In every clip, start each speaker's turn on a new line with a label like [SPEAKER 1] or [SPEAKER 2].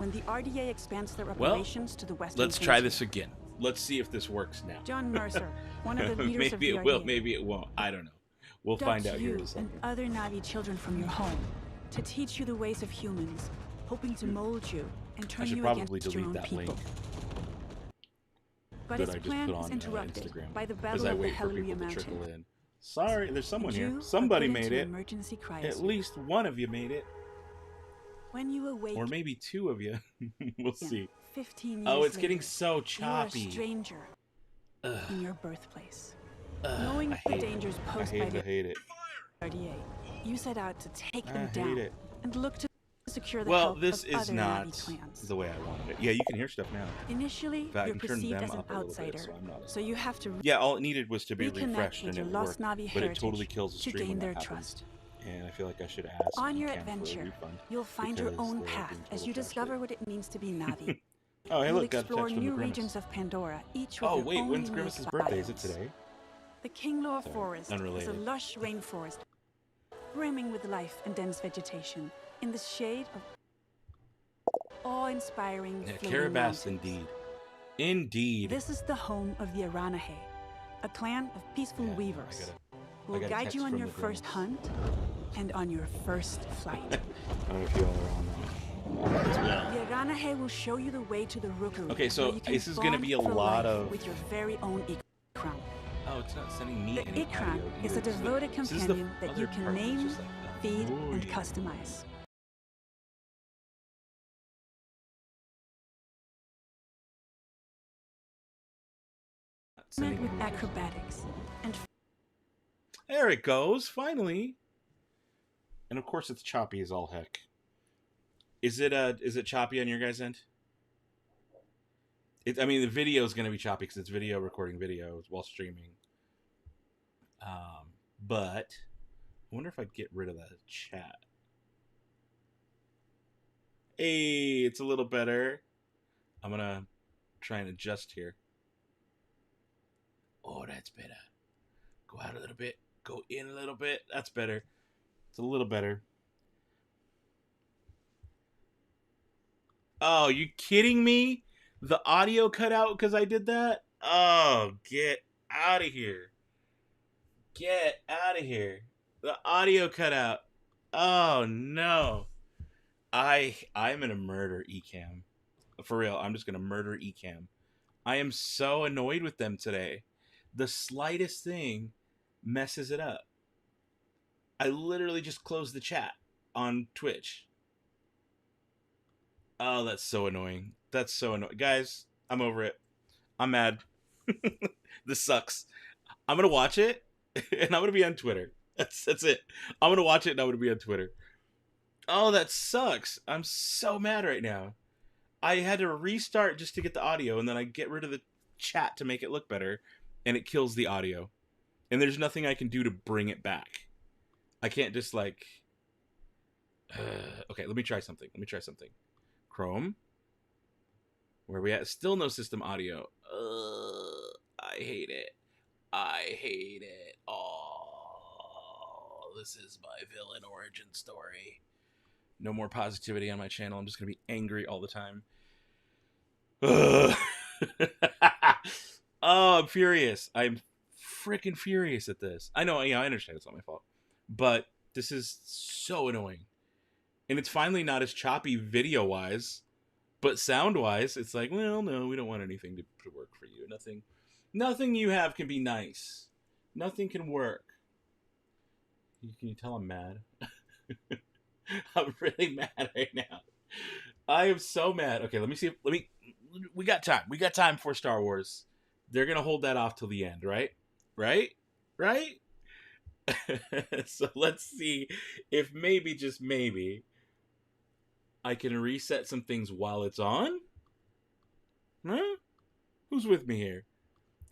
[SPEAKER 1] when the RDA expands their operations to the western
[SPEAKER 2] let's try this again. Let's see if this works now.
[SPEAKER 1] John Mercer, one of the leaders
[SPEAKER 2] maybe
[SPEAKER 1] of the
[SPEAKER 2] it will,
[SPEAKER 1] RDA,
[SPEAKER 2] maybe it won't. I don't know. We'll find out here in a
[SPEAKER 1] you
[SPEAKER 2] second.
[SPEAKER 1] and other Navi children from your home to teach you the ways of humans, hoping to mold you and turn you against your own people. But his plan is interrupted by the battle of the Hallelujah Mountain.
[SPEAKER 2] Sorry, there's someone here. Somebody made it.
[SPEAKER 1] Emergency crisis.
[SPEAKER 2] At least one of you made it.
[SPEAKER 1] When you awake,
[SPEAKER 2] or maybe two of you. We'll see.
[SPEAKER 1] 15 years
[SPEAKER 2] oh, it's
[SPEAKER 1] later,
[SPEAKER 2] getting so choppy.
[SPEAKER 1] You're a stranger in your birthplace. Knowing the dangers posed by the RDA, you set out to take them down and look to secure the help
[SPEAKER 2] this
[SPEAKER 1] of
[SPEAKER 2] is
[SPEAKER 1] other
[SPEAKER 2] not
[SPEAKER 1] Navi clans.
[SPEAKER 2] the way I wanted it. Yeah, you can hear stuff now.
[SPEAKER 1] Initially, you're perceived as an outsider, so you have to
[SPEAKER 2] all it needed was to be refreshed and it worked,
[SPEAKER 1] Navi
[SPEAKER 2] but it totally kills the stream
[SPEAKER 1] to gain
[SPEAKER 2] when
[SPEAKER 1] their
[SPEAKER 2] that happens.
[SPEAKER 1] trust.
[SPEAKER 2] And I feel like I should ask.
[SPEAKER 1] On your adventure, you'll find your own path as you discover what it means to be Navi.
[SPEAKER 2] Oh, hey,
[SPEAKER 1] You'll
[SPEAKER 2] look, got a
[SPEAKER 1] explore
[SPEAKER 2] text from
[SPEAKER 1] new
[SPEAKER 2] the Grimace.
[SPEAKER 1] regions of Pandora, each with
[SPEAKER 2] Oh,
[SPEAKER 1] their
[SPEAKER 2] wait,
[SPEAKER 1] own
[SPEAKER 2] when's
[SPEAKER 1] unique
[SPEAKER 2] Grimace's birthday? Is it
[SPEAKER 1] biomes.
[SPEAKER 2] today?
[SPEAKER 1] The Kinglore
[SPEAKER 2] Sorry,
[SPEAKER 1] Forest is a
[SPEAKER 2] unrelated.
[SPEAKER 1] lush rainforest, brimming with life and dense vegetation, in the shade of awe-inspiring floating
[SPEAKER 2] Carabas,
[SPEAKER 1] mountains.
[SPEAKER 2] Indeed.
[SPEAKER 1] This is the home of the Aranahe, a clan of peaceful weavers, who will guide you on your first hunt and on your first flight.
[SPEAKER 2] I don't know if you all are on that as well.
[SPEAKER 1] The Aranahe will show you the way to the Rookery.
[SPEAKER 2] Okay, so this is going to be a lot of...
[SPEAKER 1] with your very own Ikram.
[SPEAKER 2] Oh, it's not sending me
[SPEAKER 1] The
[SPEAKER 2] any
[SPEAKER 1] Ikram
[SPEAKER 2] audio
[SPEAKER 1] is a
[SPEAKER 2] either.
[SPEAKER 1] devoted
[SPEAKER 2] This is the
[SPEAKER 1] companion that you
[SPEAKER 2] other
[SPEAKER 1] can
[SPEAKER 2] part where it's
[SPEAKER 1] name,
[SPEAKER 2] just like that.
[SPEAKER 1] feed,
[SPEAKER 2] Oh,
[SPEAKER 1] and
[SPEAKER 2] yeah.
[SPEAKER 1] customize.
[SPEAKER 2] Sending
[SPEAKER 1] With
[SPEAKER 2] me-
[SPEAKER 1] acrobatics and
[SPEAKER 2] There it goes, finally. And of course it's choppy as all heck. Is it choppy on your guys' end? I mean, the video is going to be choppy because it's video recording video while streaming. But I wonder if I get rid of that chat. Hey, it's a little better. I'm going to try and adjust here. Oh, that's better. Go out a little bit. Go in a little bit. That's better. It's a little better. Oh, you kidding me? The audio cut out because I did that? Oh, get out of here. Get out of here. The audio cut out. Oh, no. I'm going to murder Ecamm. For real, I'm just going to murder Ecamm. I am so annoyed with them today. The slightest thing messes it up. I literally just closed the chat on Twitch. Oh, that's so annoying. That's so annoying. Guys, I'm over it. I'm mad. This sucks. I'm going to watch it, and I'm going to be on Twitter. That's it. I'm going to watch it, and I'm going to be on Twitter. Oh, that sucks. I'm so mad right now. I had to restart just to get the audio, and then I get rid of the chat to make it look better, and it kills the audio. And there's nothing I can do to bring it back. I can't just like... okay, let me try something. Chrome. Where are we at? Still no system audio. I hate it. Oh, this is my villain origin story. No more positivity on my channel. I'm just going to be angry all the time. Oh, I'm furious. I'm freaking furious at this. I know, I understand it's not my fault. But this is so annoying. And it's finally not as choppy video-wise, but sound-wise, it's like, well, no, we don't want anything to work for you. Nothing you have can be nice. Nothing can work. Can you tell I'm mad? I'm really mad right now. I am so mad. Okay, let me see. We got time. We got time for Star Wars. They're going to hold that off till the end, right? Right? So let's see if maybe, just maybe, I can reset some things while it's on? Huh? Who's with me here?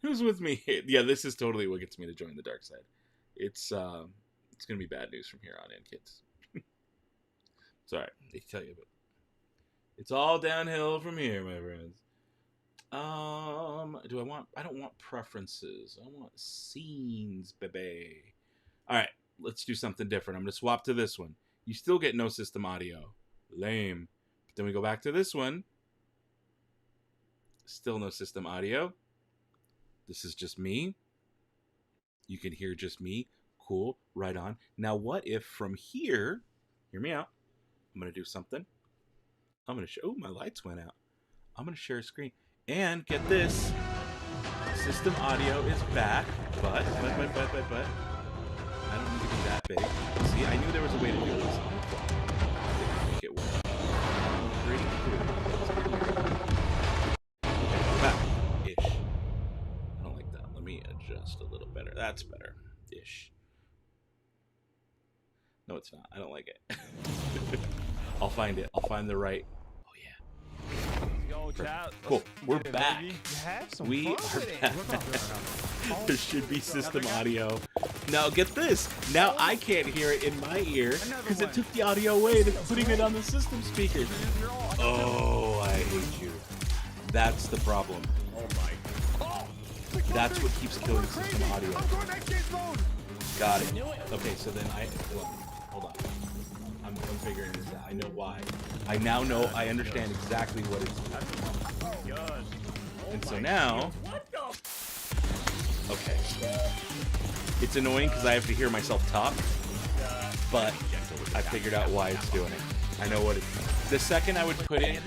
[SPEAKER 2] Yeah, this is totally what gets me to join the dark side. It's going to be bad news from here on in, kids. Sorry, I hate to tell you, but it's all downhill from here, my friends. I don't want preferences. I want scenes, baby. All right, let's do something different. I'm going to swap to this one. You still get no system audio. Lame. But Then we go back to this one. Still no system audio. This is just me. You can hear just me. Cool. Right on. Now, what if from here, hear me out. I'm going to do something. I'm going to show, oh, my lights went out. I'm going to share a screen. And get this. System audio is back. But. I don't need to be that big. See, I knew there was a way to do this. Make it work. Pretty good. Back-ish. I don't like that. Let me adjust a little better. That's better. Ish. No, it's not. I don't like it. I'll find it. I'll find the right. Oh, yeah. Cool. We're back. We are back. There should be system audio. Now, get this. Now I can't hear it in my ear because it took the audio away and it's putting it on the system speakers. Oh, I hate you. That's the problem. That's what keeps killing system audio. Got it. Okay, so then hold on. I'm figuring this out. I know why. I now know. I understand exactly what it's doing. And so now, okay, it's annoying because I have to hear myself talk, but I figured out why it's doing it. I know what it's. The second I would put it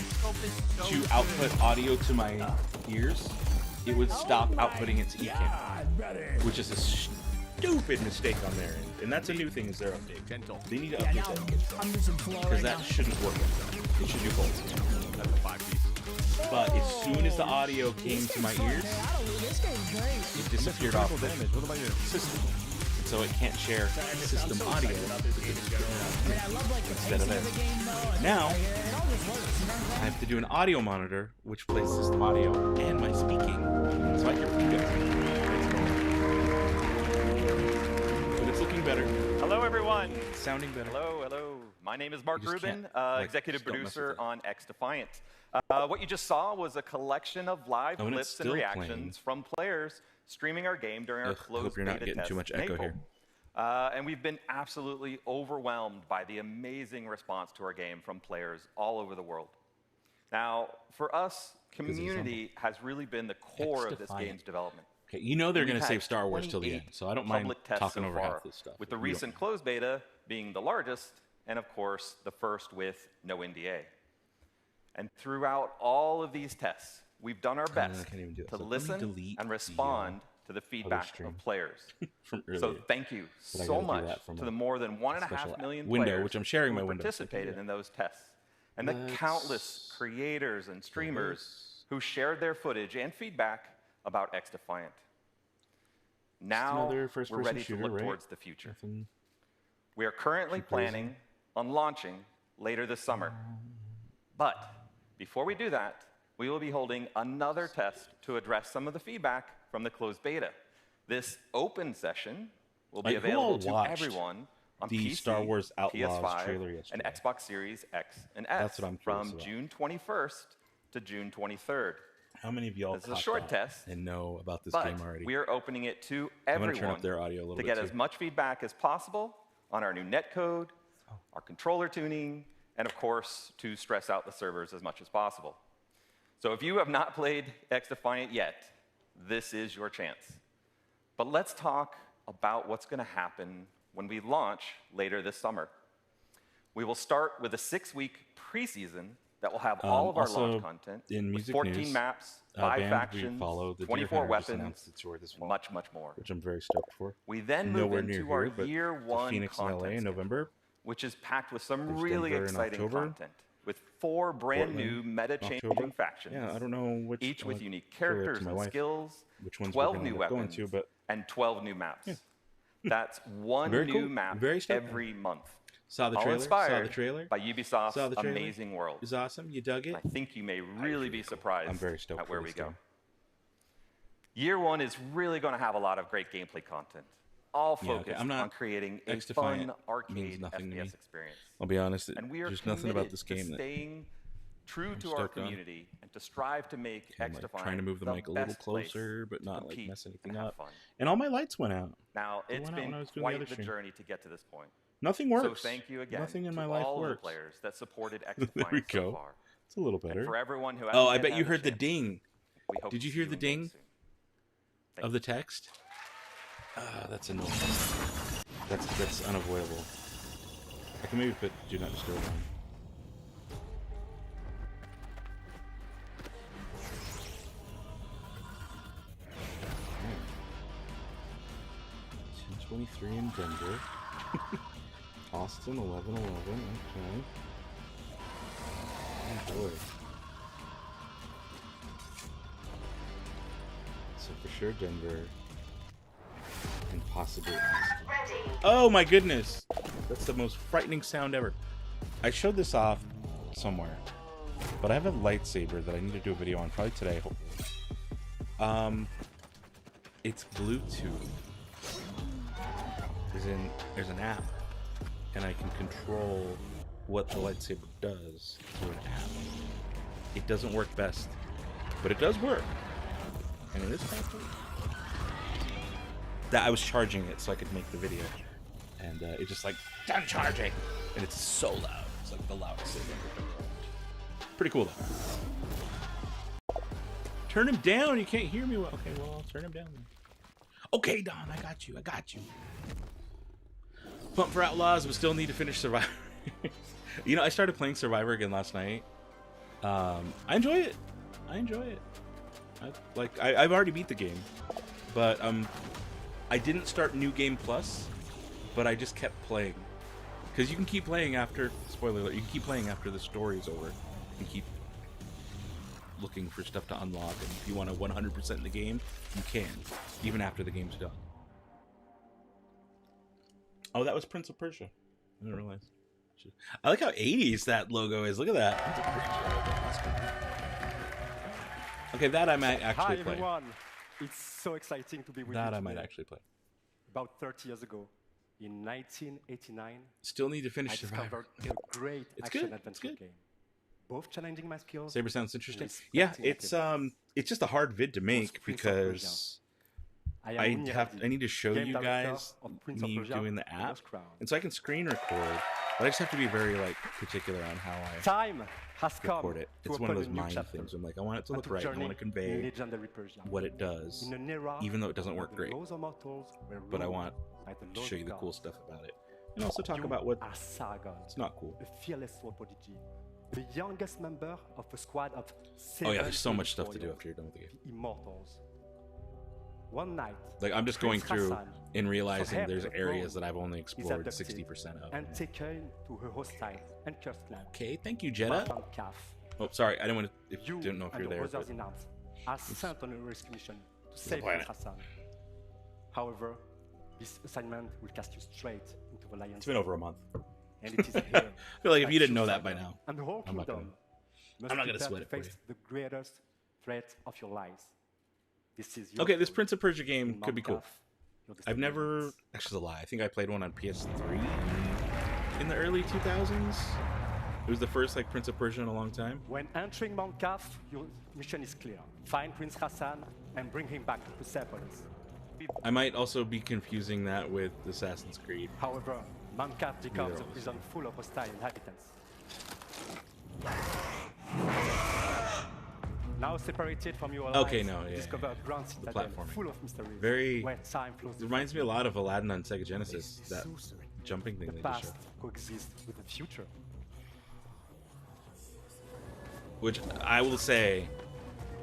[SPEAKER 2] to output audio to my ears, it would stop outputting it to eCam, which is a stupid mistake on their end. And that's a new thing is their update. They need to update that because that shouldn't work. It should do both. But as soon as the audio came to my ears, it disappeared off the system. And so it can't share system audio instead of it. Now, I have to do an audio monitor, which plays system audio and my speaking. So I hear you guys. But it's looking better.
[SPEAKER 3] Hello, everyone.
[SPEAKER 2] Sounding better.
[SPEAKER 3] Hello. My name is Mark Rubin, executive producer on XDefiant. What you just saw was a collection of live clips and reactions from players streaming our game during our closed beta test. I hope you're not getting too much echo here. And we've been absolutely overwhelmed by the amazing response to our game from players all over the world. Now, for us, community has really been the core of this game's development.
[SPEAKER 2] Okay, you know they're going to save Star Wars till the end, so I don't mind talking over half this stuff.
[SPEAKER 3] With the recent closed beta being the largest, and of course, the first with no NDA. And throughout all of these tests, we've done our best to listen and respond to the feedback of players. So thank you so much to the more than 1.5 million players
[SPEAKER 2] which I'm sharing
[SPEAKER 3] who participated in those tests, and the countless creators and streamers who shared their footage and feedback about XDefiant. Now we're ready to look towards the future. We are currently planning on launching later this summer. But before we do that, we will be holding another test to address some of the feedback from the closed beta. This open session will be available to everyone on PC,
[SPEAKER 2] Star Wars Outlaws
[SPEAKER 3] PS5,
[SPEAKER 2] trailer
[SPEAKER 3] and Xbox Series X and S from June 21st to June 23rd.
[SPEAKER 2] How many of y'all
[SPEAKER 3] this is a short test
[SPEAKER 2] and know about this game already?
[SPEAKER 3] We are opening it to everyone to get as much feedback as possible on our new netcode, our controller tuning, and of course, to stress out the servers as much as possible. So if you have not played XDefiant yet, this is your chance. But let's talk about what's going to happen when we launch later this summer. We will start with a 6-week preseason that will have all of our launch content, with 14 maps, 5 factions, 24 weapons, much more.
[SPEAKER 2] Which I'm very stoked for.
[SPEAKER 3] We then move into our year 1
[SPEAKER 2] Phoenix
[SPEAKER 3] content
[SPEAKER 2] and LA in November,
[SPEAKER 3] which is packed with some really exciting content, with 4 brand new meta-changing factions,
[SPEAKER 2] I don't know which,
[SPEAKER 3] each with unique characters and skills, 12 new weapons, and 12 new maps. That's one new map every month.
[SPEAKER 2] Saw the trailer.
[SPEAKER 3] By Ubisoft's amazing world.
[SPEAKER 2] It's awesome. You dug it?
[SPEAKER 3] I think you may really be surprised
[SPEAKER 2] I'm very stoked
[SPEAKER 3] at where we go.
[SPEAKER 2] Game.
[SPEAKER 3] Year 1 is really going to have a lot of great gameplay content, all focused on creating a fun arcade FPS experience.
[SPEAKER 2] I'll be honest,
[SPEAKER 3] there's nothing about this game that staying true to our community and to strive to make XDefiant
[SPEAKER 2] trying to move the mic a little closer, but not like mess anything up. And all my lights went out.
[SPEAKER 3] Now it's been quite the journey to get to this point.
[SPEAKER 2] Nothing works.
[SPEAKER 3] So thank you again
[SPEAKER 2] Nothing in my
[SPEAKER 3] to
[SPEAKER 2] life
[SPEAKER 3] all
[SPEAKER 2] works.
[SPEAKER 3] the players that supported XDefiant so far.
[SPEAKER 2] It's a little better.
[SPEAKER 3] And for everyone who
[SPEAKER 2] I bet you heard the ding. Did you hear the ding of the text? That's annoying. That's unavoidable. I can maybe put Do Not Disturb on. Okay. 10:23 in Denver. Austin 11:11. Okay. Oh boy. So for sure Denver. And possibly Austin. Oh my goodness! That's the most frightening sound ever. I showed this off somewhere, but I have a lightsaber that I need to do a video on probably today. It's Bluetooth. There's an app, and I can control what the lightsaber does through an app. It doesn't work best, but it does work, and it is powerful. That I was charging it so I could make the video, and it just like done charging, and it's so loud. It's like the loudest thing I've ever heard. Pretty cool though. Turn him down. You can't hear me well. Okay, well I'll turn him down then. Okay, Don, I got you. Pumped for Outlaws, but still need to finish Survivor. You know, I started playing Survivor again last night. I enjoy it. I've already beat the game, but I didn't start New Game Plus, but I just kept playing. Because you can keep playing after, spoiler alert, you can keep playing after the story's over. You can keep looking for stuff to unlock, and if you want to 100% in the game, you can, even after the game's done. Oh, that was Prince of Persia. I didn't realize. I like how 80s that logo is. Look at that. Okay, that I might actually play.
[SPEAKER 4] Hi everyone. It's so exciting to be with you
[SPEAKER 2] That I
[SPEAKER 4] today.
[SPEAKER 2] might actually play.
[SPEAKER 4] About 30 years ago, in 1989,
[SPEAKER 2] Still need to finish
[SPEAKER 4] I
[SPEAKER 2] Survivor.
[SPEAKER 4] discovered a great action-adventure game. Both challenging my skills.
[SPEAKER 2] Saber sounds interesting. Yeah, it's just a hard vid to make because I need to show you guys me doing the app, and so I can screen record, but I just have to be very like particular on how I record it. It's one of those mind things. I'm like, I want it to look right. I want to convey what it does, even though it doesn't work great. But I want to show you the cool stuff about it, and also talk about what it's not cool.
[SPEAKER 4] A fearless sword prodigy, the youngest member of a squad of 7
[SPEAKER 2] Oh yeah, there's so much stuff to do after you're done with the game.
[SPEAKER 4] Immortals. One night,
[SPEAKER 2] like I'm just going through and realizing there's areas that I've only explored 60% of.
[SPEAKER 4] And taken to her hostile and cursed land.
[SPEAKER 2] Okay, thank you, Jeddah. Oh, sorry, I didn't want to. Didn't know if you're there.
[SPEAKER 4] Brothers in arms are sent on a rescue mission to save Prince Hassan. However, this assignment will cast you straight into the lion's.
[SPEAKER 2] It's been over a month.
[SPEAKER 4] And it is here.
[SPEAKER 2] I feel like if you didn't know that by now,
[SPEAKER 4] and the whole kingdom
[SPEAKER 2] I'm not gonna sweat it for you.
[SPEAKER 4] The greatest threat of your lives. This is
[SPEAKER 2] okay, this Prince of Persia game could be cool. I've never... Actually, a lie. I think I played one on PS3 in the early 2000s. It was the first like Prince of Persia in a long time.
[SPEAKER 4] When entering Mount Kaf, your mission is clear. Find Prince Hassan and bring him back to Persepolis.
[SPEAKER 2] I might also be confusing that with Assassin's Creed.
[SPEAKER 4] However, Mount Kaf becomes a prison full of hostile inhabitants. Now separated from your allies, discover a grand citadel full of mysteries.
[SPEAKER 2] Very reminds me a lot of Aladdin on Sega Genesis. That jumping thing.
[SPEAKER 4] The past coexists with the future.
[SPEAKER 2] Which I will say,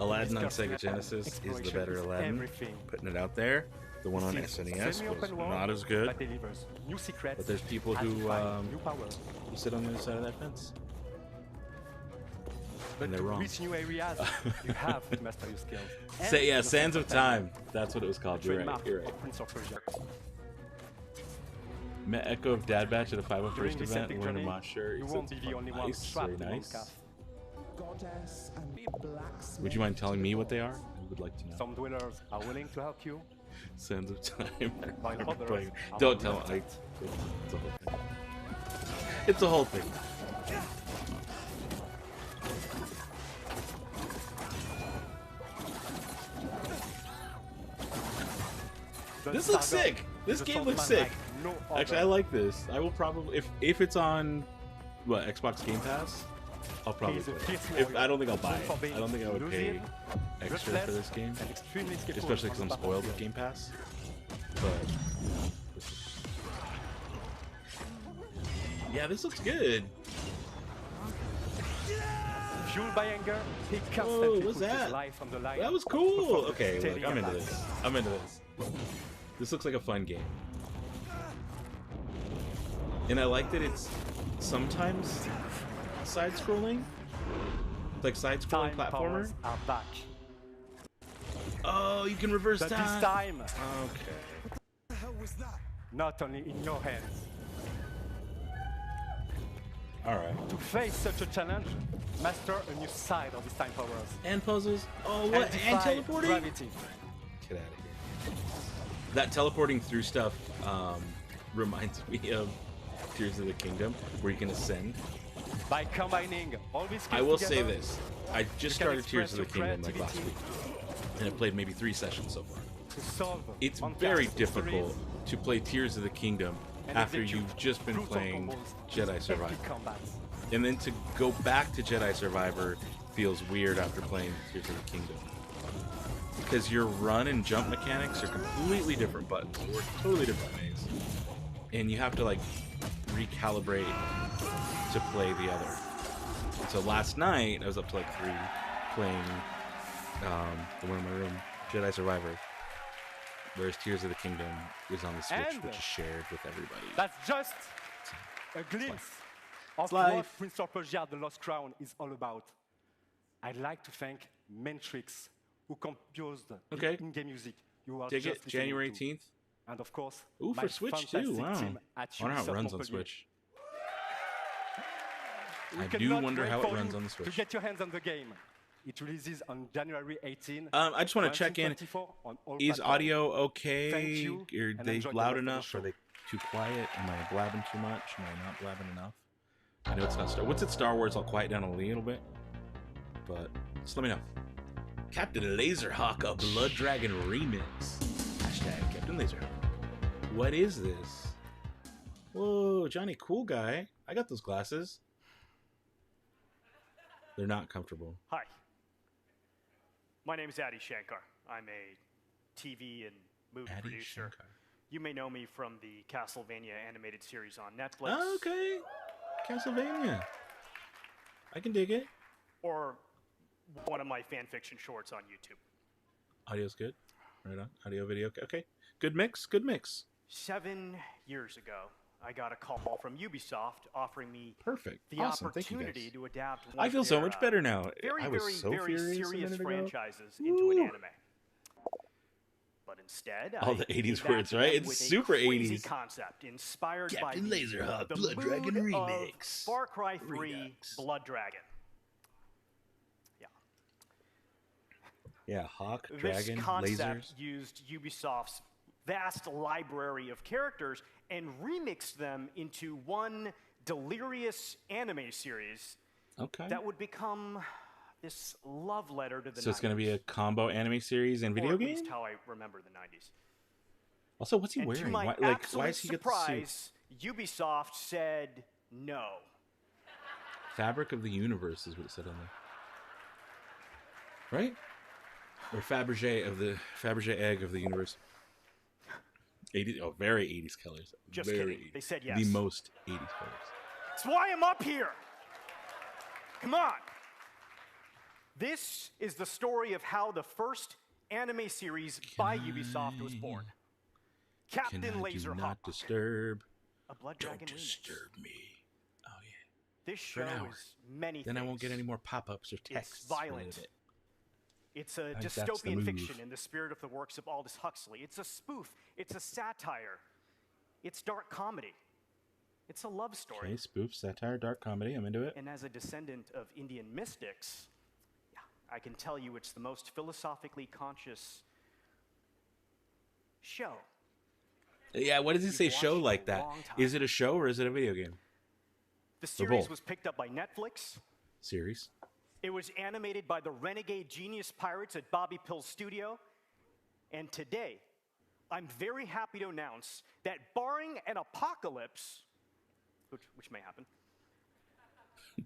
[SPEAKER 2] Aladdin on Sega Genesis is the better Aladdin. Putting it out there. The one on SNES was not as good. But there's people who sit on the other side of that fence. And they're wrong.
[SPEAKER 4] Reach new areas, you have to master your skills.
[SPEAKER 2] Yeah, Sands of Time. That's what it was called. You're right. You're right. Met Echo of Dad Batch at a 501st event. Wearing a mosh shirt.
[SPEAKER 4] You won't be the only one
[SPEAKER 2] very nice. Would you mind telling me what they are? I would like to know.
[SPEAKER 4] Some dwellers are willing to help you.
[SPEAKER 2] Sands of Time. Don't tell me. It's a whole thing. This looks sick. This game looks sick. Actually, I like this. I will probably, if it's on, what, Xbox Game Pass, I'll probably play it. I don't think I'll buy it. I don't think I would pay extra for this game, especially because I'm spoiled with Game Pass. But yeah, this looks good.
[SPEAKER 4] Fueled by anger, he
[SPEAKER 2] constantly puts his life on the line. That was cool. Okay, look, I'm into this. I'm into this. This looks like a fun game. And I like that it's sometimes side-scrolling. Like side-scrolling platformer.
[SPEAKER 4] Are back.
[SPEAKER 2] Oh, you can reverse time.
[SPEAKER 4] This time.
[SPEAKER 2] Okay.
[SPEAKER 5] What the hell was that?
[SPEAKER 4] Not only in your hands.
[SPEAKER 2] Alright.
[SPEAKER 4] To face such a challenge, master a new side of his time powers.
[SPEAKER 2] And puzzles. Oh, what? And teleporting?
[SPEAKER 4] Gravity.
[SPEAKER 2] Get out of here. That teleporting through stuff reminds me of Tears of the Kingdom, where you can ascend.
[SPEAKER 4] By combining all these skills
[SPEAKER 2] I will
[SPEAKER 4] together,
[SPEAKER 2] say this. I just started Tears of the Kingdom like last week. And I played maybe 3 sessions so far. It's very difficult to play Tears of the Kingdom after you've just been playing Jedi Survivor. And then to go back to Jedi Survivor feels weird after playing Tears of the Kingdom. Because your run and jump mechanics are completely different buttons, or totally different ways. And you have to like recalibrate to play the other. So last night, I was up to like 3 playing the one in my room, Jedi Survivor. Whereas Tears of the Kingdom is on the Switch, which is shared with everybody.
[SPEAKER 4] That's just a glimpse of what Prince of Persia: The Lost Crown is all about. I'd like to thank Mentrix, who composed the in-game music. You are
[SPEAKER 2] Dig it, January 18th.
[SPEAKER 4] And of course,
[SPEAKER 2] ooh, for Switch too. Wow. I wonder how it runs on Switch. I do wonder how it runs on the Switch.
[SPEAKER 4] To get your hands on the game. It releases on January 18.
[SPEAKER 2] I just want to check in. Is audio okay? Are they loud enough? Are they too quiet? Am I blabbing too much? Am I not blabbing enough? I know it's not Star. What's it Star Wars? I'll quiet down a little bit. But just let me know. Captain Laserhawk, a Blood Dragon remix. Hashtag Captain Laserhawk. What is this? Whoa, Johnny, cool guy. I got those glasses. They're not comfortable.
[SPEAKER 6] Hi. My name is Adi Shankar. I'm a TV and movie producer. Shankar. You may know me from the Castlevania animated series on Netflix.
[SPEAKER 2] Oh, okay. Castlevania. I can dig it.
[SPEAKER 6] Or one of my fan fiction shorts on YouTube.
[SPEAKER 2] Audio's good. Right on. Audio, video. Okay. Good mix. Good mix.
[SPEAKER 6] 7 years ago, I got a call from Ubisoft offering me the opportunity to adapt one
[SPEAKER 2] I feel so much better now.
[SPEAKER 6] Very,
[SPEAKER 2] I was
[SPEAKER 6] very
[SPEAKER 2] serious
[SPEAKER 6] franchises into an anime. But instead,
[SPEAKER 2] all the 80s words, right? It's super 80s.
[SPEAKER 6] Concept inspired
[SPEAKER 2] Captain
[SPEAKER 6] by
[SPEAKER 2] Laserhawk Blood Dragon remix.
[SPEAKER 6] Far Cry 3 Blood Dragon.
[SPEAKER 2] Yeah, Hawk, Dragon,
[SPEAKER 6] this concept
[SPEAKER 2] lasers.
[SPEAKER 6] Used Ubisoft's vast library of characters and remixed them into one delirious anime series that would become this love letter to the 90s.
[SPEAKER 2] So it's going to be a combo anime series and video game?
[SPEAKER 6] At least how I remember the 90s.
[SPEAKER 2] Also, what's he wearing?
[SPEAKER 6] Why is he get the suit? Ubisoft said no.
[SPEAKER 2] Fabric of the universe is what it said on there. Right? Or Fabergé egg of the universe. 80s, oh, very 80s colors.
[SPEAKER 6] Just
[SPEAKER 2] very
[SPEAKER 6] kidding.
[SPEAKER 2] 80s.
[SPEAKER 6] They said yes.
[SPEAKER 2] The most 80s colors.
[SPEAKER 6] That's why I'm up here. Come on. This is the story of how the first anime series by Ubisoft was born. Captain Laserhawk.
[SPEAKER 2] Do not disturb.
[SPEAKER 6] A Blood Dragon
[SPEAKER 2] Don't disturb me. Oh yeah.
[SPEAKER 6] This show is many
[SPEAKER 2] then
[SPEAKER 6] things.
[SPEAKER 2] I won't get any more pop-ups or texts.
[SPEAKER 6] It's violent. It's a dystopian fiction in the spirit of the works of Aldous Huxley. It's a spoof. It's a satire. It's dark comedy. It's a love story.
[SPEAKER 2] Okay, spoof, satire, dark comedy. I'm into it.
[SPEAKER 6] And as a descendant of Indian mystics, I can tell you it's the most philosophically conscious show.
[SPEAKER 2] Yeah, what does it say show like that? Is it a show or is it a video game?
[SPEAKER 6] The series was picked up by Netflix.
[SPEAKER 2] Series.
[SPEAKER 6] It was animated by the renegade genius pirates at Bobby Pill's studio. And today, I'm very happy to announce that barring an apocalypse, which may happen,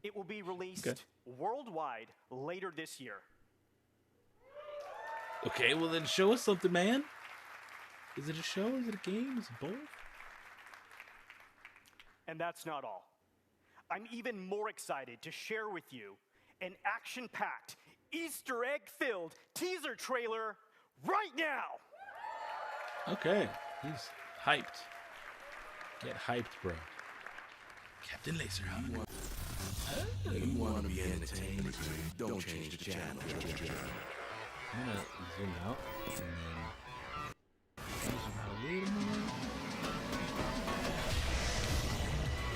[SPEAKER 6] It will be released worldwide later this year.
[SPEAKER 2] Okay, well then show us something, man. Is it a show? Is it a game? Is it both?
[SPEAKER 6] And that's not all. I'm even more excited to share with you an action-packed, Easter egg-filled teaser trailer right now.
[SPEAKER 2] Okay, he's hyped. Get hyped, bro. Captain Laserhawk.
[SPEAKER 5] You want to be entertained? Don't change the channel.
[SPEAKER 2] I'm gonna zoom out and then zoom out a little more.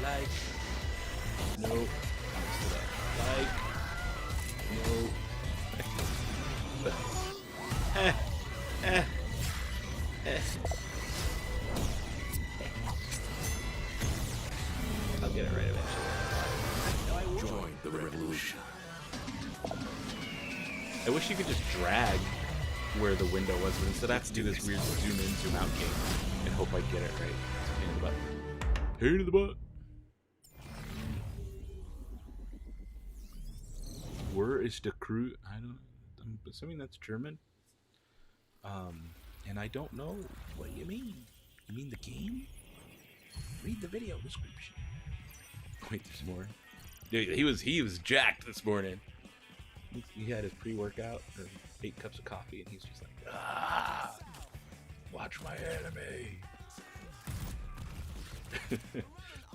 [SPEAKER 2] Like, nope. Like, nope. I'll get it right eventually.
[SPEAKER 5] Join the revolution.
[SPEAKER 2] I wish you could just drag where the window was, but instead I have to do this weird zoom in, zoom out game and hope I get it right. It's a pain in the butt. Pain in the butt. Where is the crew? I'm assuming that's German. And I don't know what you mean. You mean the game? Read the video description. Wait, there's more. Dude, he was jacked this morning. He had his pre-workout or 8 cups of coffee, and he's just like, watch my anime.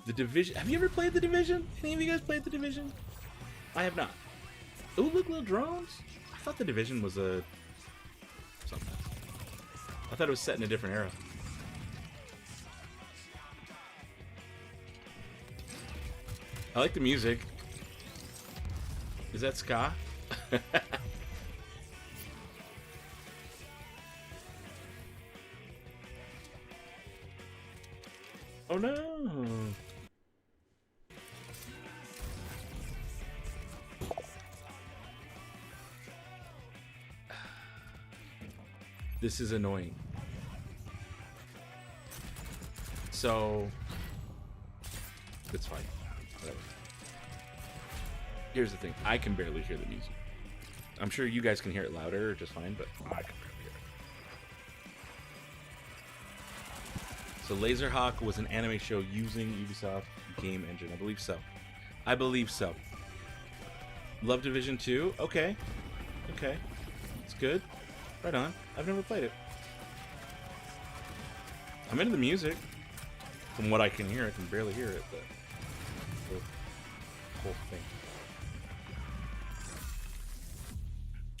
[SPEAKER 2] The Division. Have you ever played The Division? Any of you guys played The Division? I have not. Oh, look, little drones. I thought The Division was a something. I thought it was set in a different era. I like the music. Is that ska? Oh no! This is annoying. So it's fine. Whatever. Here's the thing. I can barely hear the music. I'm sure you guys can hear it louder just fine, but I can barely hear it. So Laserhawk was an anime show using Ubisoft game engine. I believe so. I believe so. Love Division 2? Okay. Okay. It's good. Right on. I've never played it. I'm into the music. From what I can hear, I can barely hear it, but the whole thing.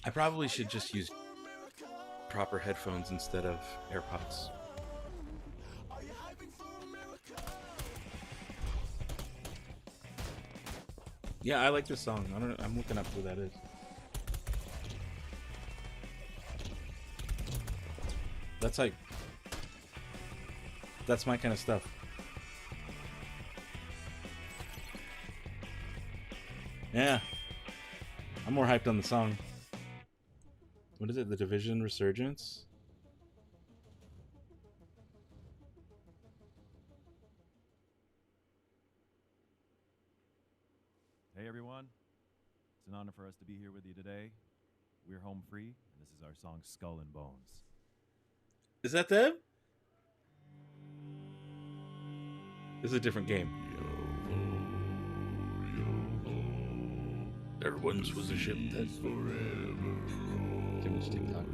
[SPEAKER 2] I probably should just use proper headphones instead of AirPods. Yeah, I like this song. I don't know. I'm looking up who that is. That's like, that's my kind of stuff. Yeah. I'm more hyped on the song. What is it? The Division Resurgence?
[SPEAKER 7] Hey everyone. It's an honor for us to be here with you today. We're home free, and this is our song Skull and Bones.
[SPEAKER 2] Is that them? This is a different game. There once was a ship that forever. Too much TikTok.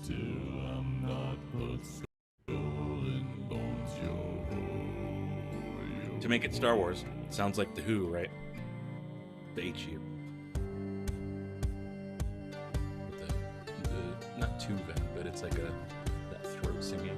[SPEAKER 8] Still I'm not but skull and bones,
[SPEAKER 2] To make it Star Wars, it sounds like the Who, right? The HU. Not Tuvan, but it's like that throat singing.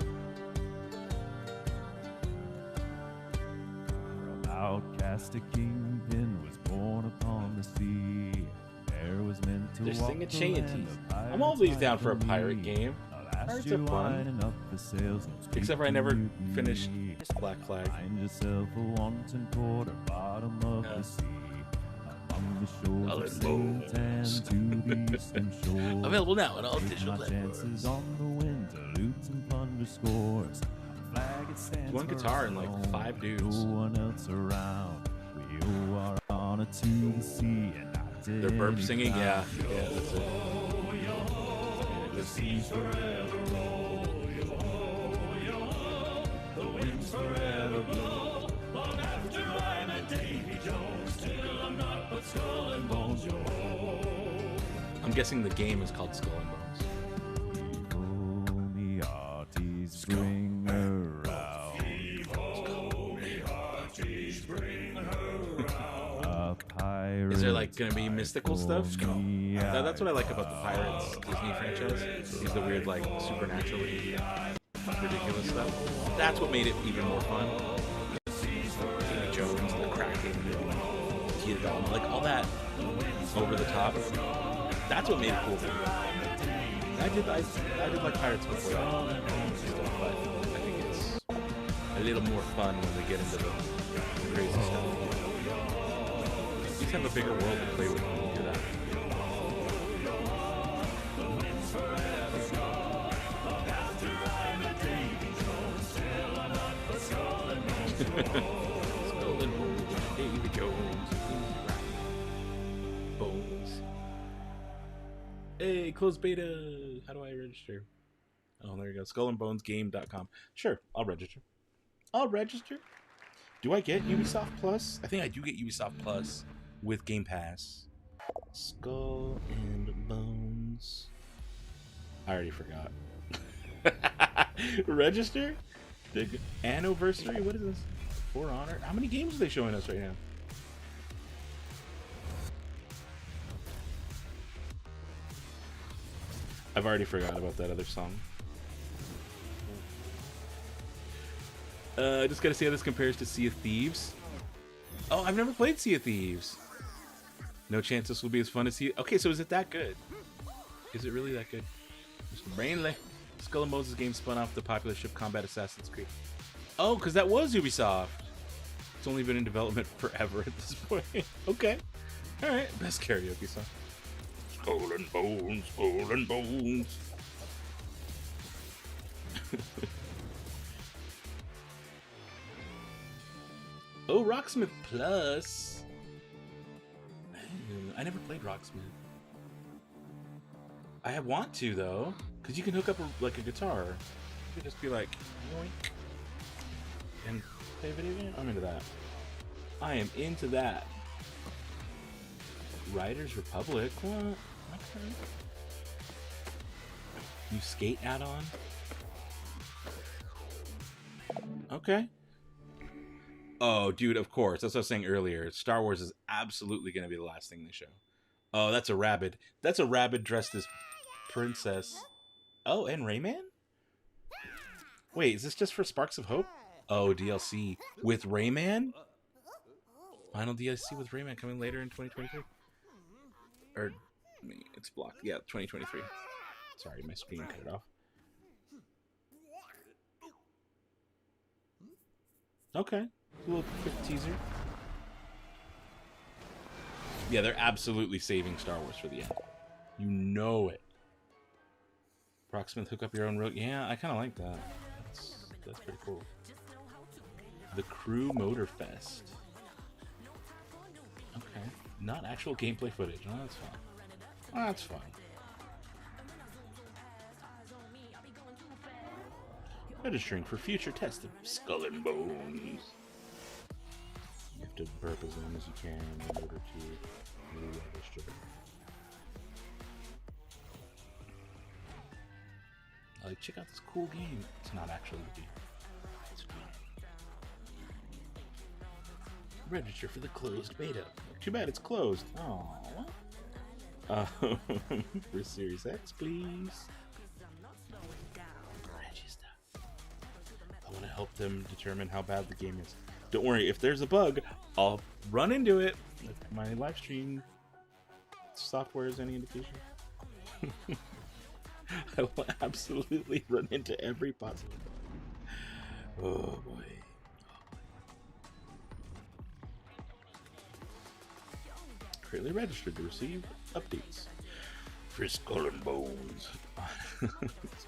[SPEAKER 7] From outcast a kingpin was born upon the sea. There was meant to
[SPEAKER 2] They're
[SPEAKER 7] walk
[SPEAKER 2] singing
[SPEAKER 7] the
[SPEAKER 2] chanties.
[SPEAKER 7] land of
[SPEAKER 2] I'm always
[SPEAKER 7] pirates
[SPEAKER 2] down for a
[SPEAKER 7] like
[SPEAKER 2] pirate
[SPEAKER 7] me.
[SPEAKER 2] game. Pirates are fun.
[SPEAKER 7] Up the sails and
[SPEAKER 2] Except for I never finished Black Flag.
[SPEAKER 7] Find yourself a wanton quarter bottom of the sea. Among the shores of St. Anne to the eastern shore.
[SPEAKER 2] Available now on all
[SPEAKER 7] Take
[SPEAKER 2] digital
[SPEAKER 7] my
[SPEAKER 2] platforms.
[SPEAKER 7] chances on the wind to loot and plunder scores. A flag
[SPEAKER 2] One guitar and like 5 dudes.
[SPEAKER 7] No one else around. We are on a to the sea, and
[SPEAKER 2] they're burp singing. Yeah, that's it.
[SPEAKER 8] The seas forever roll, the winds forever blow. Long after I'm a Davy Jones, till I'm not but skull and bones.
[SPEAKER 2] I'm guessing the game is called Skull and Bones.
[SPEAKER 7] The arties bring her out. A pirate.
[SPEAKER 2] Is there like gonna be mystical stuff? That's what I like about the Pirates Disney franchise. Is the weird like supernaturally ridiculous stuff. That's what made it even more fun. Davy Jones, the Kraken, like all that over the top. That's what made it cool. I did like Pirates before that, but I think it's a little more fun when we get into the crazy stuff. You have a bigger world to play with when you do that. Skull and Bones, Davy Jones, Bones. Hey, closed beta. How do I register? Oh, there you go. Skullandbonesgame.com. Sure, I'll register. Do I get Ubisoft Plus? I think I do get Ubisoft Plus with Game Pass. Skull and Bones. I already forgot. Register? The anniversary? What is this? For Honor? How many games are they showing us right now? I've already forgot about that other song. I just gotta see how this compares to Sea of Thieves. Oh, I've never played Sea of Thieves. No chance this will be as fun as Sea. Okay, so is it that good? Is it really that good? Mr. Brainley. Skull and Bones game spun off the popular ship combat Assassin's Creed. Oh, because that was Ubisoft. It's only been in development forever at this point. Okay. Alright, best karaoke song. Skull and Bones, Skull and Bones. Oh, Rocksmith Plus. I never played Rocksmith. I want to though, because you can hook up like a guitar. You can just be like, yoink, and play a video game. I'm into that. I am into that. Riders Republic. What? Okay. New skate add-on. Okay. Oh, dude, of course. That's what I was saying earlier. Star Wars is absolutely going to be the last thing they show. Oh, that's a rabbit. That's a rabbit dressed as princess. Oh, and Rayman? Wait, is this just for Sparks of Hope? Oh, DLC with Rayman? Final DLC with Rayman coming later in 2023. Or, it's blocked. Yeah, 2023. Sorry, my screen cut it off. Okay. A little quick teaser. Yeah, they're absolutely saving Star Wars for the end. You know it. Rocksmith, hook up your own road. Yeah, I kind of like that. That's pretty cool. The Crew Motorfest. Okay. Not actual gameplay footage. Oh, that's fine. Oh, that's fine. Registering for future tests of Skull and Bones. You have to burp as long as you can in order to register. Like, check out this cool game. It's not actually a game. It's fine. Register for the closed beta. Too bad it's closed. Aww. For Series X, please. Register. I want to help them determine how bad the game is. Don't worry, if there's a bug, I'll run into it. If my live stream software is any indication. I will absolutely run into every possible bug. Oh boy. Currently registered to receive updates for Skull and Bones.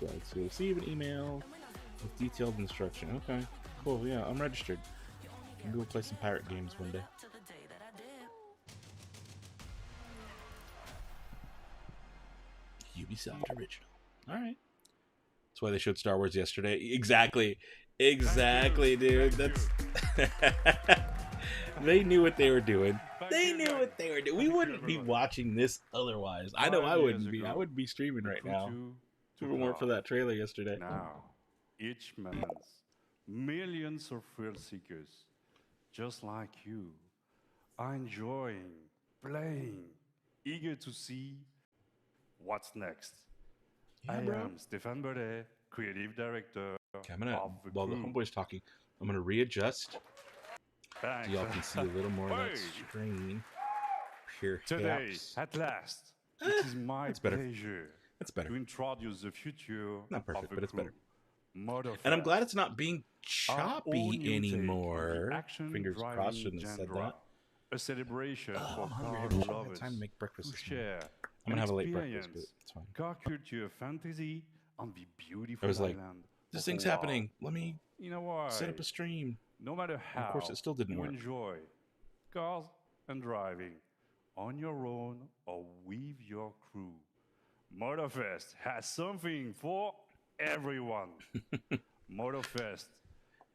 [SPEAKER 2] So to receive an email With detailed instruction. Okay, cool. Yeah, I'm registered. Maybe we'll play some pirate games one day. Ubisoft original. All right. That's why they showed Star Wars yesterday. Exactly, dude. That's they knew what they were doing. We wouldn't be watching this otherwise. I know I wouldn't be. I wouldn't be streaming right now. If it weren't for that trailer yesterday.
[SPEAKER 9] Now, each month, millions of thrill seekers, just like you, are enjoying, playing, eager to see what's next. I am Stefan Baudet, creative director
[SPEAKER 2] of the while the homeboy's talking, I'm gonna readjust.
[SPEAKER 9] Thanks.
[SPEAKER 2] So y'all can see a little more of that screen.
[SPEAKER 9] Today, at last, it is my pleasure
[SPEAKER 2] to
[SPEAKER 9] introduce the future.
[SPEAKER 2] Not perfect,
[SPEAKER 9] of
[SPEAKER 2] but it's better.
[SPEAKER 9] Motorfest.
[SPEAKER 2] And I'm glad it's not being choppy anymore. Fingers crossed, shouldn't have said that.
[SPEAKER 9] A celebration for car
[SPEAKER 2] lovers.
[SPEAKER 9] Time
[SPEAKER 2] to make breakfast.
[SPEAKER 9] To share
[SPEAKER 2] I'm gonna have a late breakfast, but it's fine.
[SPEAKER 9] Car culture, fantasy on the beautiful
[SPEAKER 2] I was like,
[SPEAKER 9] island.
[SPEAKER 2] this thing's happening. Let me set up a stream.
[SPEAKER 9] No matter how,
[SPEAKER 2] and of course, it still didn't work.
[SPEAKER 9] Enjoy cars and driving on your own or with your crew. Motorfest has something for everyone. Motorfest.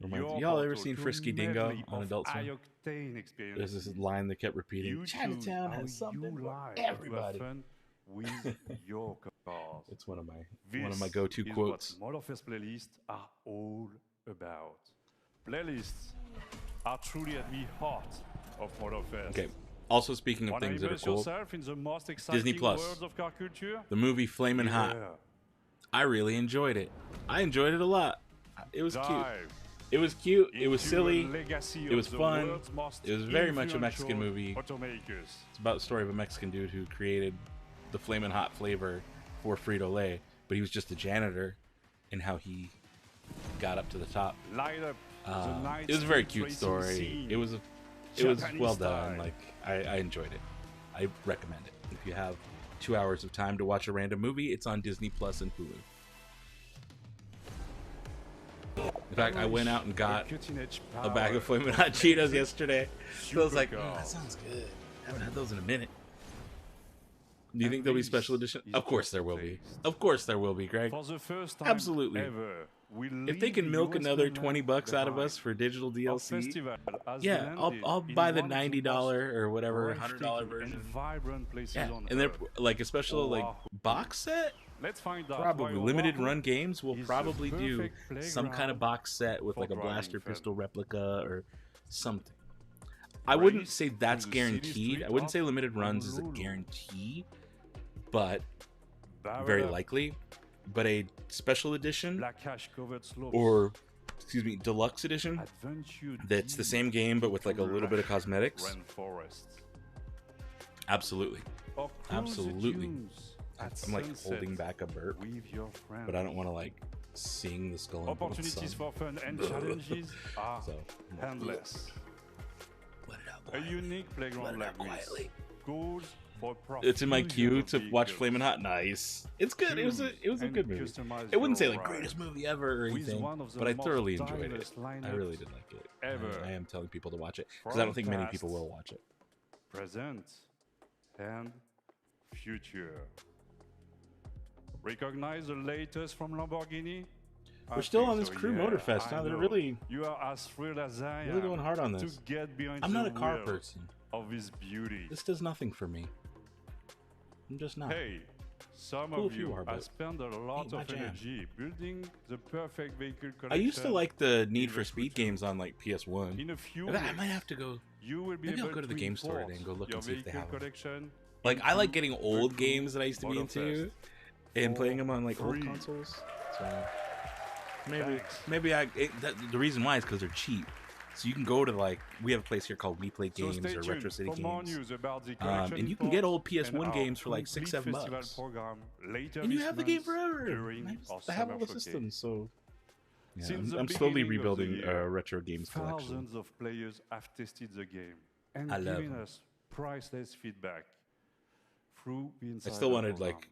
[SPEAKER 2] Y'all ever seen Frisky Dingo on Adult Swim? There's this line that kept repeating. Chinatown has something for everybody.
[SPEAKER 9] With your cars.
[SPEAKER 2] It's one of my go-to quotes.
[SPEAKER 9] What Motorfest playlists are all about. Playlists are truly at the heart of Motorfest.
[SPEAKER 2] Okay. Also, speaking of things that are cool, Disney Plus, the movie Flamin' Hot. I really enjoyed it. I enjoyed it a lot. It was cute. It was cute. It was silly. It was fun. It was very much a Mexican movie. It's about the story of a Mexican dude who created the Flamin' Hot flavor for Frito-Lay, but he was just a janitor, and how he got up to the top. It was a very cute story. It was well done. Like I enjoyed it. I recommend it. If you have 2 hours of time to watch a random movie, it's on Disney Plus and Hulu. In fact, I went out and got a bag of Flamin' Hot Cheetos yesterday. So I was like, that sounds good. I haven't had those in a minute. Do you think there'll be special edition? Of course there will be. Of course there will be, Greg. Absolutely. If they can milk another $20 out of us for digital DLC, yeah, I'll buy the $90 or whatever $100 version. Yeah, and they're like a special like box set. Probably limited run games will probably do some kind of box set with like a blaster pistol replica or something. I wouldn't say that's guaranteed. I wouldn't say limited runs is a guarantee, but very likely. But a special edition or, excuse me, deluxe edition that's the same game but with like a little bit of cosmetics. Absolutely. Absolutely. I'm like holding back a burp, but I don't want to like sing the Skull and Bones song.
[SPEAKER 9] Opportunities for fun and challenges are endless.
[SPEAKER 2] Let it out
[SPEAKER 9] quietly. A unique playground like this goes for
[SPEAKER 2] it's in my queue to watch Flamin' Hot. Nice. It's good. It was a good movie. It wouldn't say like greatest movie ever or anything, but I thoroughly enjoyed it. I really did like it. I am telling people to watch it because I don't think many people will watch it.
[SPEAKER 9] Present and future. Recognize the latest from Lamborghini?
[SPEAKER 2] We're still on this Crew Motorfest. Now they're really,
[SPEAKER 9] you are as thrilled as I am
[SPEAKER 2] really going hard on this.
[SPEAKER 9] To get behind
[SPEAKER 2] I'm not a car person.
[SPEAKER 9] Of his beauty.
[SPEAKER 2] This does nothing for me. I'm just not.
[SPEAKER 9] Hey, some
[SPEAKER 2] cool
[SPEAKER 9] of you have spent a lot of energy building the perfect vehicle collection.
[SPEAKER 2] I used to like the Need for Speed games on like PS1.
[SPEAKER 9] In a few
[SPEAKER 2] I might have to go.
[SPEAKER 9] You will be
[SPEAKER 2] maybe
[SPEAKER 9] able
[SPEAKER 2] I'll go to the game store today and go look and see if they have them.
[SPEAKER 9] Like
[SPEAKER 2] I like getting old games that I used to be into and playing them on like old consoles. So maybe the reason why is because they're cheap. So you can go to like, we have a place here called We Play Games or Retro City Games, and you can get old PS1 games for like $6-7, and you have the game forever. I have all the systems, so yeah, I'm slowly rebuilding a retro games collection.
[SPEAKER 9] Thousands of players have tested the game and given us priceless feedback through the
[SPEAKER 2] I still wanted like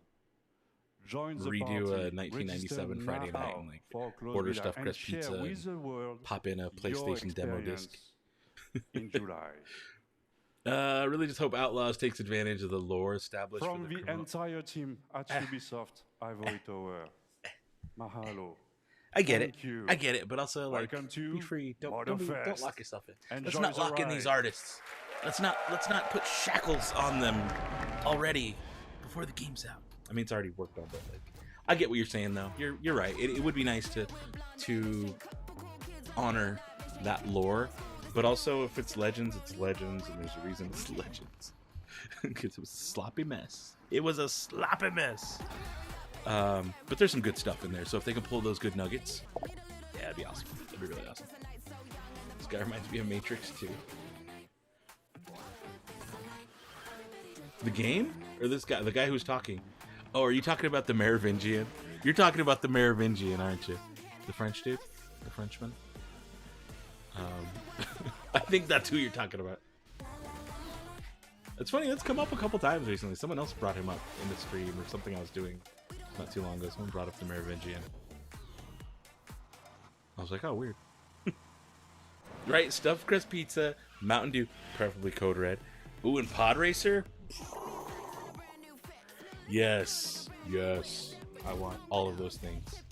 [SPEAKER 2] redo a 1997 Friday night and like order stuffed crust pizza and pop in a PlayStation demo disc.
[SPEAKER 9] In July.
[SPEAKER 2] Really just hope Outlaws takes advantage of the lore established
[SPEAKER 9] From the entire team at Ubisoft Ivory Tower. Mahalo.
[SPEAKER 2] I get it, but also like be free. Don't lock yourself in. Let's not lock in these artists. Let's not put shackles on them already before the game's out. I mean, it's already worked on, but like, I get what you're saying though. You're right. It would be nice to honor that lore, but also if it's Legends, and there's a reason it's Legends because it was a sloppy mess. It was a sloppy mess. But there's some good stuff in there, so if they can pull those good nuggets, yeah, it'd be awesome. It'd be really awesome. This guy reminds me of Matrix 2. The game? Or this guy? The guy who's talking? Oh, are you talking about the Merovingian? You're talking about the Merovingian, aren't you? The French dude? The Frenchman? I think that's who you're talking about. It's funny, that's come up a couple times recently. Someone else brought him up in the stream or something I was doing not too long ago. Someone brought up the Merovingian. I was like, oh, weird. Right, stuffed crust pizza, Mountain Dew, preferably Code Red. Ooh, and Pod Racer? Yes. I want all of those things.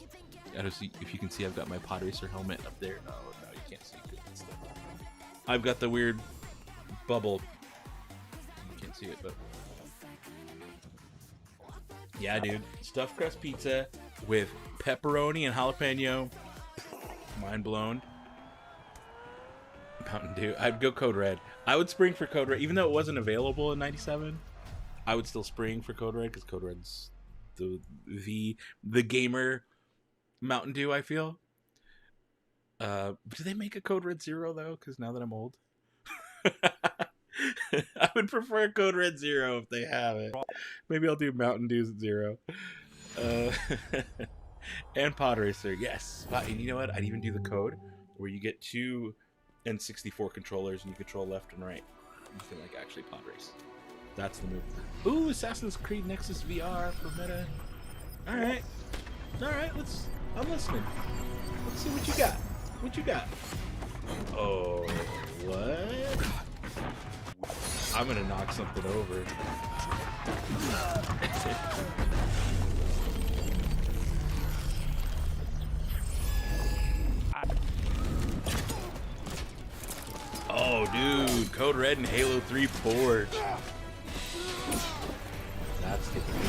[SPEAKER 2] I don't see, if you can see, I've got my Pod Racer helmet up there. No, you can't see. Good stuff. I've got the weird bubble. You can't see it, but... yeah, dude. Stuffed crust pizza with pepperoni and jalapeno. Mind blown. Mountain Dew. I'd go Code Red. I would spring for Code Red. Even though it wasn't available in 97, I would still spring for Code Red because Code Red's the gamer Mountain Dew, I feel. Do they make a Code Red Zero, though? Because now that I'm old. I would prefer Code Red Zero if they have it. Maybe I'll do Mountain Dew Zero. And Pod Racer, yes. And you know what? I'd even do the code where you get 2 N64 controllers and you control left and right. You can like actually pod race. That's the move. Ooh, Assassin's Creed Nexus VR for meta. All right, I'm listening. Let's see what you got. What you got? Oh, what? I'm gonna knock something over. Oh, dude, Code Red and Halo 3 Forge. That's taking me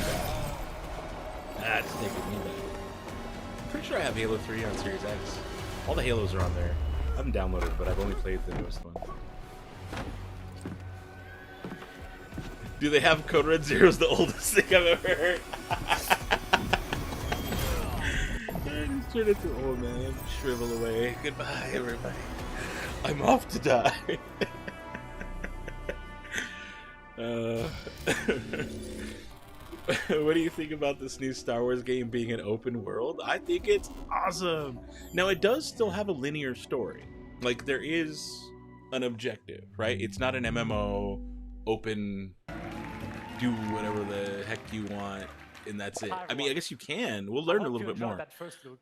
[SPEAKER 2] back. Pretty sure I have Halo 3 on Series X. All the Halos are on there. I haven't downloaded, but I've only played the newest one. Do they have Code Red Zero's the oldest thing I've ever heard? I just turned into an old man. Shrivel away. Goodbye, everybody. I'm off to die. What do you think about this new Star Wars game being an open world? I think it's awesome. Now, it does still have a linear story. Like, there is an objective, right? It's not an MMO, open, do whatever the heck you want, and that's it. I mean, I guess you can. We'll learn a little bit more.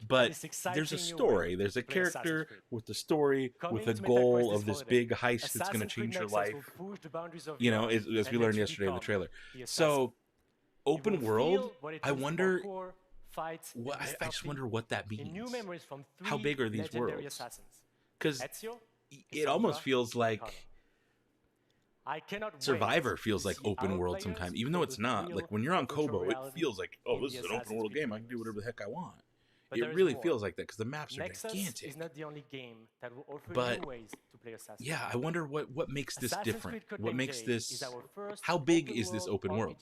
[SPEAKER 2] But there's a story. There's a character with a story, with a goal of this big heist that's going to change your life. You know, as we learned yesterday in the trailer. So, open world, I wonder... I just wonder what that means. How big are these worlds? Because it almost feels like... Survivor feels like open world sometimes, even though it's not. Like when you're on Kobo, it feels like, oh, this is an open world game. I can do whatever the heck I want. It really feels like that because the maps are gigantic. But yeah, I wonder what makes this different. What makes this? How big is this open world?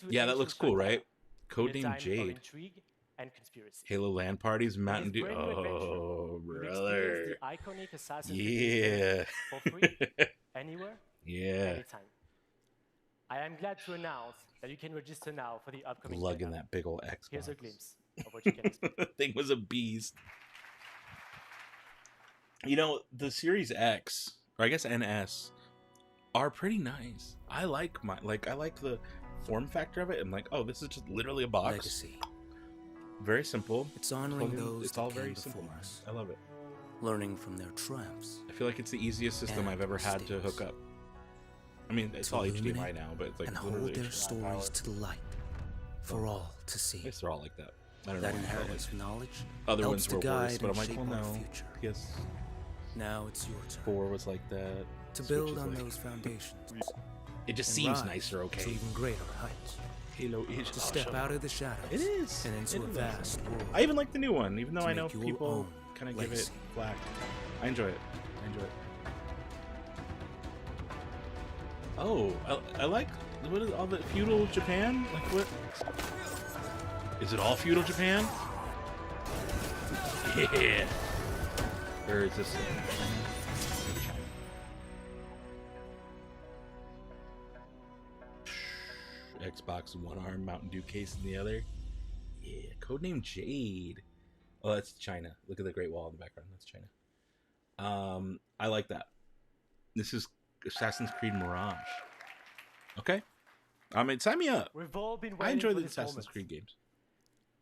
[SPEAKER 2] Yeah, that looks cool, right? Codename Jade. Halo LAN parties, Mountain Dew. Oh, brother. Yeah.
[SPEAKER 10] For free, anywhere,
[SPEAKER 2] yeah.
[SPEAKER 10] anytime. I am glad to announce that you can register now for the upcoming
[SPEAKER 2] lugging that big old Xbox.
[SPEAKER 10] Here's a glimpse of what you can expect.
[SPEAKER 2] The thing was a beast. You know, the Series X, or I guess NS, are pretty nice. I like the form factor of it. I'm like, oh, this is just literally a box.
[SPEAKER 11] Legacy.
[SPEAKER 2] Very simple.
[SPEAKER 11] It's honoring those
[SPEAKER 2] it's all very simple.
[SPEAKER 11] Us.
[SPEAKER 2] I love it.
[SPEAKER 11] Learning from their triumphs.
[SPEAKER 2] I feel like it's the easiest system I've ever had to hook up. I mean, it's all HDMI now, but it's like
[SPEAKER 11] and hold their stories to the light for all to see.
[SPEAKER 2] I guess they're all like that. I don't
[SPEAKER 11] that
[SPEAKER 2] know
[SPEAKER 11] inheritance of knowledge
[SPEAKER 2] other ones were worse, but I'm like,
[SPEAKER 11] shape
[SPEAKER 2] well, no.
[SPEAKER 11] Yes. Now it's your turn.
[SPEAKER 2] 4 was like that.
[SPEAKER 11] To build on those foundations.
[SPEAKER 2] It just seems nicer, okay?
[SPEAKER 11] To even greater heights.
[SPEAKER 2] Halo is
[SPEAKER 11] to step out of the shadows.
[SPEAKER 2] It is.
[SPEAKER 11] And into a vast world.
[SPEAKER 2] I even like the new one, even though I know people kind of give it flack. I enjoy it. Oh, I like, what is all the feudal Japan? Like what? Is it all feudal Japan? Yeah. Or is this Xbox one arm, Mountain Dew case in the other? Yeah. Codename Jade. Oh, that's China. Look at the Great Wall in the background. That's China. I like that. This is Assassin's Creed Mirage. Okay. I mean, sign me up.
[SPEAKER 10] We've all been waiting
[SPEAKER 2] I enjoy
[SPEAKER 10] for
[SPEAKER 2] the
[SPEAKER 10] this
[SPEAKER 2] Assassin's
[SPEAKER 10] moment.
[SPEAKER 2] Creed games.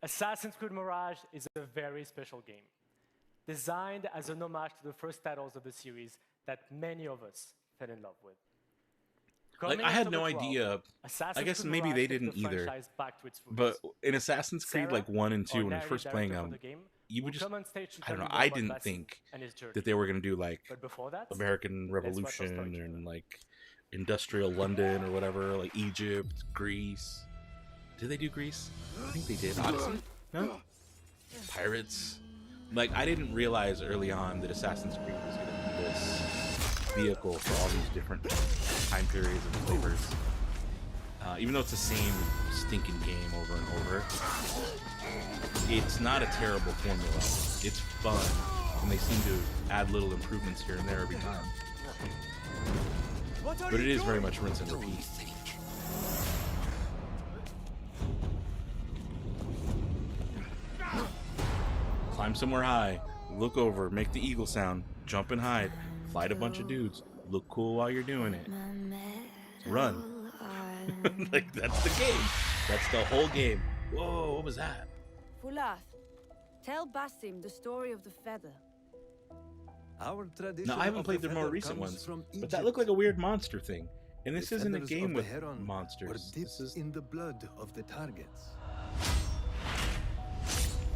[SPEAKER 10] Assassin's Creed Mirage is a very special game, designed as an homage to the first titles of the series that many of us fell in love with.
[SPEAKER 2] Like, I had no idea. I guess maybe they didn't either. But in Assassin's Creed, like 1 and 2, when you're first playing them, you would just, I don't know, I didn't think that they were going to do like American Revolution and like industrial London or whatever, like Egypt, Greece. Did they do Greece? I think they did. Odyssey? No? Pirates? Like, I didn't realize early on that Assassin's Creed was going to be this vehicle for all these different time periods and flavors. Even though it's the same stinking game over and over, it's not a terrible formula. It's fun, and they seem to add little improvements here and there every time. But it is very much rinse and repeat. Climb somewhere high, look over, make the eagle sound, jump and hide, fight a bunch of dudes, look cool while you're doing it, run. Like, that's the game. That's the whole game. Whoa, what was that?
[SPEAKER 12] Fulath, tell Basim the story of the feather.
[SPEAKER 2] No, I haven't played the more recent ones, but that looked like a weird monster thing. And this isn't a game with monsters. This is
[SPEAKER 13] in the blood of the targets.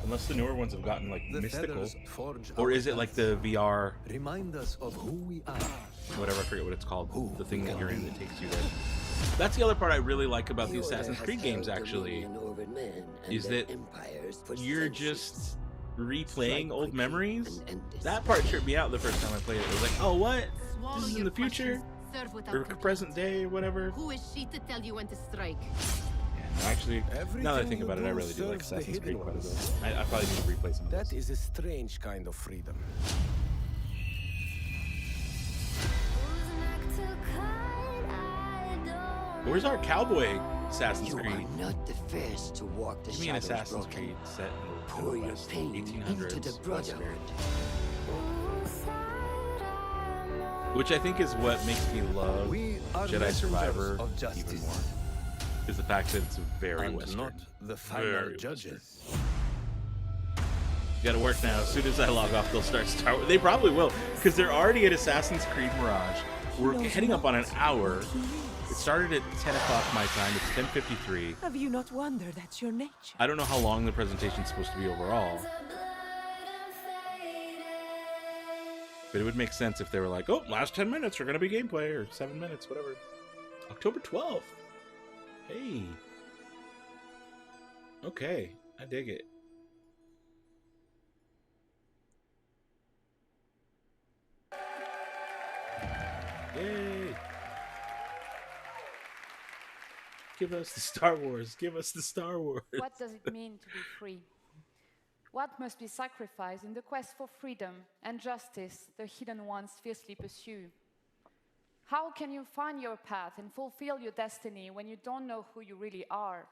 [SPEAKER 2] Unless the newer ones have gotten like mystical, or is it like the VR?
[SPEAKER 13] Remind us of who we are.
[SPEAKER 2] Whatever, I forget what it's called. The thing that you're in that takes you there. That's the other part I really like about the Assassin's Creed games, actually, is that you're just replaying old memories. That part tripped me out the first time I played it. It was like, oh, what? This is in the future? Or present day, or whatever?
[SPEAKER 14] Who is she to tell you when to strike?
[SPEAKER 2] Yeah, actually, now that I think about it, I really do like Assassin's Creed quite a bit. I probably need to replay some of
[SPEAKER 13] That is a strange kind of freedom.
[SPEAKER 2] Where's our cowboy Assassin's Creed?
[SPEAKER 15] You are not the first to walk the
[SPEAKER 2] Give me an
[SPEAKER 15] shadows
[SPEAKER 2] Assassin's
[SPEAKER 15] broken.
[SPEAKER 2] Creed set in
[SPEAKER 15] Pour
[SPEAKER 2] the
[SPEAKER 15] your
[SPEAKER 2] West,
[SPEAKER 15] pain
[SPEAKER 2] 1800s,
[SPEAKER 15] into the brotherhood.
[SPEAKER 2] Which I think is what makes me love Jedi Survivor even more. Is the fact that it's very Western.
[SPEAKER 13] Not the final judges.
[SPEAKER 2] You gotta work now. As soon as I log off, they'll start Star Wars. They probably will, because they're already at Assassin's Creed Mirage. We're heading up on an hour. It started at 10 o'clock my time. It's 10:53.
[SPEAKER 1] Have you not wondered that's your nature?
[SPEAKER 2] I don't know how long the presentation's supposed to be overall. But it would make sense if they were like, oh, last 10 minutes are going to be gameplay, or 7 minutes, whatever. October 12th. Hey. Okay, I dig it. Yay. Give us the Star Wars. Give us the Star Wars.
[SPEAKER 16] What does it mean to be free? What must be sacrificed in the quest for freedom and justice the hidden ones fiercely pursue? How can you find your path and fulfill your destiny when you don't know who you really are?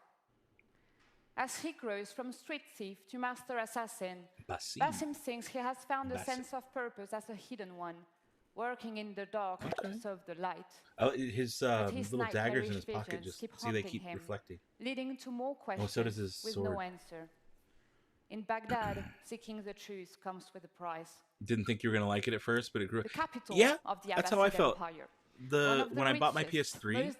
[SPEAKER 16] As he grows from street thief to master assassin, Basim thinks he has found a sense of purpose as a hidden one, working in the dark to serve the light.
[SPEAKER 2] Oh, his little daggers in his pocket just see they keep reflecting,
[SPEAKER 16] leading to more questions
[SPEAKER 2] so does his
[SPEAKER 16] with
[SPEAKER 2] sword.
[SPEAKER 16] no answer. In Baghdad, seeking the truth comes with a price.
[SPEAKER 2] Didn't think you were gonna like it at first, but it grew.
[SPEAKER 16] The capital of the
[SPEAKER 2] that's how I felt.
[SPEAKER 16] Empire.
[SPEAKER 2] When I bought my PS3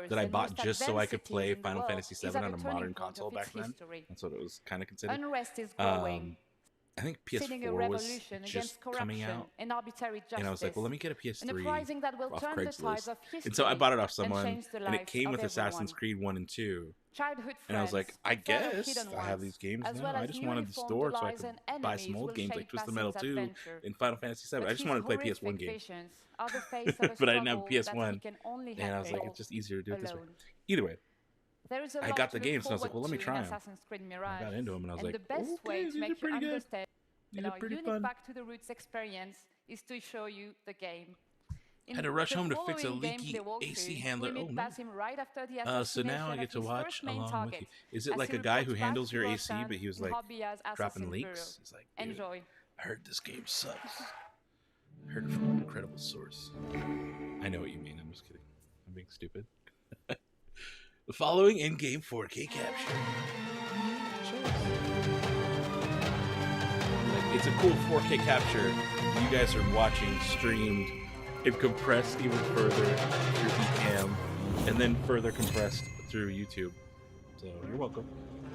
[SPEAKER 2] that I bought just so I could play Final Fantasy VII on a modern console back then. That's what it was kind of considered.
[SPEAKER 16] Unrest is growing.
[SPEAKER 2] I think PS4 was just coming out,
[SPEAKER 16] and arbitrary justice.
[SPEAKER 2] And I was like, well, let me get a PS3 off
[SPEAKER 16] turn
[SPEAKER 2] Craigslist. And so I bought it off someone, and it came with Assassin's Creed 1 and 2. And I was like, I guess I have these games now. I just wanted the store so I could buy some old games like Twisted Metal 2 and Final Fantasy VII. I just wanted to play PS1 games. But I didn't have a PS1, and I was like, it's just easier to do it this way. Either way, I got the games, and I was like, well, let me try them. I got into them, and I was like,
[SPEAKER 16] the best way to make you understand
[SPEAKER 2] our
[SPEAKER 16] unique Back to the Roots experience is to show you the game.
[SPEAKER 2] Had to rush home to fix a leaky AC handler. Oh no! So now I get to watch along with you. Is it like a guy who handles your AC, but he was like dropping leaks? He's like, dude, I heard this game sucks. I heard it from an incredible source. I know what you mean. I'm just kidding. I'm being stupid. The following in-game 4K capture. Like, it's a cool 4K capture. You guys are watching streamed and compressed even further through eCam, and then further compressed through YouTube. So you're welcome.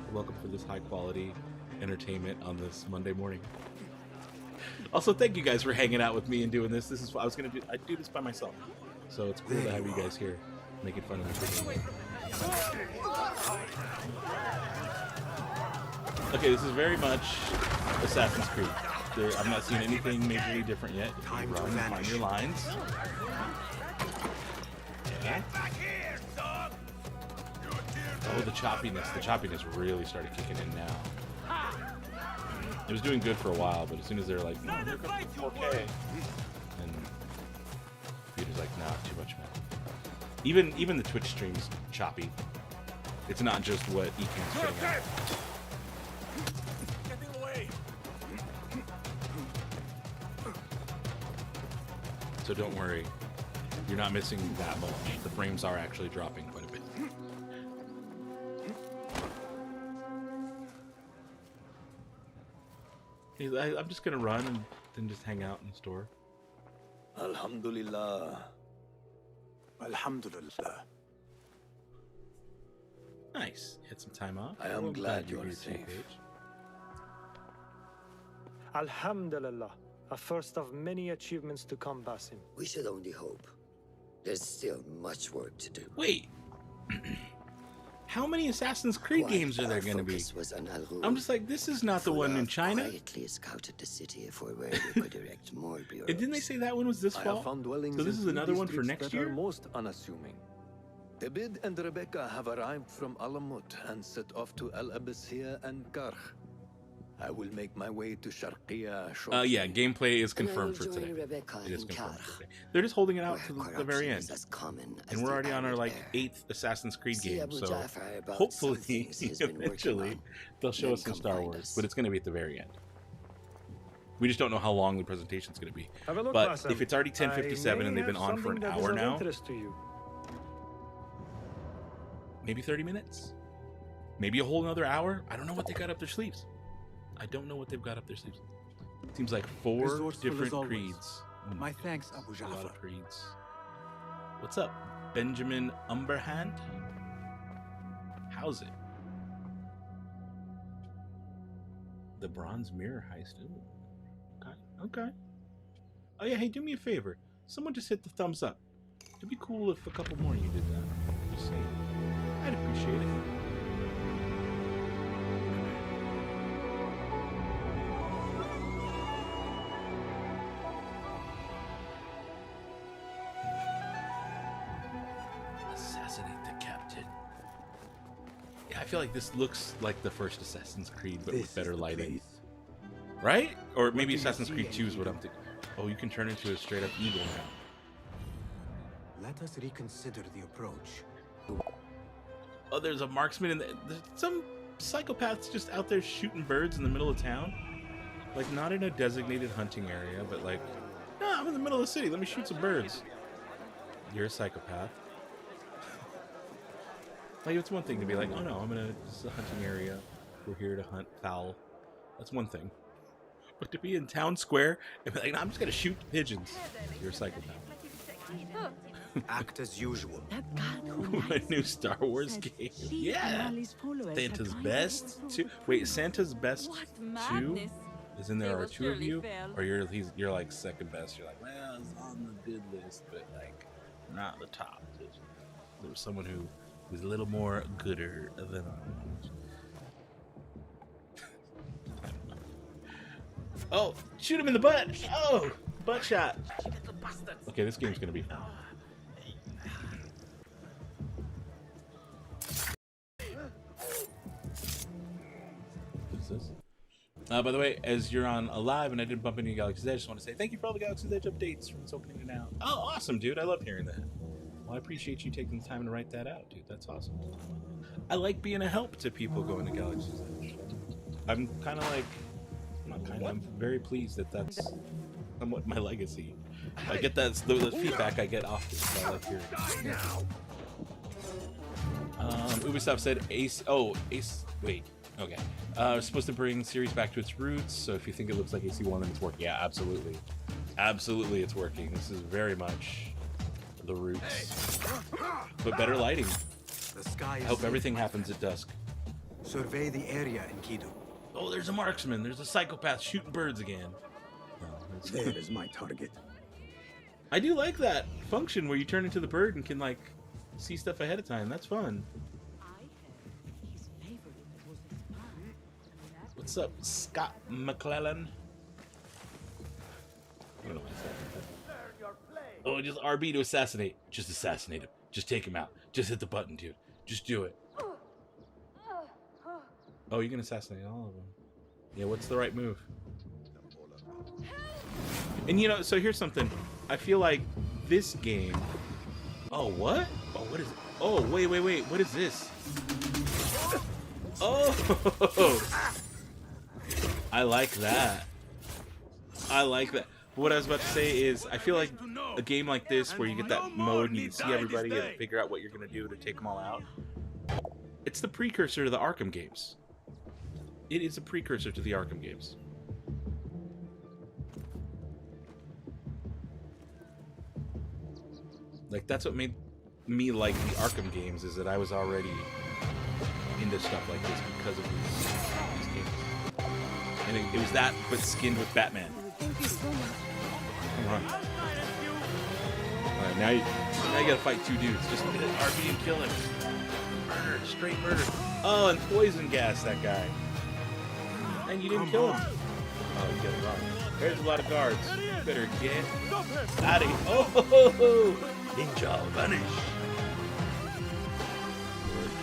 [SPEAKER 2] You're welcome for this high-quality entertainment on this Monday morning. Also, thank you guys for hanging out with me and doing this. This is what I was gonna do. I do this by myself, so it's cool to have you guys here making fun of me. Okay, this is very much Assassin's Creed. I'm not seeing anything majorly different yet. You run, find your lines. Yeah. Oh, the choppiness. The choppiness really started kicking in now. It was doing good for a while, but as soon as they're like, no, they're going to 4K, and computer's like, nah, too much, man. Even the Twitch stream's choppy. It's not just what eCam's putting out. So don't worry, you're not missing that much. The frames are actually dropping quite a bit. I'm just gonna run and then just hang out in the store.
[SPEAKER 13] Alhamdulillah. Alhamdulillah.
[SPEAKER 2] Nice. You had some time off.
[SPEAKER 13] I am glad you are safe.
[SPEAKER 17] Alhamdulillah. A first of many achievements to come, Basim.
[SPEAKER 15] We should only hope. There's still much work to do.
[SPEAKER 2] Wait. How many Assassin's Creed games are there going to be? I'm just like, this is not the one in China.
[SPEAKER 15] Quietly scouted the city for where we could erect more bureaus.
[SPEAKER 2] And didn't they say that one was this fall? So this is another one for next year?
[SPEAKER 13] Most unassuming. Abid and Rebecca have arrived from Alamut and set off to Al Abyssiya and Karh. I will make my way to Sharqiya shortly.
[SPEAKER 2] Yeah, gameplay is confirmed for today. It is confirmed for today. They're just holding it out to the very end. And we're already on our, like, 8th Assassin's Creed game, so hopefully, eventually, they'll show us some Star Wars, but it's going to be at the very end. We just don't know how long the presentation's going to be. But if it's already 10:57 and they've been on for an hour now, maybe 30 minutes? Maybe a whole another hour? I don't know what they got up their sleeves. I don't know what they've got up their sleeves. Seems like 4 different creeds.
[SPEAKER 18] My thanks, Abu Ja'far.
[SPEAKER 2] A lot of creeds. What's up, Benjamin Umberhand? How's it? The Bronze Mirror heist. Ooh. Okay. Okay. Oh yeah, hey, do me a favor. Someone just hit the thumbs up. It'd be cool if a couple more of you did that. Just saying. I'd appreciate it. I feel like this looks like the first Assassin's Creed, but with better lighting. Right? Or maybe Assassin's Creed 2 is what I'm thinking. Oh, you can turn into a straight-up eagle now.
[SPEAKER 18] Let us reconsider the approach.
[SPEAKER 2] Oh, there's a marksman, and there's some psychopaths just out there shooting birds in the middle of town. Like, not in a designated hunting area, but like, no, in the middle of the city. Let me shoot some birds. You're a psychopath. Like, it's one thing to be like, oh no, this is a hunting area. We're here to hunt fowl. That's one thing. But to be in town square and be like, no, I'm just gonna shoot pigeons. You're a psychopath.
[SPEAKER 18] Act as usual.
[SPEAKER 2] A new Star Wars game. Yeah. Santa's Best 2. Wait, Santa's Best 2? Is in there are two of you? Or you're like second best. You're like, well, it's on the good list, but like not the top. There was someone who was a little more gooder than I. Oh, shoot him in the butt! Oh, butt shot. Okay, this game's gonna be fun. What is this? By the way, as you're on Alive and I didn't bump into Galaxy's Edge, I just want to say thank you for all the Galaxy's Edge updates from its opening to now. Oh, awesome, dude. I love hearing that. Well, I appreciate you taking the time to write that out, dude. That's awesome. I like being a help to people going to Galaxy's Edge. I'm kind of like... I'm very pleased that that's somewhat my legacy. I get that the feedback I get often. So I like hearing it. Ubisoft said Ace. Wait. Okay. Supposed to bring series back to its roots. So if you think it looks like AC1, then it's working. Yeah, absolutely. Absolutely, it's working. This is very much the roots, but better lighting.
[SPEAKER 18] The sky
[SPEAKER 2] I hope everything happens at dusk.
[SPEAKER 18] Survey the area in Kido.
[SPEAKER 2] Oh, there's a marksman. There's a psychopath shooting birds again. Oh,
[SPEAKER 18] there is my target.
[SPEAKER 2] I do like that function where you turn into the bird and can, like, see stuff ahead of time. That's fun. What's up, Scott McClellan? I don't know what I said. Oh, just RB to assassinate. Just assassinate him. Just take him out. Just hit the button, dude. Just do it. Oh, you can assassinate all of them. Yeah, what's the right move? And you know, so here's something. I feel like this game... Oh, what? Oh, what is it? Oh, wait. What is this? Oh! I like that. I like that. What I was about to say is, I feel like a game like this, where you get that mode and you can see everybody and figure out what you're going to do to take them all out. It's the precursor to the Arkham games. It is a precursor to the Arkham games. Like, that's what made me like the Arkham games, is that I was already into stuff like this because of these games. And it was that, but skinned with Batman. Come on. Alright, now you gotta fight two dudes. Just hit RB and kill him. Murder, straight murder. Oh, and poison gas that guy. And you didn't kill him. Oh, you got it wrong. There's a lot of guards. You better get out of here. Oh, Ninja vanish.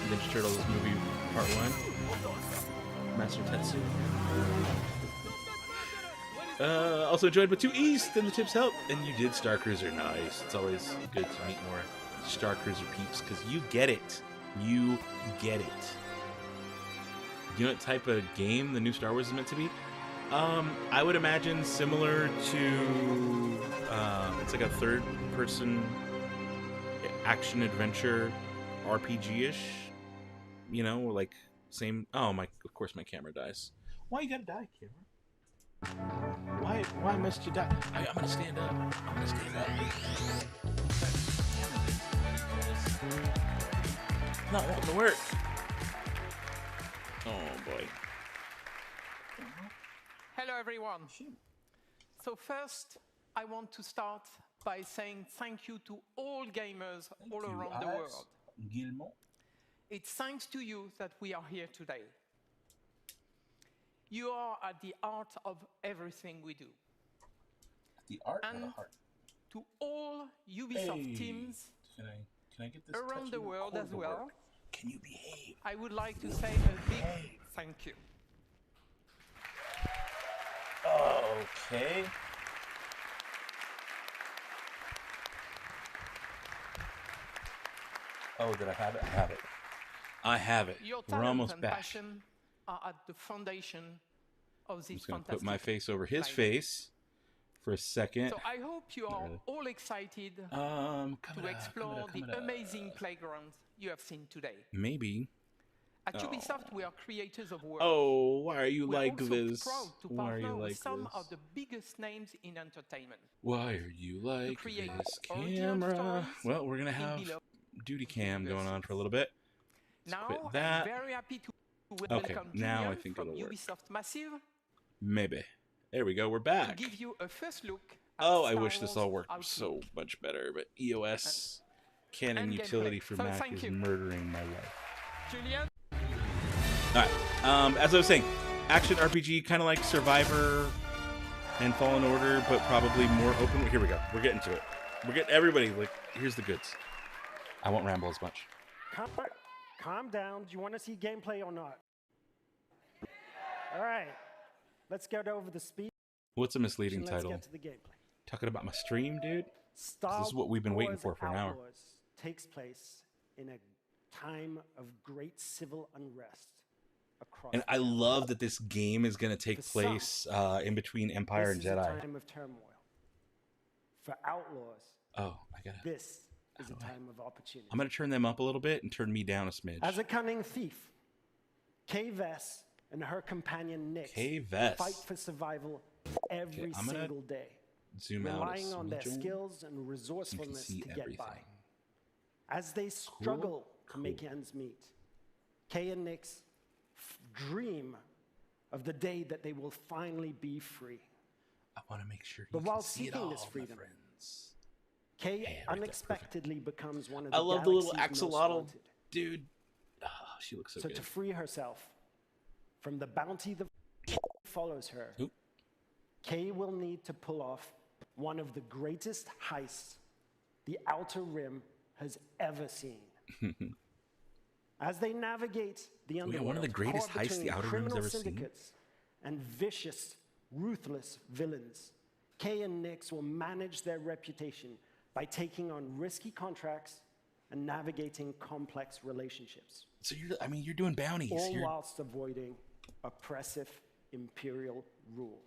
[SPEAKER 2] Ninja Turtles movie part 1. Master Tetsu. Also joined by 2 East and the tips help. And you did Star Cruiser. Nice. It's always good to meet more Star Cruiser peeps because you get it. You get it. You know what type of game the new Star Wars is meant to be? I would imagine similar to it's like a third-person action-adventure RPG-ish. You know, like same. Oh my! Of course, my camera dies. Why you gotta die, camera? Why must you die? I'm gonna stand up. I'm gonna stand up. Not wanting to work. Oh boy.
[SPEAKER 19] Hello everyone. So first, I want to start by saying thank you to all gamers all around the world. It's thanks to you that we are here today. You are at the heart of everything we do.
[SPEAKER 2] The art
[SPEAKER 19] and
[SPEAKER 2] or the heart?
[SPEAKER 19] To all Ubisoft teams
[SPEAKER 2] can I get this
[SPEAKER 19] around the world as well.
[SPEAKER 2] Can you behave?
[SPEAKER 19] I would like to say a big thank you.
[SPEAKER 2] Okay. Oh, did I have it? I have it. I have it.
[SPEAKER 19] Your
[SPEAKER 2] We're
[SPEAKER 19] talent
[SPEAKER 2] almost
[SPEAKER 19] and
[SPEAKER 2] back.
[SPEAKER 19] passion are at the foundation of this
[SPEAKER 2] I'm just gonna
[SPEAKER 19] fantastic
[SPEAKER 2] put my face over his
[SPEAKER 19] life.
[SPEAKER 2] face for a second.
[SPEAKER 19] So I hope you are all excited to explore the amazing playgrounds you have seen today.
[SPEAKER 2] Maybe.
[SPEAKER 19] At Ubisoft, we are creators of worlds.
[SPEAKER 2] Oh, why are you
[SPEAKER 19] We're
[SPEAKER 2] like
[SPEAKER 19] also
[SPEAKER 2] this?
[SPEAKER 19] proud to
[SPEAKER 2] Why are
[SPEAKER 19] partner
[SPEAKER 2] you
[SPEAKER 19] with
[SPEAKER 2] like
[SPEAKER 19] some
[SPEAKER 2] this?
[SPEAKER 19] of the biggest names in entertainment.
[SPEAKER 2] Why are you like
[SPEAKER 19] create
[SPEAKER 2] this
[SPEAKER 19] original
[SPEAKER 2] camera?
[SPEAKER 19] stories
[SPEAKER 2] Well, we're gonna have duty cam going on for a little bit. Let's quit that.
[SPEAKER 19] I'm very happy to
[SPEAKER 2] Okay,
[SPEAKER 19] welcome
[SPEAKER 2] now
[SPEAKER 19] Julian
[SPEAKER 2] I think
[SPEAKER 19] from
[SPEAKER 2] it'll work.
[SPEAKER 19] Ubisoft Massive
[SPEAKER 2] Maybe. There we go. We're
[SPEAKER 19] to
[SPEAKER 2] back.
[SPEAKER 19] give you a first look at
[SPEAKER 2] Oh, I
[SPEAKER 19] Star
[SPEAKER 2] wish this
[SPEAKER 19] Wars
[SPEAKER 2] all worked
[SPEAKER 19] Outlaws.
[SPEAKER 2] so much better, but EOS canon
[SPEAKER 19] and
[SPEAKER 2] utility
[SPEAKER 19] gameplay.
[SPEAKER 2] for
[SPEAKER 19] So
[SPEAKER 2] Mac
[SPEAKER 19] thank
[SPEAKER 2] is
[SPEAKER 19] you.
[SPEAKER 2] murdering my life.
[SPEAKER 19] Julian?
[SPEAKER 2] Alright, as I was saying, action RPG, kind of like Survivor and Fallen Order, but probably more open. Here we go. We're getting to it. We're getting everybody, like, here's the goods. I won't ramble as much.
[SPEAKER 20] Calm down. Do you want to see gameplay or not? All right. Let's get over the speed.
[SPEAKER 2] What's a misleading
[SPEAKER 20] Let's
[SPEAKER 2] title?
[SPEAKER 20] get to the gameplay.
[SPEAKER 2] Talking about my stream, dude?
[SPEAKER 20] Star
[SPEAKER 2] This is what we've been waiting for an hour.
[SPEAKER 20] Outlaws takes place in a time of great civil unrest across.
[SPEAKER 2] And I love that this game is going to take place in between Empire and
[SPEAKER 20] This is
[SPEAKER 2] Jedi.
[SPEAKER 20] a time of turmoil. For Outlaws,
[SPEAKER 2] Oh, I got it.
[SPEAKER 20] this is a time of opportunity.
[SPEAKER 2] I'm going to turn them up a little bit and turn me down a smidge.
[SPEAKER 20] As a cunning thief, Kay Vess and her companion Nix
[SPEAKER 2] Kay Vess.
[SPEAKER 20] fight for survival every
[SPEAKER 2] I'm gonna
[SPEAKER 20] single day,
[SPEAKER 2] zoom out a
[SPEAKER 20] relying on their
[SPEAKER 2] smidgen
[SPEAKER 20] skills and
[SPEAKER 2] so you can
[SPEAKER 20] resourcefulness
[SPEAKER 2] see
[SPEAKER 20] to get by.
[SPEAKER 2] everything.
[SPEAKER 20] As they struggle to make ends meet, Kay and Nix dream of the day that they will finally be free.
[SPEAKER 2] I want to make sure you
[SPEAKER 20] But while
[SPEAKER 2] can see it
[SPEAKER 20] seeking
[SPEAKER 2] all,
[SPEAKER 20] this
[SPEAKER 2] my
[SPEAKER 20] freedom,
[SPEAKER 2] friends.
[SPEAKER 20] Kay
[SPEAKER 2] Yeah, right there,
[SPEAKER 20] unexpectedly becomes one of the
[SPEAKER 2] I love the little
[SPEAKER 20] galaxy's most
[SPEAKER 2] axolotl
[SPEAKER 20] wanted.
[SPEAKER 2] dude. Oh, she looks so
[SPEAKER 20] So
[SPEAKER 2] good.
[SPEAKER 20] to free herself from the bounty that follows her, Kay will need to pull off one of the greatest heists the Outer Rim has ever seen. As they navigate the underworld,
[SPEAKER 2] one of the greatest
[SPEAKER 20] caught
[SPEAKER 2] heists the
[SPEAKER 20] between
[SPEAKER 2] Outer Rim's
[SPEAKER 20] criminal
[SPEAKER 2] ever seen?
[SPEAKER 20] syndicates and vicious, ruthless villains, Kay and Nix will manage their reputation by taking on risky contracts and navigating complex relationships.
[SPEAKER 2] So you're doing bounties.
[SPEAKER 20] All whilst avoiding oppressive imperial rule.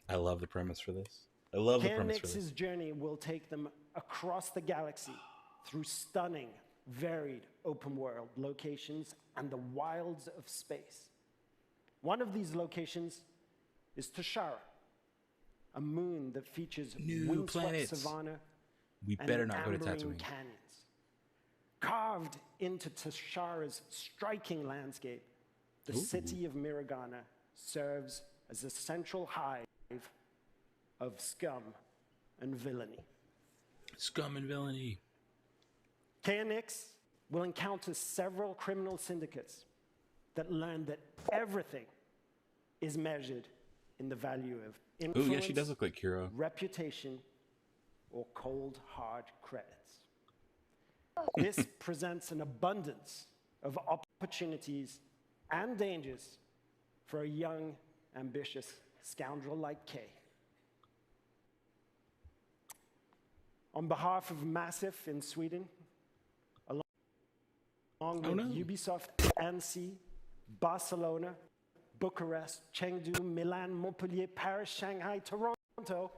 [SPEAKER 2] I love the premise for this. I love the
[SPEAKER 20] Kay and
[SPEAKER 2] premise for this.
[SPEAKER 20] Nix's journey will take them across the galaxy through stunning, varied open world locations and the wilds of space. One of these locations is Tashara, a moon that features
[SPEAKER 2] New
[SPEAKER 20] windswept
[SPEAKER 2] planets.
[SPEAKER 20] savanna
[SPEAKER 2] We
[SPEAKER 20] and
[SPEAKER 2] better not go to
[SPEAKER 20] amberine
[SPEAKER 2] Tatooine.
[SPEAKER 20] canyons. Carved into Tashara's striking landscape, the city of Miragana serves as a central hive of scum and villainy.
[SPEAKER 2] Scum and villainy.
[SPEAKER 20] Kay and Nix will encounter several criminal syndicates that learn that everything is measured in the value of
[SPEAKER 2] Oh
[SPEAKER 20] influence,
[SPEAKER 2] yeah, she does look like Kira.
[SPEAKER 20] reputation, or cold, hard credits. This presents an abundance of opportunities and dangers for a young, ambitious scoundrel like Kay. On behalf of Massive in Sweden, along with Ubisoft Annecy, Barcelona, Bucharest, Chengdu, Milan, Montpellier, Paris, Shanghai, Toronto,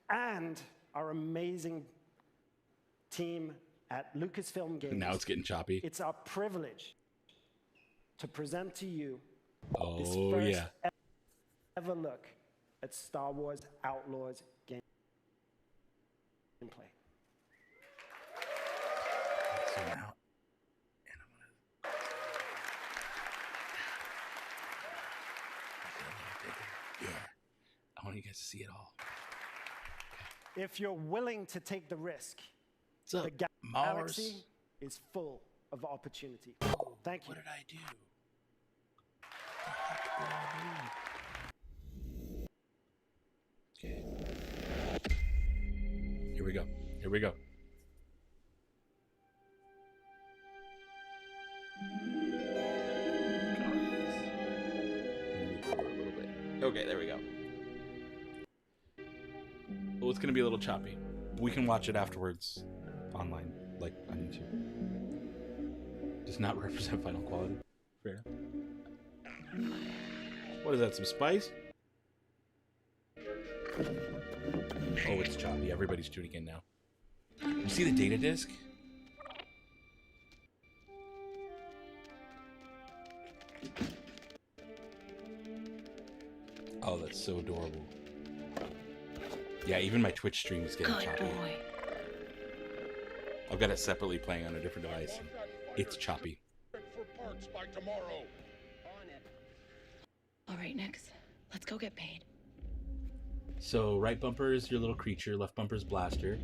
[SPEAKER 20] and our amazing team at Lucasfilm Games.
[SPEAKER 2] Now it's getting choppy.
[SPEAKER 20] It's our privilege to present to you this
[SPEAKER 2] Oh
[SPEAKER 20] first
[SPEAKER 2] yeah.
[SPEAKER 20] ever look at Star Wars Outlaws gameplay.
[SPEAKER 2] Zoom out. And I'm gonna yeah. I want you guys to see it all.
[SPEAKER 20] If you're willing to take the risk,
[SPEAKER 2] What's up,
[SPEAKER 20] the
[SPEAKER 2] Mars?
[SPEAKER 20] galaxy is full of opportunity. Thank you.
[SPEAKER 2] What did I do? Okay. Here we go. Here we go. Okay, there we go. Well, it's gonna be a little choppy. We can watch it afterwards online, like on YouTube. Does not represent final quality. Fair enough. What is that? Some spice? Oh, it's choppy. Everybody's tuning in now. You see the data disk? Oh, that's so adorable. Yeah, even my Twitch stream is getting choppy. Boy. I've got it separately playing on a different device. And it's choppy.
[SPEAKER 21] All right, Nix. Let's go get paid.
[SPEAKER 2] So, right bumper is your little creature, left bumper is blaster.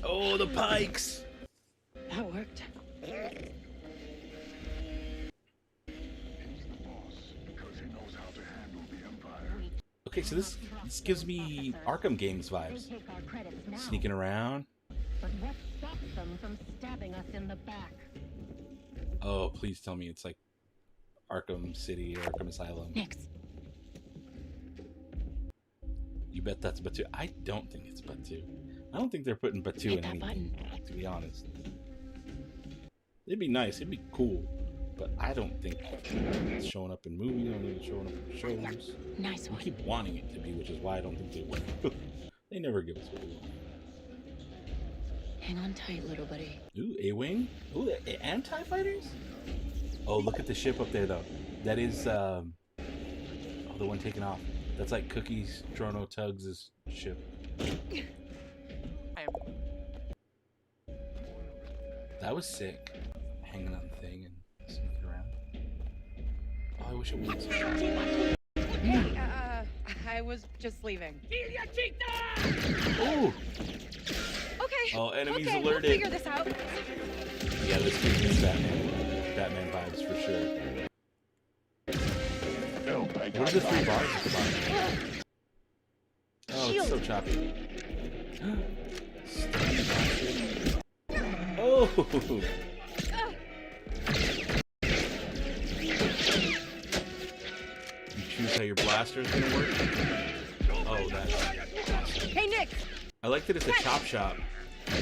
[SPEAKER 2] Oh, the pikes!
[SPEAKER 21] That worked.
[SPEAKER 2] Okay, so this gives me Arkham Games vibes. Sneaking around.
[SPEAKER 22] But what stops them from stabbing us in the back?
[SPEAKER 2] Oh, please tell me it's like Arkham City or Arkham Asylum.
[SPEAKER 21] Nix.
[SPEAKER 2] You bet that's Batu. I don't think it's Batu. I don't think they're putting Batu in anything, to be honest. It'd be nice. It'd be cool. But I don't think it's showing up in movies. I don't think it's showing up in shows.
[SPEAKER 21] Nice one.
[SPEAKER 2] I keep wanting it to be, which is why I don't think they will. They never give us what we want.
[SPEAKER 21] Hang on tight, little buddy.
[SPEAKER 2] Ooh, A-Wing? Ooh, and TIE fighters? Oh, look at the ship up there, though. That is, oh, the one taking off. That's like Cookie's Drono Tugs' ship. That was sick. Hanging on the thing and sneaking around. Oh, I wish it was.
[SPEAKER 21] Hey, I was just leaving.
[SPEAKER 2] Oh!
[SPEAKER 21] Okay.
[SPEAKER 2] Oh, enemies
[SPEAKER 21] okay,
[SPEAKER 2] alerted.
[SPEAKER 21] We'll figure this out.
[SPEAKER 2] Yeah, this gives me Batman vibes for sure. What are the 3 bars at the bottom? Oh, it's so choppy. Oh! You choose how your blaster is gonna work? Oh, that's awesome.
[SPEAKER 21] Hey, Nick!
[SPEAKER 2] I like that it's a chop shop.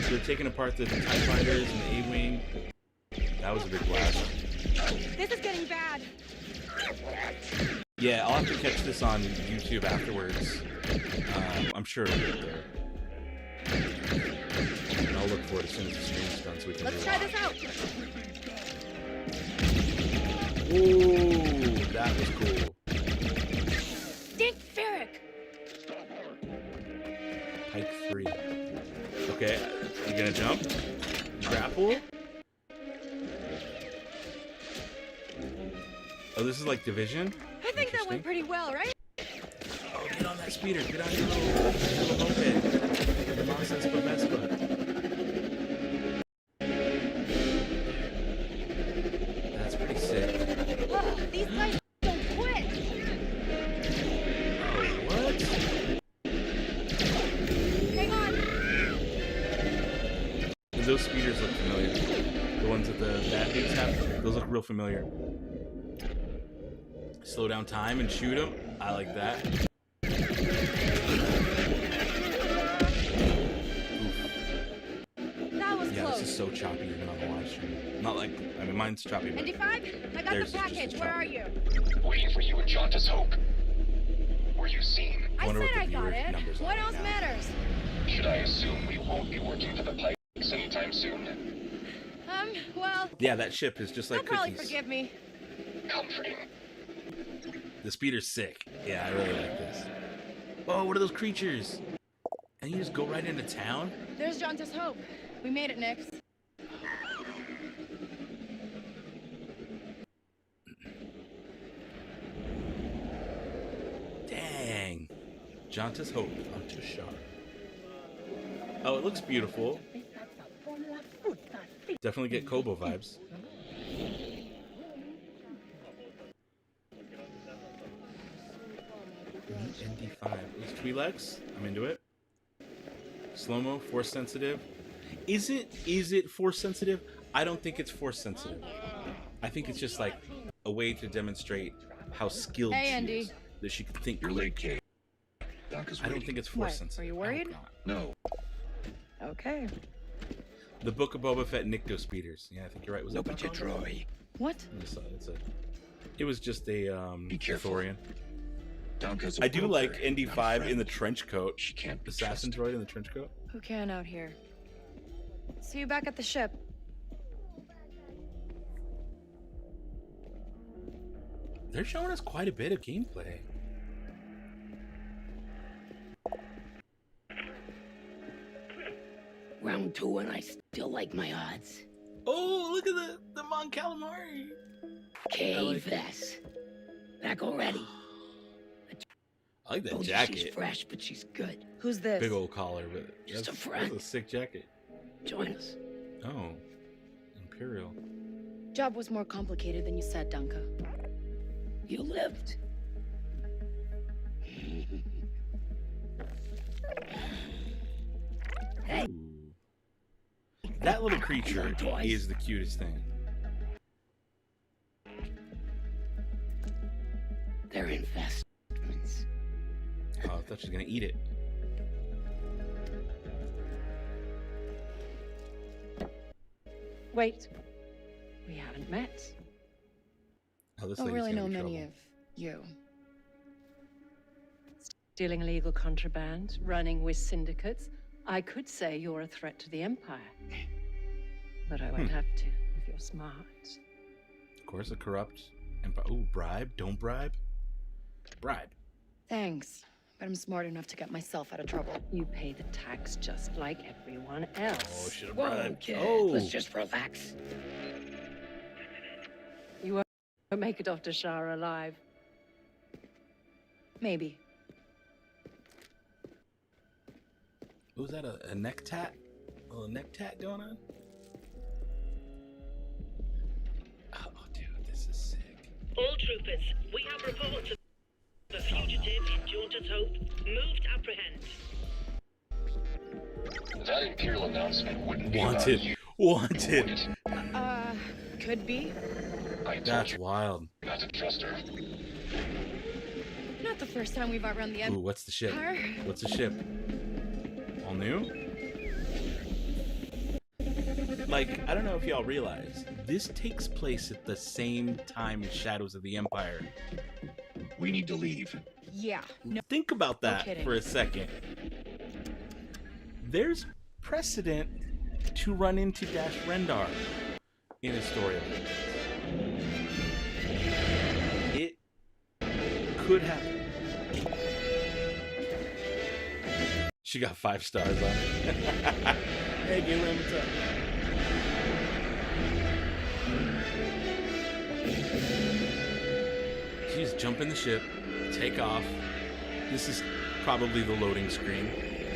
[SPEAKER 2] They're taking apart the TIE fighters and the A-Wing. That was a big blast.
[SPEAKER 21] This is getting bad.
[SPEAKER 2] Yeah, I'll have to catch this on YouTube afterwards. I'm sure it'll get there. And I'll look for it as soon as the stream's done so we can
[SPEAKER 21] Let's try this out.
[SPEAKER 2] Ooh, that was cool.
[SPEAKER 21] Dink Ferric.
[SPEAKER 2] Pike 3. Okay, you gonna jump? Grapple? Oh, this is like Division?
[SPEAKER 21] I think that went pretty well, right?
[SPEAKER 2] Oh, get on that speeder. Get on your little moped. Your mom says Vespa. That's pretty sick.
[SPEAKER 21] Oh, these guys don't quit.
[SPEAKER 2] Oh, what?
[SPEAKER 21] Hang on.
[SPEAKER 2] Those speeders look familiar. The ones that the bad dudes have, those look real familiar. Slow down time and shoot them. I like that.
[SPEAKER 21] That was
[SPEAKER 2] yeah,
[SPEAKER 21] close.
[SPEAKER 2] this is so choppy even on the live stream. Not like, I mean, mine's choppy, but
[SPEAKER 21] ND5, I got the package. Where are you?
[SPEAKER 23] Waiting for you at Jauntus Hope. Were you seen?
[SPEAKER 21] I said I got it. What else matters?
[SPEAKER 23] Should I assume we won't be working for the Pikes anytime soon?
[SPEAKER 21] Well...
[SPEAKER 2] Yeah, that ship is just like
[SPEAKER 21] They'll probably
[SPEAKER 2] Cookies.
[SPEAKER 21] forgive me.
[SPEAKER 23] Comforting.
[SPEAKER 2] The speeder's sick. Yeah, I really like this. Oh, what are those creatures? And you just go right into town?
[SPEAKER 21] There's Jauntus Hope. We made it, Nix.
[SPEAKER 2] Dang. Jauntus Hope. Jauntus Sharp. Oh, it looks beautiful. Definitely get Kobo vibes. ND5. These Twi'leks? I'm into it. Slow-mo, force sensitive. Is it force sensitive? I don't think it's force sensitive. I think it's just like a way to demonstrate how skilled she
[SPEAKER 21] Andy.
[SPEAKER 2] is. That she can think.
[SPEAKER 23] You're late, Kate.
[SPEAKER 2] I don't think it's force sensitive.
[SPEAKER 21] Are you worried?
[SPEAKER 23] No.
[SPEAKER 21] Okay.
[SPEAKER 2] The Book of Boba Fett Nicto speeders. Yeah, I think you're right. Was
[SPEAKER 23] No,
[SPEAKER 2] that
[SPEAKER 23] but you Troy.
[SPEAKER 21] What?
[SPEAKER 2] It was just a Thorian.
[SPEAKER 23] Be careful.
[SPEAKER 2] I do like ND5 in the trench coat. Assassin droid in the trench coat.
[SPEAKER 21] Who can out here? See you back at the ship.
[SPEAKER 2] They're showing us quite a bit of gameplay.
[SPEAKER 22] Round 2 and I still like my odds.
[SPEAKER 2] Oh, look at the Mon Calamari.
[SPEAKER 22] K-Vess. Back already.
[SPEAKER 2] I like that
[SPEAKER 22] Told you
[SPEAKER 2] jacket.
[SPEAKER 22] She's fresh, but she's good.
[SPEAKER 21] Who's this?
[SPEAKER 2] Big old collar, but
[SPEAKER 22] Just
[SPEAKER 2] that's
[SPEAKER 22] a friend.
[SPEAKER 2] a sick jacket.
[SPEAKER 22] Join us.
[SPEAKER 2] Oh, Imperial.
[SPEAKER 21] Job was more complicated than you said, Dunka.
[SPEAKER 22] You lived.
[SPEAKER 2] Ooh. That little creature is the cutest thing.
[SPEAKER 22] They're investments.
[SPEAKER 2] Oh, I thought she was gonna eat it.
[SPEAKER 21] Wait. We haven't met.
[SPEAKER 2] Oh, this
[SPEAKER 21] Don't
[SPEAKER 2] lady's
[SPEAKER 21] really
[SPEAKER 2] gonna
[SPEAKER 21] know
[SPEAKER 2] be
[SPEAKER 21] many
[SPEAKER 2] trouble.
[SPEAKER 21] of you.
[SPEAKER 3] Stealing illegal contraband, running with syndicates. I could say you're a threat to the Empire. But I won't have to if you're smart.
[SPEAKER 2] Of course, a corrupt empire. Ooh, bribe? Don't bribe. Bribe.
[SPEAKER 21] Thanks, but I'm smart enough to get myself out of trouble.
[SPEAKER 3] You pay the tax just like everyone else.
[SPEAKER 2] Oh, should have
[SPEAKER 22] Whoa,
[SPEAKER 2] bribed.
[SPEAKER 22] kid.
[SPEAKER 2] Oh,
[SPEAKER 22] Let's just relax.
[SPEAKER 3] You won't make it off to Shara alive.
[SPEAKER 21] Maybe.
[SPEAKER 2] was that a neck tat? A little neck tat going on? Oh, dude, this is sick.
[SPEAKER 4] All troopers, we have reports of a fugitive in Jaunter's Hope. Move to apprehend.
[SPEAKER 23] That Imperial announcement wouldn't be
[SPEAKER 2] Wanted.
[SPEAKER 23] about you.
[SPEAKER 2] Wanted.
[SPEAKER 21] Could be.
[SPEAKER 2] That's wild.
[SPEAKER 23] Not to trust her.
[SPEAKER 21] Not the first time we've outrun the
[SPEAKER 2] Ooh, what's the ship?
[SPEAKER 21] Empire.
[SPEAKER 2] What's the ship? All new? Like, I don't know if y'all realize, this takes place at the same time as Shadows of the Empire.
[SPEAKER 23] We need to leave.
[SPEAKER 21] Yeah. No.
[SPEAKER 2] Think about that
[SPEAKER 21] kidding.
[SPEAKER 2] for a second. There's precedent to run into Dash Rendar in a story like this. It could happen. She got 5 stars on it. Hey, Galen, what's up? She just jump in the ship, take off. This is probably the loading screen,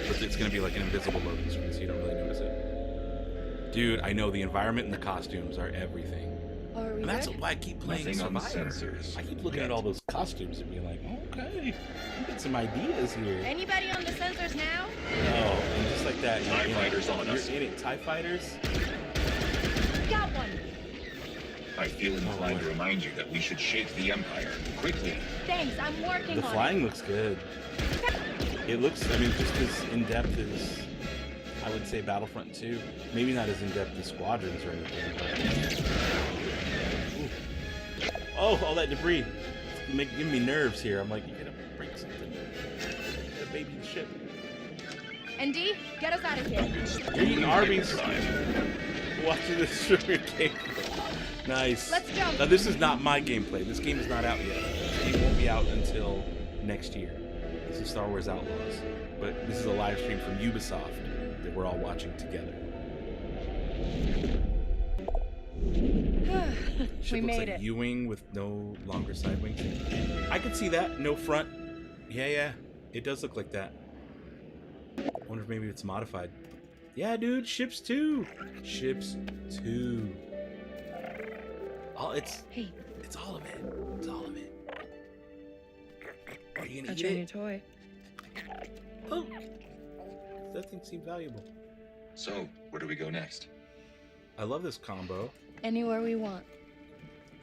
[SPEAKER 2] but it's going to be like an invisible loading screen, so you don't really notice it. Dude, I know the environment and the costumes are everything. And that's why I keep playing Survivor. I keep looking at all those costumes and being like, okay, you got some ideas here.
[SPEAKER 21] Anybody on the sensors now?
[SPEAKER 2] Oh, and just like that,
[SPEAKER 23] TIE fighters on us.
[SPEAKER 2] You're in it. TIE fighters?
[SPEAKER 21] Got one.
[SPEAKER 23] I feel inclined to remind you that we should shake the Empire quickly.
[SPEAKER 21] Thanks, I'm working
[SPEAKER 2] The
[SPEAKER 21] on
[SPEAKER 2] flying looks good. It looks, I mean, just as in-depth as, I would say, Battlefront 2. Maybe not as in-depth as Squadrons or anything, but... Ooh. Oh, all that debris. It's giving me nerves here. I'm like, you gotta break something. You gotta baby the ship.
[SPEAKER 21] ND, get us out of here.
[SPEAKER 2] You're eating Arby's. Watching this streamer game. Nice.
[SPEAKER 21] Let's jump.
[SPEAKER 2] Now, this is not my gameplay. This game is not out yet. This game won't be out until next year. This is Star Wars Outlaws. But this is a live stream from Ubisoft that we're all watching together. Ship
[SPEAKER 21] We
[SPEAKER 2] looks
[SPEAKER 21] made
[SPEAKER 2] like
[SPEAKER 21] it.
[SPEAKER 2] U-wing with no longer side wings. I could see that. No front. Yeah. It does look like that. I wonder if maybe it's modified. Yeah, dude. Ships 2. Ships 2. It's all of it. It's all of it. Are you gonna eat
[SPEAKER 21] Your
[SPEAKER 2] it?
[SPEAKER 21] toy.
[SPEAKER 2] Oh, that thing seemed valuable.
[SPEAKER 23] So, where do we go next?
[SPEAKER 2] I love this combo.
[SPEAKER 21] Anywhere we want.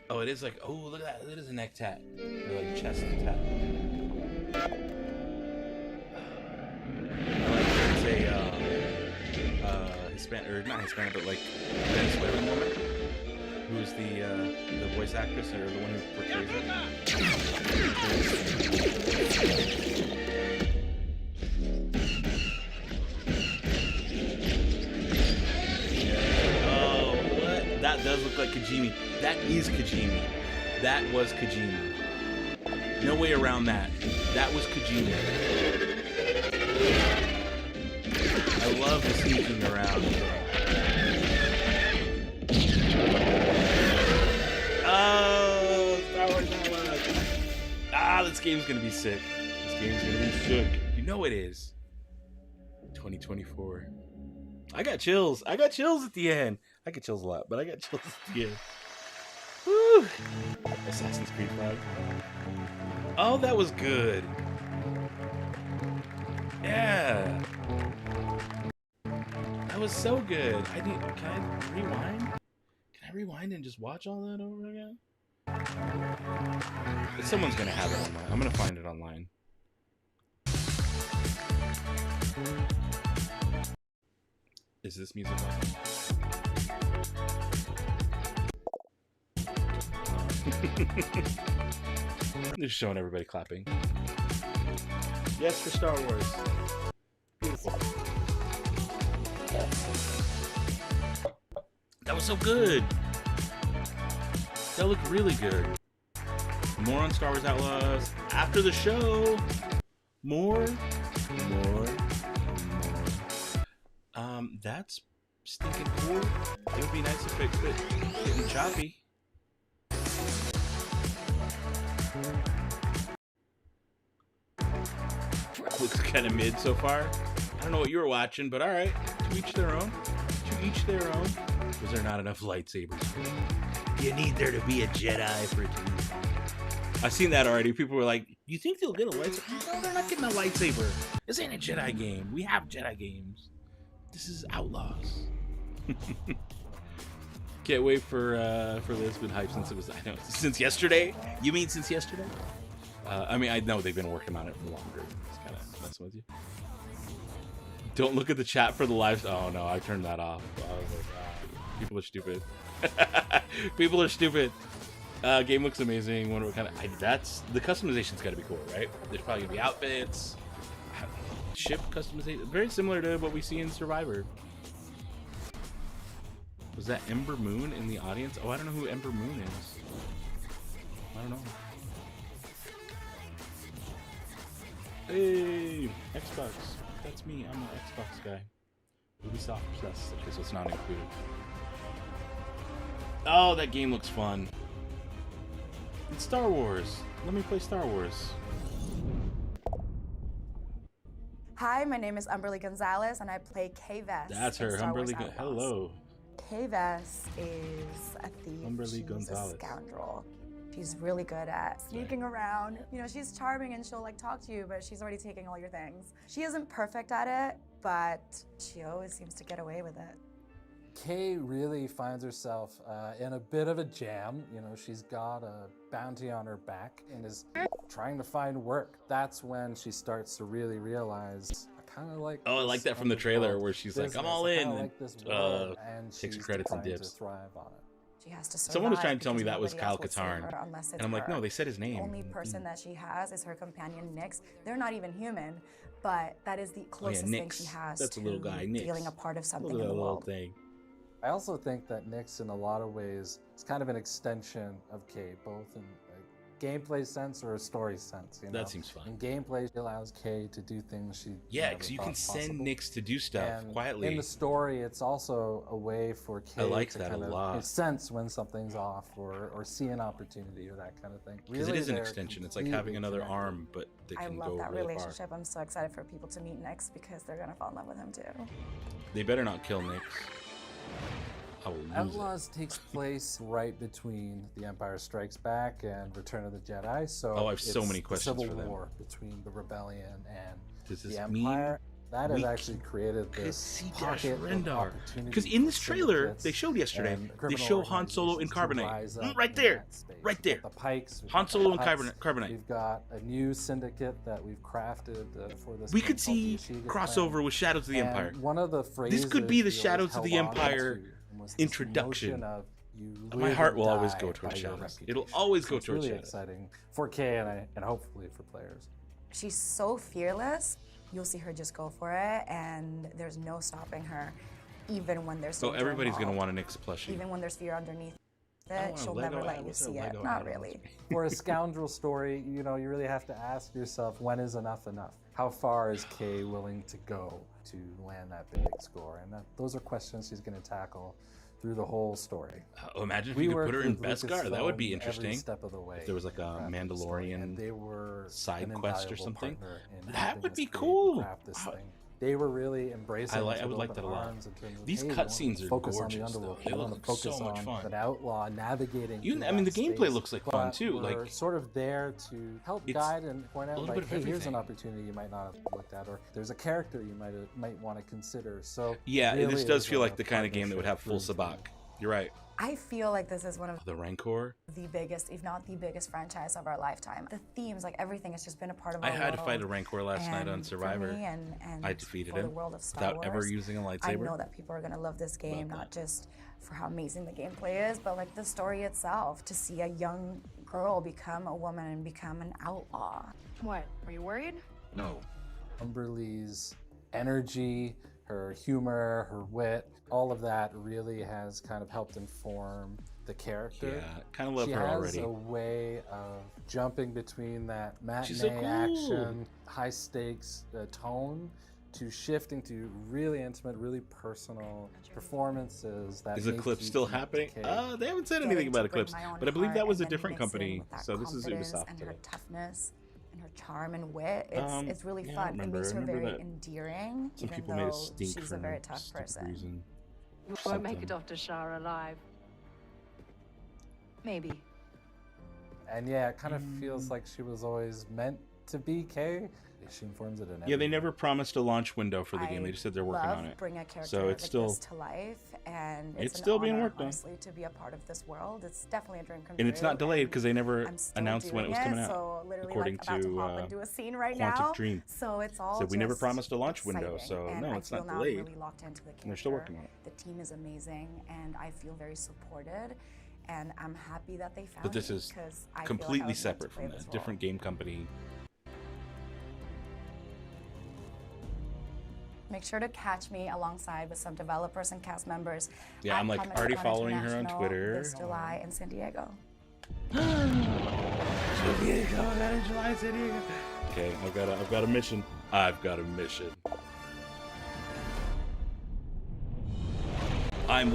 [SPEAKER 2] Oh, it is like, oh, look at that. It is a neck tat. Or like chest tat. I like that it's a Hispanic, or not Hispanic, but like Venezuelan woman. who is the voice actress or the one who portrays it. Oh, what? That does look like Kajimi. That is Kajimi. That was Kajimi. No way around that. That was Kajimi. I love the sneaking around. Oh, Star Wars Outlaws. Ah, this game's gonna be sick. This game's gonna be sick. You know it is. 2024. I got chills. I got chills at the end. I get chills a lot, but I got chills at the end. Woo! Assassin's Creed 5. Oh, that was good. Yeah. That was so good. Can I rewind? Can I rewind and just watch all that over again? Someone's gonna have it online. I'm gonna find it online. Is this music awesome? They're showing everybody clapping. Yes, for Star Wars. Beautiful. That was so good. That looked really good. More on Star Wars Outlaws after the show. More. That's stinking cool. It would be nice if it quit getting choppy. Looks kind of mid so far. I don't know what you were watching, but alright. To each their own. To each their own. Was there not enough lightsabers? You need there to be a Jedi for it to be. I've seen that already. People were like, you think they'll get a lightsaber? No, they're not getting a lightsaber. This ain't a Jedi game. We have Jedi games. This is Outlaws. Can't wait for this. Been hyped since it was, I know, since yesterday. You mean since yesterday? I mean, I know they've been working on it for longer. It's kind of messing with you. Don't look at the chat for the live. Oh no, I turned that off. I was like, people are stupid. People are stupid. Game looks amazing. Wonder what kind of. That's the customization's got to be cool, right? There's probably gonna be outfits, ship customization, very similar to what we see in Survivor. Was that Ember Moon in the audience? Oh, I don't know who Ember Moon is. I don't know. Hey, Xbox. That's me. I'm an Xbox guy. Ubisoft Plus. Okay, so it's not included. Oh, that game looks fun. It's Star Wars. Let me play Star Wars.
[SPEAKER 5] Hi, my name is Umberly Gonzalez, and I play K-Vess.
[SPEAKER 2] That's her, Umberly. Hello.
[SPEAKER 5] K-Vess is a thief.
[SPEAKER 2] Umberly Gonzalez.
[SPEAKER 5] A scoundrel. She's really good at sneaking around. You know, she's charming and she'll like talk to you, but she's already taking all your things. She isn't perfect at it, but she always seems to get away with it.
[SPEAKER 6] Kay really finds herself in a bit of a jam. You know, she's got a bounty on her back and is trying to find work. That's when she starts to really realize, I kind of like.
[SPEAKER 2] Oh, I like that from the trailer where she's like, "I'm all in,"
[SPEAKER 6] like this world, and
[SPEAKER 2] takes credits and dips.
[SPEAKER 6] To thrive on it.
[SPEAKER 5] She has to survive.
[SPEAKER 2] Someone was trying to tell me that was Kyle Katarn,
[SPEAKER 5] and
[SPEAKER 2] I'm like, no, they said his name.
[SPEAKER 5] The only person that she has is her companion Nix. They're not even human, but that is the closest thing she has
[SPEAKER 2] That's
[SPEAKER 5] to
[SPEAKER 2] a little guy, Nix.
[SPEAKER 5] feeling a part of something
[SPEAKER 2] Look at
[SPEAKER 5] in the
[SPEAKER 2] that
[SPEAKER 5] world.
[SPEAKER 2] little thing.
[SPEAKER 6] I also think that Nix, in a lot of ways, is kind of an extension of Kay, both in a gameplay sense or a story sense. You know?
[SPEAKER 2] That seems fun.
[SPEAKER 6] In gameplay, she allows Kay to do things she
[SPEAKER 2] because you can send Nix to do stuff
[SPEAKER 6] and
[SPEAKER 2] quietly.
[SPEAKER 6] In the story, it's also a way for Kay to kind of sense when something's off or see an opportunity or that kind of thing.
[SPEAKER 2] Because it is an extension. It's like having another arm, but that can go
[SPEAKER 5] I love that
[SPEAKER 2] really
[SPEAKER 5] relationship.
[SPEAKER 2] far.
[SPEAKER 5] I'm so excited for people to meet Nix because they're gonna fall in love with him too.
[SPEAKER 2] They better not kill Nix.
[SPEAKER 6] Outlaws takes place right between The Empire Strikes Back and Return of the Jedi. So
[SPEAKER 2] I have so many questions
[SPEAKER 6] for
[SPEAKER 2] them.
[SPEAKER 6] Civil War between the Rebellion and
[SPEAKER 2] Does this
[SPEAKER 6] the Empire. That has actually created this pocket of opportunity.
[SPEAKER 2] Because in this trailer they showed yesterday, they show Han Solo in Carbonite. Right there. Right there.
[SPEAKER 6] The Pikes.
[SPEAKER 2] Han Solo in Carbonite.
[SPEAKER 6] We've got a new syndicate that we've crafted for this.
[SPEAKER 2] We could see crossover with Shadows of the Empire.
[SPEAKER 6] One of the phrases
[SPEAKER 2] this could be the Shadows of the Empire introduction.
[SPEAKER 6] Of You
[SPEAKER 2] My
[SPEAKER 6] live
[SPEAKER 2] heart
[SPEAKER 6] and
[SPEAKER 2] will always
[SPEAKER 6] die
[SPEAKER 2] go towards
[SPEAKER 6] by your
[SPEAKER 2] Shadows.
[SPEAKER 6] reputation.
[SPEAKER 2] It'll always
[SPEAKER 6] So
[SPEAKER 2] go
[SPEAKER 6] it's
[SPEAKER 2] towards
[SPEAKER 6] really
[SPEAKER 2] Shadows.
[SPEAKER 6] exciting for Kay and hopefully for players.
[SPEAKER 5] She's so fearless. You'll see her just go for it, and there's no stopping her, even when there's
[SPEAKER 2] So
[SPEAKER 5] danger
[SPEAKER 2] everybody's going to
[SPEAKER 5] involved.
[SPEAKER 2] want an Nyx plushie.
[SPEAKER 5] Even when there's fear underneath
[SPEAKER 2] I
[SPEAKER 5] it,
[SPEAKER 2] want a
[SPEAKER 5] she'll
[SPEAKER 2] Lego
[SPEAKER 5] never let you
[SPEAKER 2] Atlas or
[SPEAKER 5] see it.
[SPEAKER 2] Lego
[SPEAKER 5] Not
[SPEAKER 2] Atlas.
[SPEAKER 5] really.
[SPEAKER 6] For a scoundrel story, you know, you really have to ask yourself, when is enough enough? How far is Kay willing to go to land that big score? And those are questions she's going to tackle through the whole story.
[SPEAKER 2] Imagine if you could put her in Beskar. That would be interesting.
[SPEAKER 6] Every step of the way.
[SPEAKER 2] If there was like a Mandalorian
[SPEAKER 6] they were
[SPEAKER 2] side quest or something.
[SPEAKER 6] That
[SPEAKER 2] would be cool.
[SPEAKER 6] They were really embracing.
[SPEAKER 2] I would like that a lot. These cutscenes are
[SPEAKER 6] focus
[SPEAKER 2] gorgeous.
[SPEAKER 6] On the underworld.
[SPEAKER 2] They look
[SPEAKER 6] focus
[SPEAKER 2] so much
[SPEAKER 6] on
[SPEAKER 2] fun.
[SPEAKER 6] An outlaw navigating.
[SPEAKER 2] I mean, the gameplay looks like fun too.
[SPEAKER 6] We're
[SPEAKER 2] like
[SPEAKER 6] sort of there to help guide and point out, like, hey, here's an opportunity you might not have looked at, or there's a character you might want to consider. So
[SPEAKER 2] yeah,
[SPEAKER 6] really
[SPEAKER 2] this does feel like the kind of game that would have full sabacc. You're right.
[SPEAKER 5] I feel like this is one of
[SPEAKER 2] the Rancor,
[SPEAKER 5] the biggest, if not the biggest, franchise of our lifetime. The themes, like everything, has just been a part of
[SPEAKER 2] I
[SPEAKER 5] our
[SPEAKER 2] had
[SPEAKER 5] world.
[SPEAKER 2] to fight a Rancor last night on Survivor.
[SPEAKER 5] For me and
[SPEAKER 2] I defeated
[SPEAKER 5] for
[SPEAKER 2] him
[SPEAKER 5] the world of Star
[SPEAKER 2] without ever
[SPEAKER 5] Wars,
[SPEAKER 2] using a lightsaber.
[SPEAKER 5] I know that people are going to love this game, not just for how amazing the gameplay is, but like the story itself. To see a young girl become a woman and become an outlaw.
[SPEAKER 12] What? Are you worried?
[SPEAKER 2] No.
[SPEAKER 6] Umberlee's energy, her humor, her wit, all of that really has kind of helped inform the character.
[SPEAKER 2] Yeah, kind of love
[SPEAKER 6] she
[SPEAKER 2] her already.
[SPEAKER 6] She has a way of jumping between that matinee
[SPEAKER 2] so cool.
[SPEAKER 6] action, high stakes tone to shifting to really intimate, really personal performances. That
[SPEAKER 2] is Eclipse still happening? They haven't said anything about Eclipse, but I believe that was a different company. So this is Ubisoft.
[SPEAKER 5] And her toughness and her charm and wit. It's really fun. It makes her very endearing,
[SPEAKER 2] Some
[SPEAKER 5] even
[SPEAKER 2] people made a
[SPEAKER 5] though
[SPEAKER 2] stink
[SPEAKER 5] she's
[SPEAKER 2] for
[SPEAKER 5] a very
[SPEAKER 2] no
[SPEAKER 5] tough
[SPEAKER 2] stupid
[SPEAKER 5] person.
[SPEAKER 2] reason.
[SPEAKER 3] Won't make it off to Shara alive. Maybe.
[SPEAKER 6] And yeah, it kind of feels like she was always meant to be Kay. She informs it in
[SPEAKER 2] Yeah, they never promised a launch window for the game. They just said they're working on it.
[SPEAKER 5] Bring a character
[SPEAKER 2] so it's
[SPEAKER 5] like
[SPEAKER 2] still
[SPEAKER 5] this to life, and
[SPEAKER 2] it's
[SPEAKER 5] an
[SPEAKER 2] still being
[SPEAKER 5] honor,
[SPEAKER 2] worked on.
[SPEAKER 5] honestly, to be a part of this world. It's definitely a dream come
[SPEAKER 2] And it's
[SPEAKER 5] true,
[SPEAKER 2] not delayed because they never
[SPEAKER 5] I'm still
[SPEAKER 2] announced when it was
[SPEAKER 5] doing
[SPEAKER 2] coming out.
[SPEAKER 5] So literally,
[SPEAKER 2] according
[SPEAKER 5] like, about to hop
[SPEAKER 2] to
[SPEAKER 5] into a scene right
[SPEAKER 2] Quantic
[SPEAKER 5] now.
[SPEAKER 2] Dream.
[SPEAKER 5] So it's all
[SPEAKER 2] So we never
[SPEAKER 5] just
[SPEAKER 2] promised a launch window.
[SPEAKER 5] exciting,
[SPEAKER 2] So
[SPEAKER 5] and
[SPEAKER 2] no,
[SPEAKER 5] I
[SPEAKER 2] it's
[SPEAKER 5] feel
[SPEAKER 2] not
[SPEAKER 5] now I'm
[SPEAKER 2] delayed.
[SPEAKER 5] really locked into the character.
[SPEAKER 2] And they're still working on it.
[SPEAKER 5] The team is amazing, and I feel very supported. And I'm happy that they found
[SPEAKER 2] But this
[SPEAKER 5] me,
[SPEAKER 2] is
[SPEAKER 5] 'cause I feel like I
[SPEAKER 2] completely
[SPEAKER 5] was meant to
[SPEAKER 2] separate
[SPEAKER 5] play
[SPEAKER 2] from
[SPEAKER 5] this
[SPEAKER 2] that.
[SPEAKER 5] role.
[SPEAKER 2] Different game company.
[SPEAKER 5] Make sure to catch me alongside with some developers and cast members.
[SPEAKER 2] Yeah,
[SPEAKER 5] at
[SPEAKER 2] I'm like
[SPEAKER 5] Comic
[SPEAKER 2] already
[SPEAKER 5] Con
[SPEAKER 2] following her on
[SPEAKER 5] International
[SPEAKER 2] Twitter.
[SPEAKER 5] this July in San Diego.
[SPEAKER 2] San Diego, I got in July, San Diego. Okay, I've got a mission. I've got a mission. I need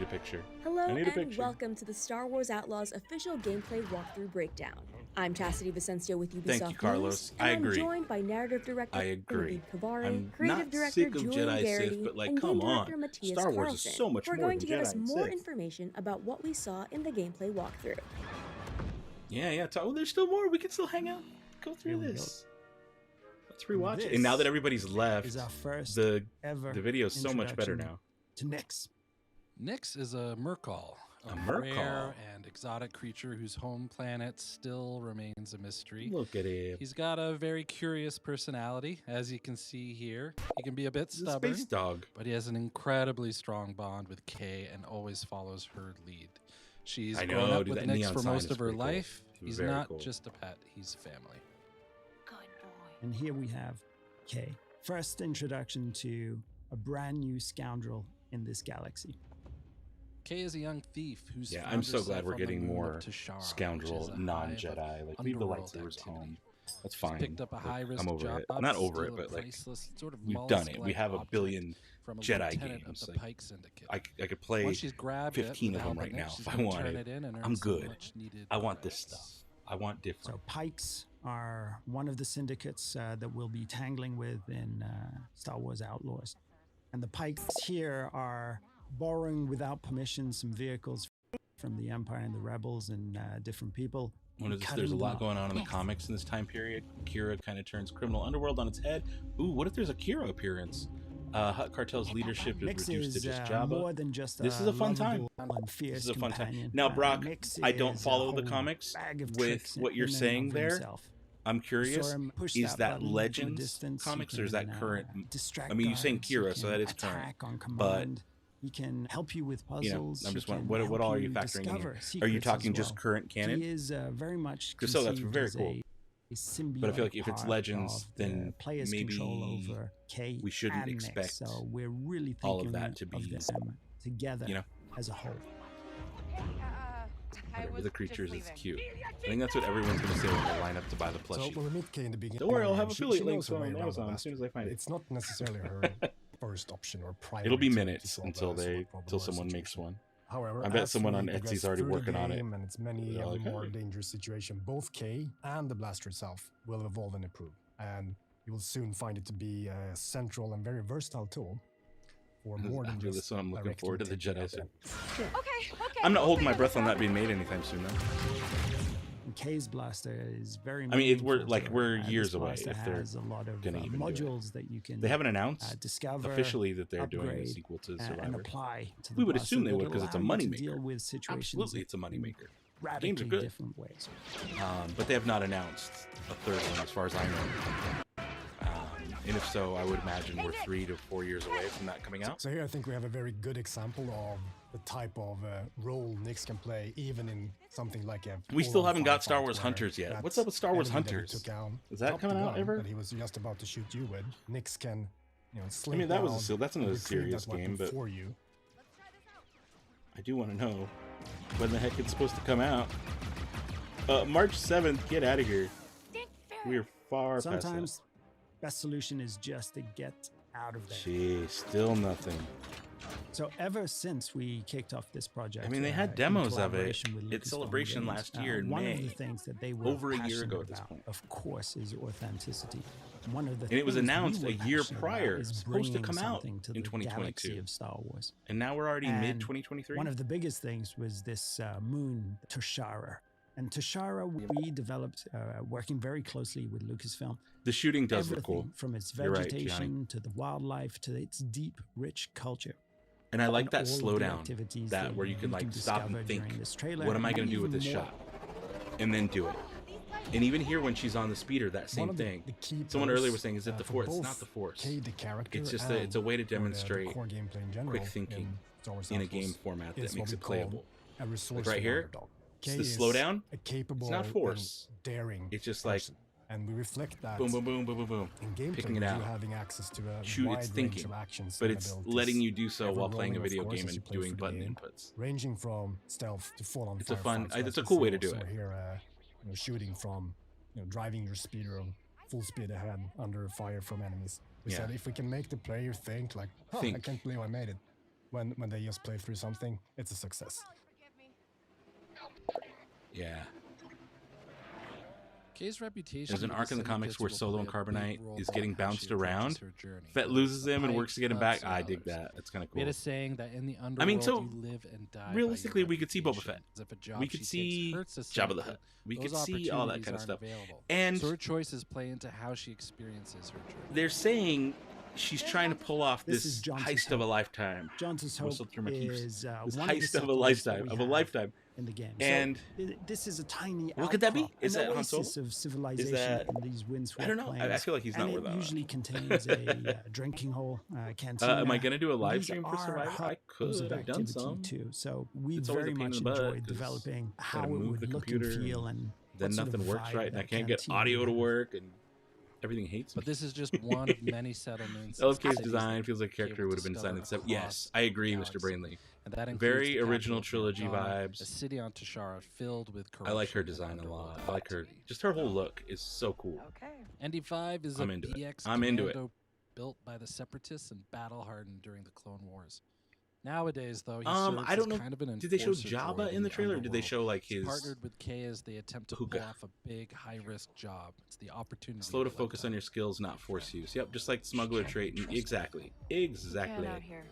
[SPEAKER 2] a picture.
[SPEAKER 7] Hello
[SPEAKER 2] I need a
[SPEAKER 7] and
[SPEAKER 2] picture.
[SPEAKER 7] welcome to the Star Wars Outlaws official gameplay walkthrough breakdown. I'm Chastity Vicencio with Ubisoft
[SPEAKER 2] Thank you, Carlos.
[SPEAKER 7] News, and
[SPEAKER 2] I agree.
[SPEAKER 7] I'm joined by narrative director
[SPEAKER 2] I agree.
[SPEAKER 7] Naveed Kavari,
[SPEAKER 2] I'm
[SPEAKER 7] creative
[SPEAKER 2] not
[SPEAKER 7] director
[SPEAKER 2] sick of
[SPEAKER 7] Julian
[SPEAKER 2] Jedi
[SPEAKER 7] Garrity,
[SPEAKER 2] Sith, but like,
[SPEAKER 7] and
[SPEAKER 2] come
[SPEAKER 7] game director
[SPEAKER 2] on.
[SPEAKER 7] Matthias
[SPEAKER 2] Star Wars
[SPEAKER 7] Carlson,
[SPEAKER 2] is so much
[SPEAKER 7] who are
[SPEAKER 2] more
[SPEAKER 7] going
[SPEAKER 2] than
[SPEAKER 7] to give us
[SPEAKER 2] Jedi
[SPEAKER 7] more
[SPEAKER 2] Sith.
[SPEAKER 7] information about what we saw in the gameplay walkthrough.
[SPEAKER 2] Yeah. Oh, there's still more. We can still hang out. Go through this. Let's rewatch it. And now that everybody's left,
[SPEAKER 8] is our first
[SPEAKER 2] the
[SPEAKER 8] ever
[SPEAKER 2] video is so much better now.
[SPEAKER 8] To Nyx.
[SPEAKER 9] Nyx is a Murkal,
[SPEAKER 2] A Murkal.
[SPEAKER 9] rare and exotic creature whose home planet still remains a mystery.
[SPEAKER 2] Look at him.
[SPEAKER 9] He's got a very curious personality, as you can see here. He can be a bit
[SPEAKER 2] He's a
[SPEAKER 9] stubborn,
[SPEAKER 2] space dog.
[SPEAKER 9] but he has an incredibly strong bond with Kay and always follows her lead. She's
[SPEAKER 2] I
[SPEAKER 9] grown
[SPEAKER 2] know,
[SPEAKER 9] up
[SPEAKER 2] dude,
[SPEAKER 9] with
[SPEAKER 2] that
[SPEAKER 9] Nyx
[SPEAKER 2] neon
[SPEAKER 9] for
[SPEAKER 2] sign
[SPEAKER 9] most
[SPEAKER 2] is
[SPEAKER 9] of her
[SPEAKER 2] pretty cool.
[SPEAKER 9] life. He's
[SPEAKER 2] Very
[SPEAKER 9] not
[SPEAKER 2] cool.
[SPEAKER 9] just a pet, he's family.
[SPEAKER 8] And here we have Kay. First introduction to a brand new scoundrel in this galaxy.
[SPEAKER 9] Kay is a young thief who's
[SPEAKER 2] Yeah,
[SPEAKER 9] found
[SPEAKER 2] I'm so
[SPEAKER 9] herself
[SPEAKER 2] glad we're
[SPEAKER 9] on the
[SPEAKER 2] getting
[SPEAKER 9] moon
[SPEAKER 2] more
[SPEAKER 9] of Tashar, which
[SPEAKER 2] scoundrel,
[SPEAKER 9] is a
[SPEAKER 2] non-Jedi.
[SPEAKER 9] hive of
[SPEAKER 2] Like, leave the
[SPEAKER 9] underworld
[SPEAKER 2] lightsabers
[SPEAKER 9] activity.
[SPEAKER 2] home. That's
[SPEAKER 9] She's
[SPEAKER 2] fine.
[SPEAKER 9] picked up a
[SPEAKER 2] Like,
[SPEAKER 9] high-risk
[SPEAKER 2] I'm over
[SPEAKER 9] job
[SPEAKER 2] it. I'm not
[SPEAKER 9] to
[SPEAKER 2] over
[SPEAKER 9] steal
[SPEAKER 2] it,
[SPEAKER 9] a
[SPEAKER 2] but like,
[SPEAKER 9] priceless sort of
[SPEAKER 2] we've done it. We
[SPEAKER 9] mollusk-like
[SPEAKER 2] have a
[SPEAKER 9] object
[SPEAKER 2] billion
[SPEAKER 9] from a
[SPEAKER 2] Jedi
[SPEAKER 9] lieutenant
[SPEAKER 2] games.
[SPEAKER 9] of the
[SPEAKER 2] Like,
[SPEAKER 9] Pike Syndicate.
[SPEAKER 2] I could play
[SPEAKER 9] Once she's grabbed it
[SPEAKER 2] 15
[SPEAKER 9] with
[SPEAKER 2] of them
[SPEAKER 9] the help
[SPEAKER 2] right
[SPEAKER 9] of
[SPEAKER 2] now
[SPEAKER 9] Nyx, she's
[SPEAKER 2] if I
[SPEAKER 9] gonna
[SPEAKER 2] wanted.
[SPEAKER 9] turn it in and earn
[SPEAKER 2] I'm
[SPEAKER 9] some
[SPEAKER 2] good.
[SPEAKER 9] much-needed
[SPEAKER 2] I want this
[SPEAKER 9] credits.
[SPEAKER 2] stuff. I want different.
[SPEAKER 8] So Pikes are one of the syndicates that we'll be tangling with in Star Wars Outlaws. And the Pikes here are borrowing without permission some vehicles from the Empire and the Rebels and different people.
[SPEAKER 2] There's a lot going on in the comics in this time period. Kira kind of turns criminal underworld on its head. Ooh, what if there's a Kira appearance? Hut Cartel's leadership is
[SPEAKER 8] Nyx
[SPEAKER 2] reduced to
[SPEAKER 8] is
[SPEAKER 2] just Jabba.
[SPEAKER 8] more than just
[SPEAKER 2] This is a fun time.
[SPEAKER 8] lovable and
[SPEAKER 2] This
[SPEAKER 8] fierce
[SPEAKER 2] is a fun time.
[SPEAKER 8] companion.
[SPEAKER 2] Now, Brock,
[SPEAKER 8] Nyx
[SPEAKER 2] I don't
[SPEAKER 8] is a
[SPEAKER 2] follow the
[SPEAKER 8] whole
[SPEAKER 2] comics
[SPEAKER 8] bag of
[SPEAKER 2] with
[SPEAKER 8] tricks
[SPEAKER 2] what you're
[SPEAKER 8] in and
[SPEAKER 2] saying
[SPEAKER 8] of
[SPEAKER 2] there.
[SPEAKER 8] himself.
[SPEAKER 2] I'm curious,
[SPEAKER 8] Saw him push
[SPEAKER 2] is that
[SPEAKER 8] button from a
[SPEAKER 2] Legends
[SPEAKER 8] distance,
[SPEAKER 2] comics
[SPEAKER 8] you
[SPEAKER 2] or is that
[SPEAKER 8] can,
[SPEAKER 2] current?
[SPEAKER 8] distract
[SPEAKER 2] I mean, you're saying
[SPEAKER 8] guards, you
[SPEAKER 2] Kira, so
[SPEAKER 8] can
[SPEAKER 2] that is
[SPEAKER 8] attack
[SPEAKER 2] current.
[SPEAKER 8] on
[SPEAKER 2] But
[SPEAKER 8] command. He can help you with puzzles.
[SPEAKER 2] I'm just wondering, what all are you factoring in here? Are you talking just current canon?
[SPEAKER 8] He is very much
[SPEAKER 2] Just so that's very cool.
[SPEAKER 8] A symbiotic
[SPEAKER 2] but I feel like if it's Legends, then
[SPEAKER 8] players
[SPEAKER 2] maybe
[SPEAKER 8] control over Kay
[SPEAKER 2] we shouldn't
[SPEAKER 8] and
[SPEAKER 2] expect
[SPEAKER 8] Nick, so we're really thinking
[SPEAKER 2] all of that to be
[SPEAKER 8] them together, as a whole.
[SPEAKER 2] Whatever the creatures is cute. I think that's what everyone's going to say when they line up to buy the plushie.
[SPEAKER 10] So when we meet Kay in the beginning,
[SPEAKER 2] don't worry, I'll have affiliate links on Amazon as soon as I find it.
[SPEAKER 10] It's not necessarily her first option or primary.
[SPEAKER 2] It'll be minutes until someone makes one.
[SPEAKER 10] However,
[SPEAKER 2] I bet someone on Etsy's already working on it.
[SPEAKER 10] And it's many more dangerous situation. Both Kay and the blaster itself will evolve and improve, and you will soon find it to be a central and very versatile tool for more than just
[SPEAKER 2] this one. I'm looking forward to the Jedi suit.
[SPEAKER 12] Okay.
[SPEAKER 2] I'm not holding my breath on that being made anytime soon, though.
[SPEAKER 8] Kay's blaster is very.
[SPEAKER 2] I mean, we're years away if they're
[SPEAKER 8] has a lot of
[SPEAKER 2] gonna even
[SPEAKER 8] modules
[SPEAKER 2] do it.
[SPEAKER 8] that you can.
[SPEAKER 2] They haven't announced
[SPEAKER 8] discover,
[SPEAKER 2] officially that they're doing a sequel to Survivor.
[SPEAKER 8] And apply to the
[SPEAKER 2] we would
[SPEAKER 8] blaster
[SPEAKER 2] assume they would because it's a moneymaker.
[SPEAKER 8] Deal with situations
[SPEAKER 2] Absolutely, it's a moneymaker.
[SPEAKER 8] Radically
[SPEAKER 2] Games are good.
[SPEAKER 8] Different ways.
[SPEAKER 2] But they have not announced a third one, as far as I know. And if so, I would imagine we're 3 to 4 years away from that coming out.
[SPEAKER 10] So here I think we have a very good example of the type of role Nyx can play, even in something like a...
[SPEAKER 2] We still haven't got Star Wars Hunters yet. What's up with Star Wars Hunters? Is that coming out ever?
[SPEAKER 10] That he was just about to shoot you with. Nyx can, slink
[SPEAKER 2] I mean, that
[SPEAKER 10] down
[SPEAKER 2] was that's not a serious
[SPEAKER 10] that
[SPEAKER 2] game, but
[SPEAKER 10] for you.
[SPEAKER 2] I do want to know when the heck it's supposed to come out. March 7th, get out of here. We are far past that.
[SPEAKER 8] Sometimes best solution is just to get out of there.
[SPEAKER 2] Gee, still nothing.
[SPEAKER 8] So ever since we kicked off this project,
[SPEAKER 2] I mean, they had demos of it at Celebration last year in
[SPEAKER 8] one
[SPEAKER 2] May.
[SPEAKER 8] Of the things that they were
[SPEAKER 2] over a year ago at this point,
[SPEAKER 8] of course, is authenticity. One of the
[SPEAKER 2] and it was announced
[SPEAKER 8] we
[SPEAKER 2] a year prior. It's supposed to come out in 2022.
[SPEAKER 8] Of Star Wars.
[SPEAKER 2] And now we're already mid 2023.
[SPEAKER 8] One of the biggest things was this moon Toshara. And Toshara, we developed working very closely with Lucasfilm.
[SPEAKER 2] The shooting does look cool.
[SPEAKER 8] From its vegetation to the wildlife to its deep, rich culture.
[SPEAKER 2] And I like that slowdown, that where you can like stop and think, what am I going to do with this shot? And then do it. And even here when she's on the speeder, that same thing. Someone earlier was saying, is it the Force? It's not the Force. It's just it's a way to demonstrate quick thinking in a game format that makes it playable. Like right here, it's the slowdown. It's not Force. It's just like,
[SPEAKER 10] and we reflect that
[SPEAKER 2] boom, boom, boom, boom, boom, boom.
[SPEAKER 10] In gameplay,
[SPEAKER 2] picking it out.
[SPEAKER 10] Having access to a
[SPEAKER 2] shoot,
[SPEAKER 10] wide
[SPEAKER 2] it's thinking,
[SPEAKER 10] range of actions
[SPEAKER 2] but it's letting you do so while playing a video game and doing button inputs.
[SPEAKER 10] Ranging from stealth to full-on
[SPEAKER 2] It's a fun.
[SPEAKER 10] firefights,
[SPEAKER 2] it's a cool way to do
[SPEAKER 10] so
[SPEAKER 2] it.
[SPEAKER 10] Here, shooting from, driving your speeder full speed ahead under fire from enemies. We said if we can make the player think like, I can't believe I made it. When they just play through something, it's a success.
[SPEAKER 2] Yeah.
[SPEAKER 9] Kay's reputation.
[SPEAKER 2] There's an arc in the comics where Solo and Carbonite is getting bounced around. Fett loses him and works to get him back. I dig that. That's kind of cool.
[SPEAKER 9] We had a saying that in the underworld you live and die.
[SPEAKER 2] Realistically, we could see Boba Fett. We could see Jabba the Hutt. We could see all that kind of stuff. And
[SPEAKER 9] so her choices play into how she experiences her journey.
[SPEAKER 2] They're saying she's trying to pull off this heist of a lifetime.
[SPEAKER 8] Johnson's hope is
[SPEAKER 2] this heist of a lifetime.
[SPEAKER 8] In the game,
[SPEAKER 2] and
[SPEAKER 8] so this is a tiny.
[SPEAKER 2] What could that be? Is that Han Solo?
[SPEAKER 8] Of civilization in these windswept
[SPEAKER 2] I don't know. I feel like he's not worth that.
[SPEAKER 8] It usually contains a drinking hole, cantina.
[SPEAKER 2] Am I going to do a live stream for Survivor? I could have done some
[SPEAKER 8] too. So we very much enjoyed developing how it would look and feel, and
[SPEAKER 2] then nothing works right, and I can't get audio to work, and everything hates me.
[SPEAKER 9] But this is just one of many settlements.
[SPEAKER 2] LFK's design feels like a character would have been designed in 7. Yes, I agree, Mr. Brainley.
[SPEAKER 9] And that
[SPEAKER 2] very original trilogy vibes.
[SPEAKER 9] A city on Toshara filled with corruption.
[SPEAKER 2] I like her design a lot. I like her. Just her whole look is so cool.
[SPEAKER 3] Okay.
[SPEAKER 9] ND5 is
[SPEAKER 2] I'm
[SPEAKER 9] a
[SPEAKER 2] into
[SPEAKER 9] PX
[SPEAKER 2] I'm into it.
[SPEAKER 9] built by the Separatists and battle-hardened during the Clone Wars. Nowadays, though, he
[SPEAKER 2] I don't know.
[SPEAKER 9] kind of an
[SPEAKER 2] did they show
[SPEAKER 9] enforcer
[SPEAKER 2] Jabba
[SPEAKER 9] droid
[SPEAKER 2] in the trailer, or did they show like his?
[SPEAKER 9] Partnered with Kay as they attempt to pull off a big, high-risk job. It's the opportunity.
[SPEAKER 2] Slow to focus on your skills, not force use. Yep, just like smuggler trait. Exactly.
[SPEAKER 11] Get out here.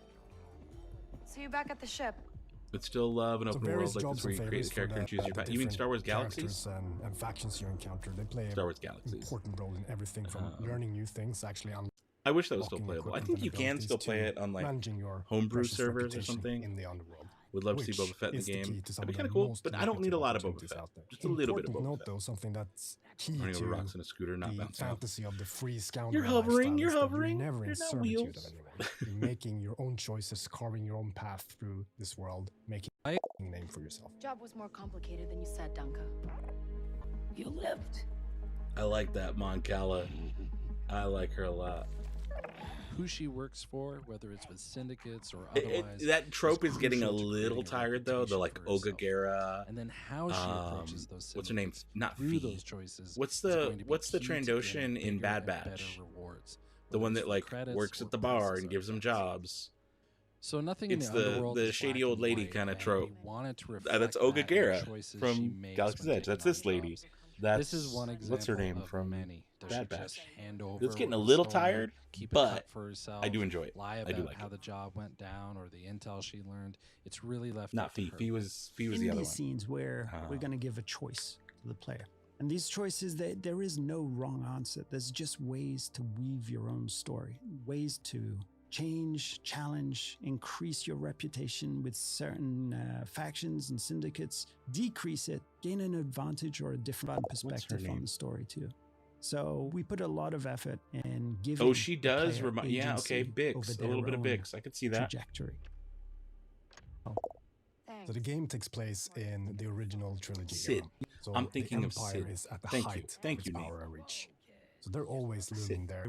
[SPEAKER 11] See you back at the ship.
[SPEAKER 2] But still love an open world like this where you create the character and choose your path. You mean Star Wars Galaxies?
[SPEAKER 10] And factions you encounter, they play
[SPEAKER 2] Star Wars
[SPEAKER 10] an
[SPEAKER 2] Galaxies.
[SPEAKER 10] important role in everything from learning new things, actually.
[SPEAKER 2] I wish that was still playable. I think you can still play it on like homebrew servers or something.
[SPEAKER 10] In the underworld.
[SPEAKER 2] Would love to see Boba Fett in the game. That'd be kind of cool, but I don't need a lot of Boba Fett. Just a little bit of Boba Fett.
[SPEAKER 10] Though, something that's key
[SPEAKER 2] running
[SPEAKER 10] to
[SPEAKER 2] over rocks in a scooter, not
[SPEAKER 10] the
[SPEAKER 2] bouncing
[SPEAKER 10] fantasy of the free scoundrel.
[SPEAKER 2] You're hovering.
[SPEAKER 10] You're
[SPEAKER 2] You're hovering.
[SPEAKER 10] never in
[SPEAKER 2] There's no
[SPEAKER 10] servitude
[SPEAKER 2] wheels.
[SPEAKER 10] of anyone. in making your own choices, carving your own path through this world, making a name for yourself.
[SPEAKER 21] Job was more complicated than you said, Danka.
[SPEAKER 15] You lived.
[SPEAKER 2] I like that Moncala. I like her a lot.
[SPEAKER 9] Who she works for, whether it's with syndicates or otherwise.
[SPEAKER 2] That trope is getting a little tired though. The like Ogagera,
[SPEAKER 9] and then how she approaches those syndicates.
[SPEAKER 2] What's her name? Not
[SPEAKER 9] through
[SPEAKER 2] Fee.
[SPEAKER 9] those choices.
[SPEAKER 2] What's the Trandoshan in Bad Batch? The one that like works at the bar and gives them jobs.
[SPEAKER 9] So nothing.
[SPEAKER 2] It's
[SPEAKER 9] in the underworld
[SPEAKER 2] the
[SPEAKER 9] is
[SPEAKER 2] shady
[SPEAKER 9] black
[SPEAKER 2] old
[SPEAKER 9] and
[SPEAKER 2] lady
[SPEAKER 9] white,
[SPEAKER 2] kind of
[SPEAKER 9] and
[SPEAKER 2] trope.
[SPEAKER 9] we wanted to reflect
[SPEAKER 2] That's
[SPEAKER 9] that in the
[SPEAKER 2] Ogagera
[SPEAKER 9] choices
[SPEAKER 2] from
[SPEAKER 9] she makes
[SPEAKER 2] Galaxy's
[SPEAKER 9] when
[SPEAKER 2] Edge. That's
[SPEAKER 9] taking
[SPEAKER 2] this
[SPEAKER 9] on
[SPEAKER 2] lady.
[SPEAKER 9] jobs.
[SPEAKER 2] That's
[SPEAKER 9] This is one example
[SPEAKER 2] what's her name
[SPEAKER 9] of
[SPEAKER 2] from
[SPEAKER 9] many. Does
[SPEAKER 2] Bad
[SPEAKER 9] she
[SPEAKER 2] Batch.
[SPEAKER 9] just hand over
[SPEAKER 2] It's getting a
[SPEAKER 9] with
[SPEAKER 2] little
[SPEAKER 9] stone,
[SPEAKER 2] tired,
[SPEAKER 9] keep it
[SPEAKER 2] but
[SPEAKER 9] cut for herself,
[SPEAKER 2] I do enjoy it.
[SPEAKER 9] lie
[SPEAKER 2] I
[SPEAKER 9] about
[SPEAKER 2] do like
[SPEAKER 9] how
[SPEAKER 2] it.
[SPEAKER 9] the job went down or the intel she learned. It's really left
[SPEAKER 2] Not
[SPEAKER 9] up to
[SPEAKER 2] Fee.
[SPEAKER 9] her.
[SPEAKER 2] Fee was the
[SPEAKER 8] in
[SPEAKER 2] other
[SPEAKER 8] these
[SPEAKER 2] one.
[SPEAKER 8] scenes where we're going to give a choice to the player. And these choices, there is no wrong answer. There's just ways to weave your own story, ways to change, challenge, increase your reputation with certain factions and syndicates, decrease it, gain an advantage or a different perspective on the story too. So we put a lot of effort in giving.
[SPEAKER 2] Oh, she does
[SPEAKER 8] the player
[SPEAKER 2] remind. Yeah, okay,
[SPEAKER 8] agency
[SPEAKER 2] Bix.
[SPEAKER 8] over
[SPEAKER 2] A little bit of
[SPEAKER 8] their own
[SPEAKER 2] Bix. I could see that.
[SPEAKER 8] trajectory.
[SPEAKER 10] So the game takes place in the original trilogy
[SPEAKER 2] Sid.
[SPEAKER 10] era. So
[SPEAKER 2] I'm thinking
[SPEAKER 10] the
[SPEAKER 2] of
[SPEAKER 10] Empire
[SPEAKER 2] Sid.
[SPEAKER 10] is at the
[SPEAKER 2] Thank you.
[SPEAKER 10] height
[SPEAKER 2] Thank
[SPEAKER 10] of
[SPEAKER 2] you,
[SPEAKER 10] its
[SPEAKER 2] Nate.
[SPEAKER 10] power and reach. So they're always looming there,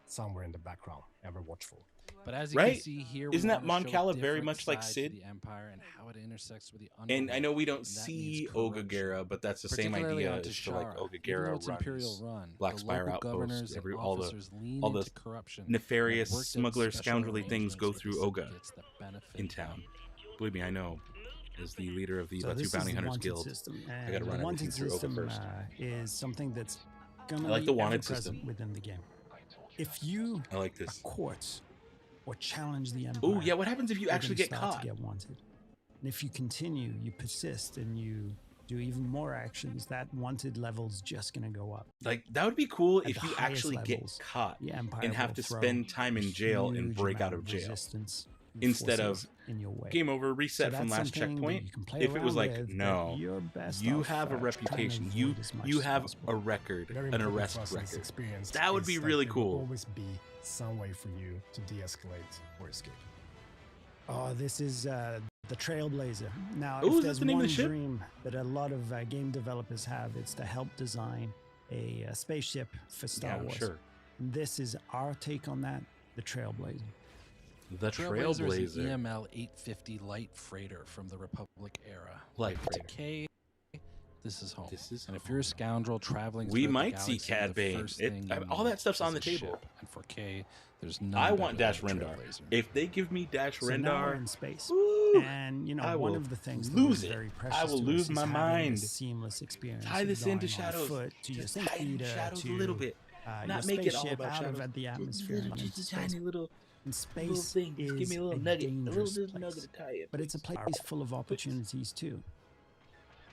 [SPEAKER 10] somewhere in the background, ever watchful.
[SPEAKER 9] But as you
[SPEAKER 2] Right?
[SPEAKER 9] can see here, we
[SPEAKER 2] Isn't that
[SPEAKER 9] wanna show
[SPEAKER 2] Moncala very
[SPEAKER 9] different
[SPEAKER 2] much like
[SPEAKER 9] sides
[SPEAKER 2] Sid?
[SPEAKER 9] of the Empire and how it intersects with the
[SPEAKER 2] And I know we don't
[SPEAKER 9] and that
[SPEAKER 2] see
[SPEAKER 9] means corruption.
[SPEAKER 2] Ogagera, but that's the same
[SPEAKER 9] Particularly
[SPEAKER 2] idea.
[SPEAKER 9] on
[SPEAKER 2] Is to like
[SPEAKER 9] Tashara. Even though
[SPEAKER 2] Ogagera
[SPEAKER 9] it's Imperial
[SPEAKER 2] runs
[SPEAKER 9] run,
[SPEAKER 2] Black
[SPEAKER 9] the
[SPEAKER 2] Spire
[SPEAKER 9] local governors
[SPEAKER 2] Outpost.
[SPEAKER 9] and
[SPEAKER 2] All the
[SPEAKER 9] officers lean
[SPEAKER 2] all the
[SPEAKER 9] into corruption and
[SPEAKER 2] nefarious
[SPEAKER 9] worked out
[SPEAKER 2] smuggler
[SPEAKER 9] special
[SPEAKER 2] scoundrelly things go
[SPEAKER 9] arrangements
[SPEAKER 2] through
[SPEAKER 9] with the
[SPEAKER 2] Oga
[SPEAKER 9] syndicates that benefit
[SPEAKER 2] in town. Believe me, I know. As the leader of the
[SPEAKER 8] So
[SPEAKER 2] Batu
[SPEAKER 8] this is
[SPEAKER 2] Bounty
[SPEAKER 8] the
[SPEAKER 2] Hunters
[SPEAKER 8] wanted
[SPEAKER 2] Guild,
[SPEAKER 8] system,
[SPEAKER 2] I gotta
[SPEAKER 8] and
[SPEAKER 2] run
[SPEAKER 8] the
[SPEAKER 2] everything
[SPEAKER 8] wanted
[SPEAKER 2] through Oga
[SPEAKER 8] system
[SPEAKER 2] first.
[SPEAKER 8] is something that's gonna
[SPEAKER 2] I like
[SPEAKER 8] be
[SPEAKER 2] the wanted
[SPEAKER 8] ever-present
[SPEAKER 2] system.
[SPEAKER 8] within the game. If you
[SPEAKER 2] I like this.
[SPEAKER 8] court or challenge the Empire,
[SPEAKER 2] Oh yeah, what happens if you
[SPEAKER 8] you're
[SPEAKER 2] actually
[SPEAKER 8] gonna
[SPEAKER 2] get
[SPEAKER 8] start
[SPEAKER 2] caught?
[SPEAKER 8] to get wanted. And if you continue, you persist, and you do even more actions, that wanted level's just gonna go up.
[SPEAKER 2] Like that would be cool
[SPEAKER 8] At
[SPEAKER 2] if
[SPEAKER 8] the
[SPEAKER 2] you
[SPEAKER 8] highest
[SPEAKER 2] actually get
[SPEAKER 8] levels,
[SPEAKER 2] caught
[SPEAKER 8] the Empire
[SPEAKER 2] and have
[SPEAKER 8] will
[SPEAKER 2] to
[SPEAKER 8] throw
[SPEAKER 2] spend time
[SPEAKER 8] a
[SPEAKER 2] in jail and
[SPEAKER 8] huge
[SPEAKER 2] break out
[SPEAKER 8] amount
[SPEAKER 2] of jail
[SPEAKER 8] resistance and
[SPEAKER 2] instead of
[SPEAKER 8] forces in your way.
[SPEAKER 2] game over, reset
[SPEAKER 8] So
[SPEAKER 2] from
[SPEAKER 8] that's
[SPEAKER 2] last
[SPEAKER 8] something that
[SPEAKER 2] checkpoint.
[SPEAKER 8] you can play
[SPEAKER 2] If it was
[SPEAKER 8] around
[SPEAKER 2] like,
[SPEAKER 8] with,
[SPEAKER 2] no,
[SPEAKER 8] but you're best
[SPEAKER 2] you
[SPEAKER 8] off,
[SPEAKER 2] have a
[SPEAKER 8] trying to
[SPEAKER 2] reputation, you
[SPEAKER 8] avoid as much as
[SPEAKER 2] have
[SPEAKER 8] possible.
[SPEAKER 2] a record,
[SPEAKER 10] Very
[SPEAKER 2] an
[SPEAKER 10] important
[SPEAKER 2] arrest
[SPEAKER 10] for us in this
[SPEAKER 2] record.
[SPEAKER 10] experience
[SPEAKER 2] That would
[SPEAKER 10] is
[SPEAKER 2] be
[SPEAKER 10] that
[SPEAKER 2] really
[SPEAKER 10] there will
[SPEAKER 2] cool.
[SPEAKER 10] always be some way for you to de-escalate or escape.
[SPEAKER 8] Oh, this is the Trailblazer. Now,
[SPEAKER 2] Ooh,
[SPEAKER 8] if
[SPEAKER 2] is
[SPEAKER 8] there's
[SPEAKER 2] that the name of
[SPEAKER 8] one
[SPEAKER 2] the ship?
[SPEAKER 8] dream that a lot of game developers have, it's to help design a spaceship for Star
[SPEAKER 2] Yeah, I'm
[SPEAKER 8] Wars.
[SPEAKER 2] sure.
[SPEAKER 8] And this is our take on that, the Trailblazer.
[SPEAKER 2] The
[SPEAKER 9] Trailblazer is an
[SPEAKER 2] Trailblazer.
[SPEAKER 9] EML 850 light freighter from the Republic era.
[SPEAKER 2] Light
[SPEAKER 9] To
[SPEAKER 2] freighter.
[SPEAKER 9] K, this is home.
[SPEAKER 2] This is
[SPEAKER 9] and if you're a scoundrel traveling,
[SPEAKER 2] We
[SPEAKER 9] throughout the
[SPEAKER 2] might see
[SPEAKER 9] galaxy,
[SPEAKER 2] Cad
[SPEAKER 9] the
[SPEAKER 2] Bane.
[SPEAKER 9] first
[SPEAKER 2] It-
[SPEAKER 9] thing you
[SPEAKER 2] all
[SPEAKER 9] need
[SPEAKER 2] that stuff's on
[SPEAKER 9] is
[SPEAKER 2] the
[SPEAKER 9] a
[SPEAKER 2] table.
[SPEAKER 9] ship. And for K, there's none
[SPEAKER 2] I
[SPEAKER 9] better
[SPEAKER 2] want
[SPEAKER 9] than
[SPEAKER 2] Dash
[SPEAKER 9] a
[SPEAKER 2] Rendar.
[SPEAKER 9] Trailblazer.
[SPEAKER 2] If they give me Dash
[SPEAKER 8] So now we're
[SPEAKER 2] Rendar,
[SPEAKER 8] in space.
[SPEAKER 2] woo,
[SPEAKER 8] And, you know,
[SPEAKER 2] I
[SPEAKER 8] one
[SPEAKER 2] will
[SPEAKER 8] of the things that
[SPEAKER 2] lose
[SPEAKER 8] is
[SPEAKER 2] it.
[SPEAKER 8] very precious
[SPEAKER 2] I will
[SPEAKER 8] to us
[SPEAKER 2] lose
[SPEAKER 8] is
[SPEAKER 2] my
[SPEAKER 8] having
[SPEAKER 2] mind.
[SPEAKER 8] this seamless experience.
[SPEAKER 2] Tie
[SPEAKER 8] of
[SPEAKER 2] this
[SPEAKER 8] going
[SPEAKER 2] into
[SPEAKER 8] on
[SPEAKER 2] Shadows.
[SPEAKER 8] foot to your
[SPEAKER 2] Just tie it into
[SPEAKER 8] speeder,
[SPEAKER 2] Shadows a
[SPEAKER 8] to,
[SPEAKER 2] little bit.
[SPEAKER 8] your
[SPEAKER 2] Not make it all
[SPEAKER 8] spaceship
[SPEAKER 2] about
[SPEAKER 8] out
[SPEAKER 2] Shadows.
[SPEAKER 8] of the
[SPEAKER 2] Just
[SPEAKER 8] atmosphere. and
[SPEAKER 2] just
[SPEAKER 8] into
[SPEAKER 2] a
[SPEAKER 8] space.
[SPEAKER 2] tiny little
[SPEAKER 8] And space
[SPEAKER 2] thing. Just give me a little nugget, a little
[SPEAKER 8] dangerous
[SPEAKER 2] nugget
[SPEAKER 8] place.
[SPEAKER 2] to tie it.
[SPEAKER 8] But it's a place full of opportunities too.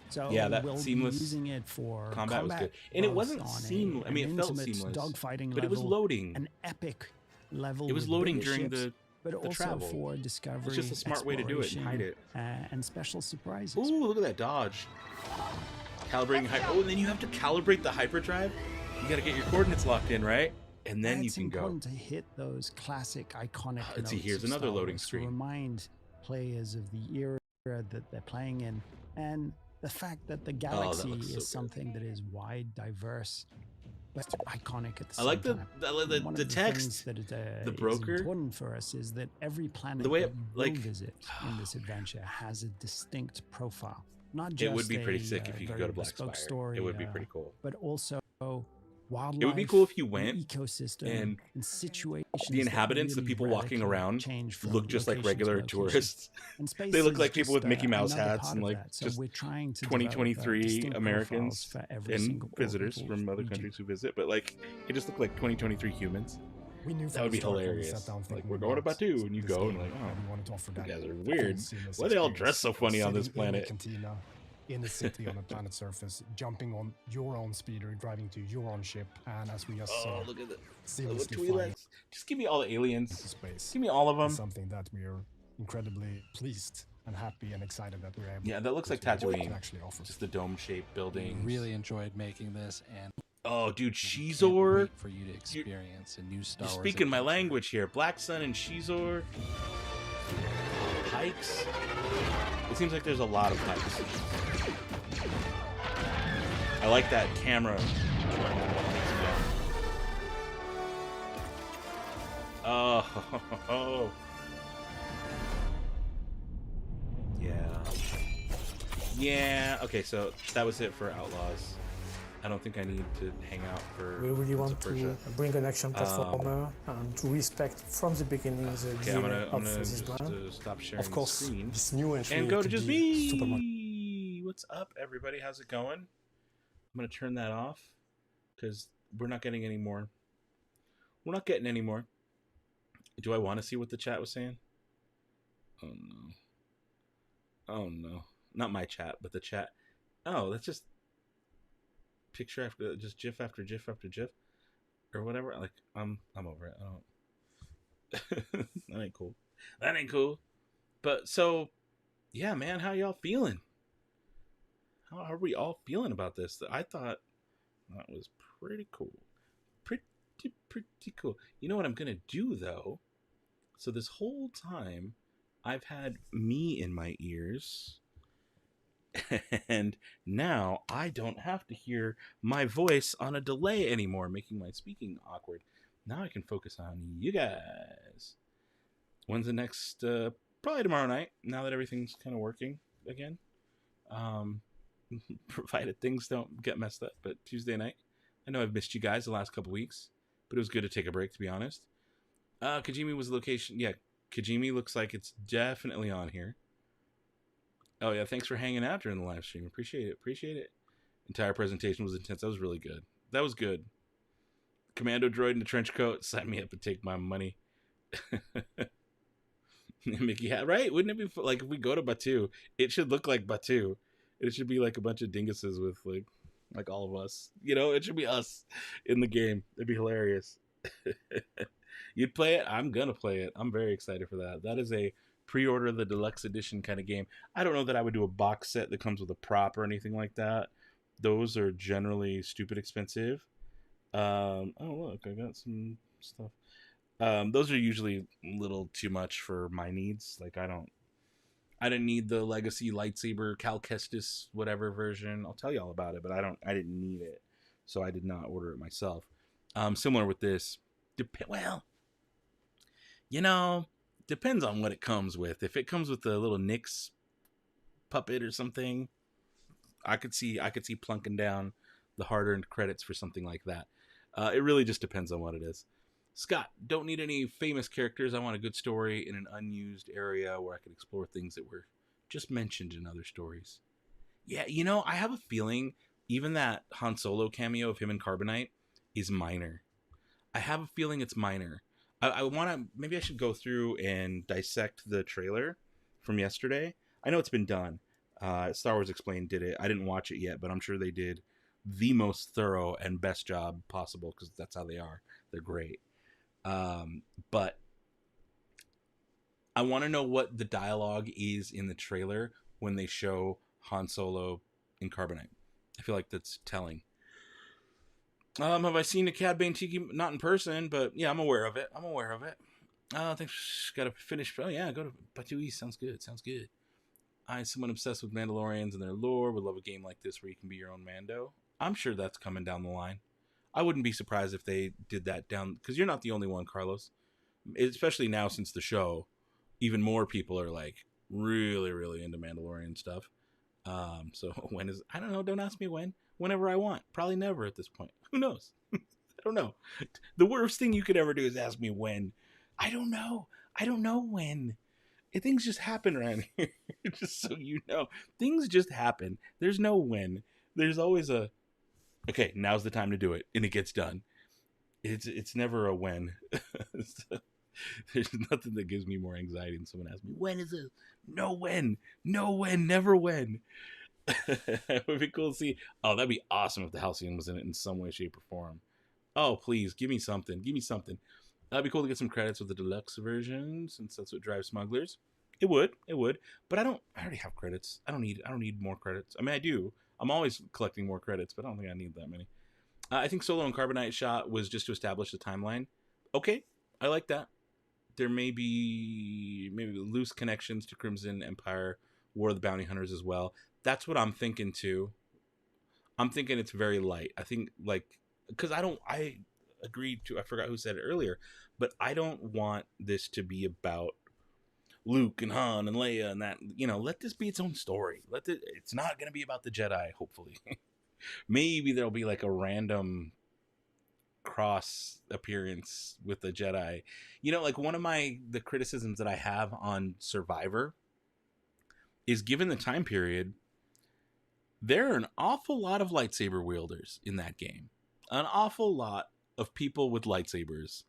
[SPEAKER 8] So
[SPEAKER 2] Yeah, that
[SPEAKER 8] we'll
[SPEAKER 2] seamless
[SPEAKER 8] be using it for
[SPEAKER 2] combat was good. And it
[SPEAKER 8] both
[SPEAKER 2] wasn't
[SPEAKER 8] on
[SPEAKER 2] seamless. I
[SPEAKER 8] an
[SPEAKER 2] mean, it felt
[SPEAKER 8] intimate
[SPEAKER 2] seamless,
[SPEAKER 8] dogfighting
[SPEAKER 2] but it was
[SPEAKER 8] level,
[SPEAKER 2] loading.
[SPEAKER 8] an epic level.
[SPEAKER 2] It was
[SPEAKER 8] with
[SPEAKER 2] loading
[SPEAKER 8] bigger
[SPEAKER 2] during
[SPEAKER 8] ships, but
[SPEAKER 2] the
[SPEAKER 8] also
[SPEAKER 2] travel.
[SPEAKER 8] for discovery.
[SPEAKER 2] It's just a smart way to do it and hide it.
[SPEAKER 8] And special surprises.
[SPEAKER 2] Ooh, look at that dodge. Calibrating hyper. Oh, and then you have to calibrate the hyperdrive. You got to get your coordinates locked in, right? And then you
[SPEAKER 8] It's
[SPEAKER 2] can go.
[SPEAKER 8] important to hit those classic iconic
[SPEAKER 2] Let's see,
[SPEAKER 8] notes
[SPEAKER 2] here's
[SPEAKER 8] of
[SPEAKER 2] another
[SPEAKER 8] Star
[SPEAKER 2] loading
[SPEAKER 8] Wars to
[SPEAKER 2] screen.
[SPEAKER 8] remind players of the era that they're playing in, and the fact that the galaxy
[SPEAKER 2] looks so
[SPEAKER 8] is
[SPEAKER 2] good.
[SPEAKER 8] something that is wide, diverse, but iconic at the
[SPEAKER 2] I
[SPEAKER 8] same
[SPEAKER 2] like the
[SPEAKER 8] time.
[SPEAKER 2] the,
[SPEAKER 8] One
[SPEAKER 2] the,
[SPEAKER 8] of
[SPEAKER 2] the
[SPEAKER 8] things
[SPEAKER 2] text,
[SPEAKER 8] that
[SPEAKER 2] the
[SPEAKER 8] is
[SPEAKER 2] broker.
[SPEAKER 8] important for us is that every planet
[SPEAKER 2] The way
[SPEAKER 8] that
[SPEAKER 2] it,
[SPEAKER 8] you
[SPEAKER 2] like-
[SPEAKER 8] will visit in this adventure has a distinct profile. Not just
[SPEAKER 2] It would be pretty
[SPEAKER 8] a,
[SPEAKER 2] sick if you could
[SPEAKER 8] very
[SPEAKER 2] go to Black
[SPEAKER 8] bespoke
[SPEAKER 2] Spire.
[SPEAKER 8] story,
[SPEAKER 2] It would be pretty cool.
[SPEAKER 8] but also wildlife.
[SPEAKER 2] It would be cool if you
[SPEAKER 8] an
[SPEAKER 2] went
[SPEAKER 8] ecosystem
[SPEAKER 2] and
[SPEAKER 8] situations
[SPEAKER 2] the inhabitants, the
[SPEAKER 8] that
[SPEAKER 2] people
[SPEAKER 8] really
[SPEAKER 2] walking
[SPEAKER 8] radically
[SPEAKER 2] around,
[SPEAKER 8] change from
[SPEAKER 2] look just like
[SPEAKER 8] location to
[SPEAKER 2] regular
[SPEAKER 8] location.
[SPEAKER 2] tourists.
[SPEAKER 8] And space
[SPEAKER 2] They look
[SPEAKER 8] is
[SPEAKER 2] like people
[SPEAKER 8] just,
[SPEAKER 2] with Mickey Mouse
[SPEAKER 8] another
[SPEAKER 2] hats
[SPEAKER 8] part
[SPEAKER 2] and
[SPEAKER 8] of
[SPEAKER 2] like
[SPEAKER 8] that. So
[SPEAKER 2] just
[SPEAKER 8] we're trying to
[SPEAKER 2] 2023
[SPEAKER 8] develop, distinct
[SPEAKER 2] Americans
[SPEAKER 8] profiles for every
[SPEAKER 2] and
[SPEAKER 8] single
[SPEAKER 2] visitors
[SPEAKER 8] orbital
[SPEAKER 2] from other
[SPEAKER 8] region.
[SPEAKER 2] countries who visit, but like it just looked like 2023 humans.
[SPEAKER 10] We knew
[SPEAKER 2] That would be
[SPEAKER 10] from the start when we
[SPEAKER 2] hilarious.
[SPEAKER 10] sat down
[SPEAKER 2] Like
[SPEAKER 10] thinking
[SPEAKER 2] we're going to
[SPEAKER 10] about
[SPEAKER 2] Batu, and you
[SPEAKER 10] this
[SPEAKER 2] go and
[SPEAKER 10] game,
[SPEAKER 2] like,
[SPEAKER 10] and we
[SPEAKER 2] oh,
[SPEAKER 10] wanted to offer
[SPEAKER 2] you
[SPEAKER 10] that
[SPEAKER 2] guys are
[SPEAKER 10] full
[SPEAKER 2] weird.
[SPEAKER 10] seamless
[SPEAKER 2] Why are they all
[SPEAKER 10] experience.
[SPEAKER 2] dressed so funny on this
[SPEAKER 10] Sitting in a
[SPEAKER 2] planet?
[SPEAKER 10] cantina, in the city on a planet surface, jumping on your own speeder, driving to your own ship, and as we just saw,
[SPEAKER 2] Oh, look at that.
[SPEAKER 10] seamlessly
[SPEAKER 2] Look,
[SPEAKER 10] flying
[SPEAKER 2] Twi'leks. Just give me all the aliens.
[SPEAKER 10] into space.
[SPEAKER 2] Give me all of them.
[SPEAKER 10] It's something that we are incredibly pleased and happy and excited that we're able
[SPEAKER 2] Yeah, that looks like
[SPEAKER 10] to
[SPEAKER 2] Tatooine.
[SPEAKER 10] actually offer.
[SPEAKER 2] Just the dome-shaped buildings.
[SPEAKER 9] Really enjoyed making this, and
[SPEAKER 2] Oh, dude,
[SPEAKER 9] Can't
[SPEAKER 2] Shizor.
[SPEAKER 9] wait for you to experience a new Star
[SPEAKER 2] You're
[SPEAKER 9] Wars.
[SPEAKER 2] speaking my language here. Black Sun and Shizor. Pikes. It seems like there's a lot of pikes. I like that camera. Oh. Yeah. Okay, so that was it for Outlaws. I don't think I need to hang out for.
[SPEAKER 1] We really want to bring an action platformer and to respect from the beginning the DNA of this brand.
[SPEAKER 2] Stop sharing
[SPEAKER 1] of course,
[SPEAKER 2] the screen
[SPEAKER 1] this new entry
[SPEAKER 2] and go to
[SPEAKER 1] could
[SPEAKER 2] just
[SPEAKER 1] be super
[SPEAKER 2] me. What's up, everybody? How's it going? I'm gonna turn that off because we're not getting any more. We're not getting any more. Do I want to see what the chat was saying? Oh no. Oh no. Not my chat, but the chat. Oh, that's just picture after just GIF after GIF after GIF or whatever. Like I'm over it. I don't. That ain't cool. That ain't cool. But so, yeah, man, how y'all feeling? How are we all feeling about this? I thought that was pretty cool. Pretty cool. You know what I'm gonna do though? So this whole time, I've had me in my ears. And now I don't have to hear my voice on a delay anymore, making my speaking awkward. Now I can focus on you guys. When's the next? Probably tomorrow night, now that everything's kind of working again. Provided things don't get messed up. But Tuesday night. I know I've missed you guys the last couple weeks, but it was good to take a break, to be honest. Kajimi was the location. Yeah, Kajimi looks like it's definitely on here. Oh, yeah, thanks for hanging out during the live stream. Appreciate it. Appreciate it. Entire presentation was intense. That was really good. That was good. Commando droid in the trench coat. Sign me up and take my money. Mickey hat, right? Wouldn't it be like if we go to Batu, it should look like Batu. It should be like a bunch of dinguses with like all of us. You know, it should be us in the game. It'd be hilarious. You'd play it? I'm going to play it. I'm very excited for that. That is a pre-order the deluxe edition kind of game. I don't know that I would do a box set that comes with a prop or anything like that. Those are generally stupid expensive. Oh, look, I got some stuff. Those are usually a little too much for my needs. Like I didn't need the Legacy lightsaber Cal Kestis whatever version. I'll tell you all about it, but I didn't need it, so I did not order it myself. Similar with this. Well, you know, depends on what it comes with. If it comes with a little Nyx puppet or something, I could see plunking down the hard-earned credits for something like that. It really just depends on what it is. Scott, don't need any famous characters. I want a good story in an unused area where I could explore things that were just mentioned in other stories. Yeah, you know, I have a feeling even that Han Solo cameo of him and Carbonite is minor. I have a feeling it's minor. I want to, maybe I should go through and dissect the trailer from yesterday. I know it's been done. Star Wars Explained did it. I didn't watch it yet, but I'm sure they did the most thorough and best job possible because that's how they are. They're great. But I want to know what the dialogue is in the trailer when they show Han Solo in Carbonite. I feel like that's telling. Have I seen a Cad Bane Tiki? Not in person, but yeah, I'm aware of it. I think got to finish. Oh yeah, go to Batu East. Sounds good. Someone obsessed with Mandalorians and their lore would love a game like this where you can be your own Mando. I'm sure that's coming down the line. I wouldn't be surprised if they did that down, because you're not the only one, Carlos. Especially now since the show, even more people are like really, really into Mandalorian stuff. So when is, I don't know. Don't ask me when. Whenever I want. Probably never at this point. Who knows? I don't know. The worst thing you could ever do is ask me when. I don't know when. Things just happen around here. Just so you know. Things just happen. There's no when. There's always a, okay, now's the time to do it. And it gets done. It's never a when. There's nothing that gives me more anxiety than someone asks me, when is it? No when. Never when. It would be cool to see. Oh, that'd be awesome if the Halcyon was in it in some way, shape, or form. Oh, please, give me something. That'd be cool to get some credits with the deluxe version, since that's what drives smugglers. It would. But I already have credits. I don't need more credits. I mean, I do. I'm always collecting more credits, but I don't think I need that many. I think Solo and Carbonite shot was just to establish the timeline. Okay, I like that. There may be maybe loose connections to Crimson Empire, War of the Bounty Hunters as well. That's what I'm thinking too. I'm thinking it's very light. I think like, because I agreed to, I forgot who said it earlier, but I don't want this to be about Luke and Han and Leia and that, you know, let this be its own story. It's not going to be about the Jedi, hopefully. Maybe there'll be like a random cross appearance with the Jedi. You know, like one of the criticisms that I have on Survivor is, given the time period, there are an awful lot of lightsaber wielders in that game. An awful lot of people with lightsabers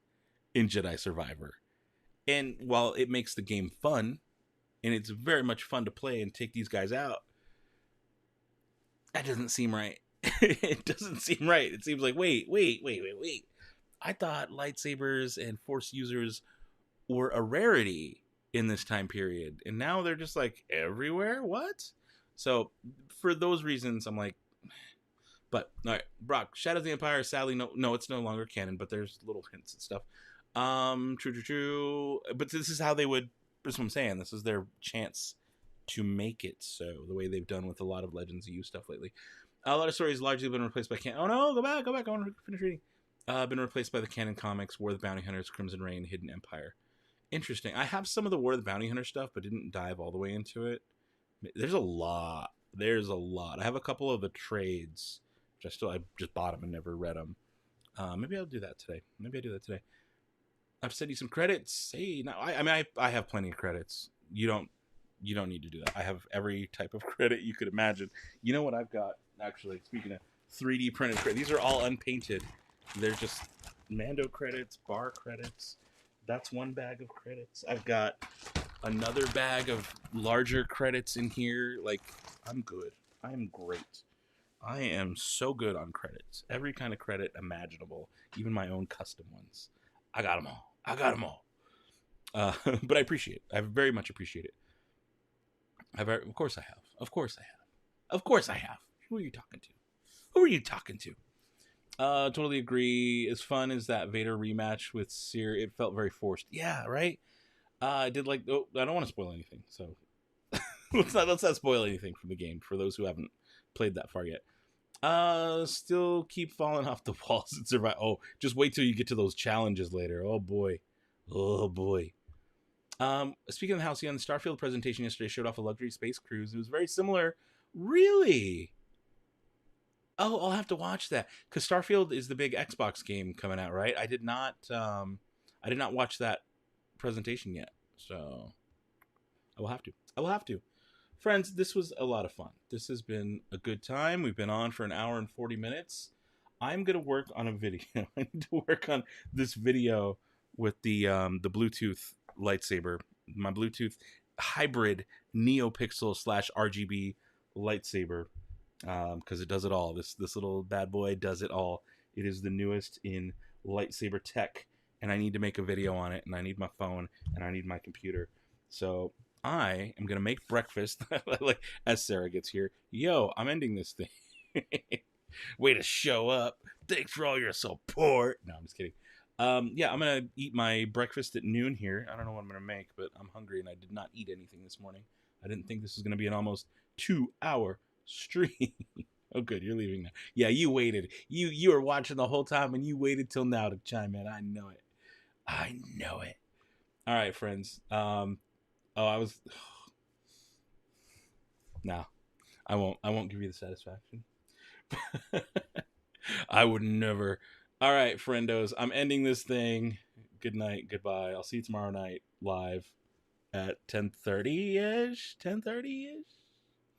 [SPEAKER 2] in Jedi Survivor. And while it makes the game fun, and it's very much fun to play and take these guys out, that doesn't seem right. It doesn't seem right. It seems like, wait. I thought lightsabers and Force users were a rarity in this time period, and now they're just like everywhere? What? So for those reasons, I'm like, but all right, Brock, Shadow of the Empire, sadly, no, it's no longer canon, but there's little hints and stuff. True. But this is how they would, that's what I'm saying. This is their chance to make it so, the way they've done with a lot of Legends EU stuff lately. A lot of stories largely been replaced by canon. Oh no, go back. I want to finish reading. Been replaced by the canon comics, War of the Bounty Hunters, Crimson Reign, Hidden Empire. Interesting. I have some of the War of the Bounty Hunter stuff, but didn't dive all the way into it. There's a lot. I have a couple of the trades, which I just bought them and never read them. Maybe I'll do that today. I've sent you some credits. Hey, now I have plenty of credits. You don't need to do that. I have every type of credit you could imagine. You know what I've got, actually, speaking of 3D printed credits, these are all unpainted. They're just Mando credits, bar credits. That's one bag of credits. I've got another bag of larger credits in here. Like, I'm good. I'm great. I am so good on credits. Every kind of credit imaginable, even my own custom ones. I got them all. But I appreciate it. I very much appreciate it. Of course I have. Who are you talking to? Totally agree. As fun as that Vader rematch with Seer, it felt very forced. Yeah, right? I did like... Oh, I don't want to spoil anything, so... let's not spoil anything from the game for those who haven't played that far yet. Still keep falling off the walls and survive. Oh, just wait till you get to those challenges later. Oh, boy. Speaking of the Halcyon, the Starfield presentation yesterday showed off a luxury space cruise. It was very similar. Really? Oh, I'll have to watch that, because Starfield is the big Xbox game coming out, right? I did not watch that presentation yet, so I will have to. Friends, this was a lot of fun. This has been a good time. We've been on for an hour and 40 minutes. I'm going to work on a video. I need to work on this video with the Bluetooth lightsaber, my Bluetooth hybrid NeoPixel / RGB lightsaber, because it does it all. This little bad boy does it all. It is the newest in lightsaber tech, and I need to make a video on it, and I need my phone, and I need my computer. So I am going to make breakfast like as Sarah gets here. Yo, I'm ending this thing. Way to show up. Thanks for all your support. No, I'm just kidding. Yeah, I'm going to eat my breakfast at noon here. I don't know what I'm going to make, but I'm hungry, and I did not eat anything this morning. I didn't think this was going to be an almost 2-hour stream. Oh, good. You're leaving now. Yeah, you waited. You were watching the whole time, and you waited till now to chime in. I know it. All right, friends. No, I won't give you the satisfaction. I would never. All right, friendos, I'm ending this thing. Good night, goodbye. I'll see you tomorrow night live at 10:30-ish,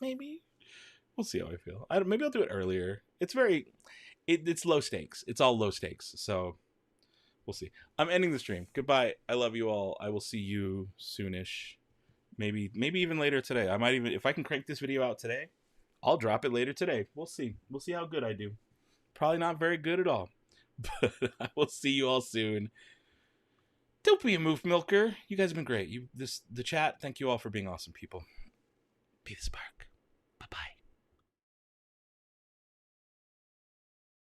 [SPEAKER 2] maybe. We'll see how I feel. Maybe I'll do it earlier. It's low stakes. It's all low stakes, so we'll see. I'm ending the stream. Goodbye. I love you all. I will see you soonish. Maybe even later today. I might even, if I can crank this video out today, I'll drop it later today. We'll see. We'll see how good I do. Probably not very good at all. But I will see you all soon. Don't be a moof milker. You guys have been great. The chat, thank you all for being awesome people. Be the spark.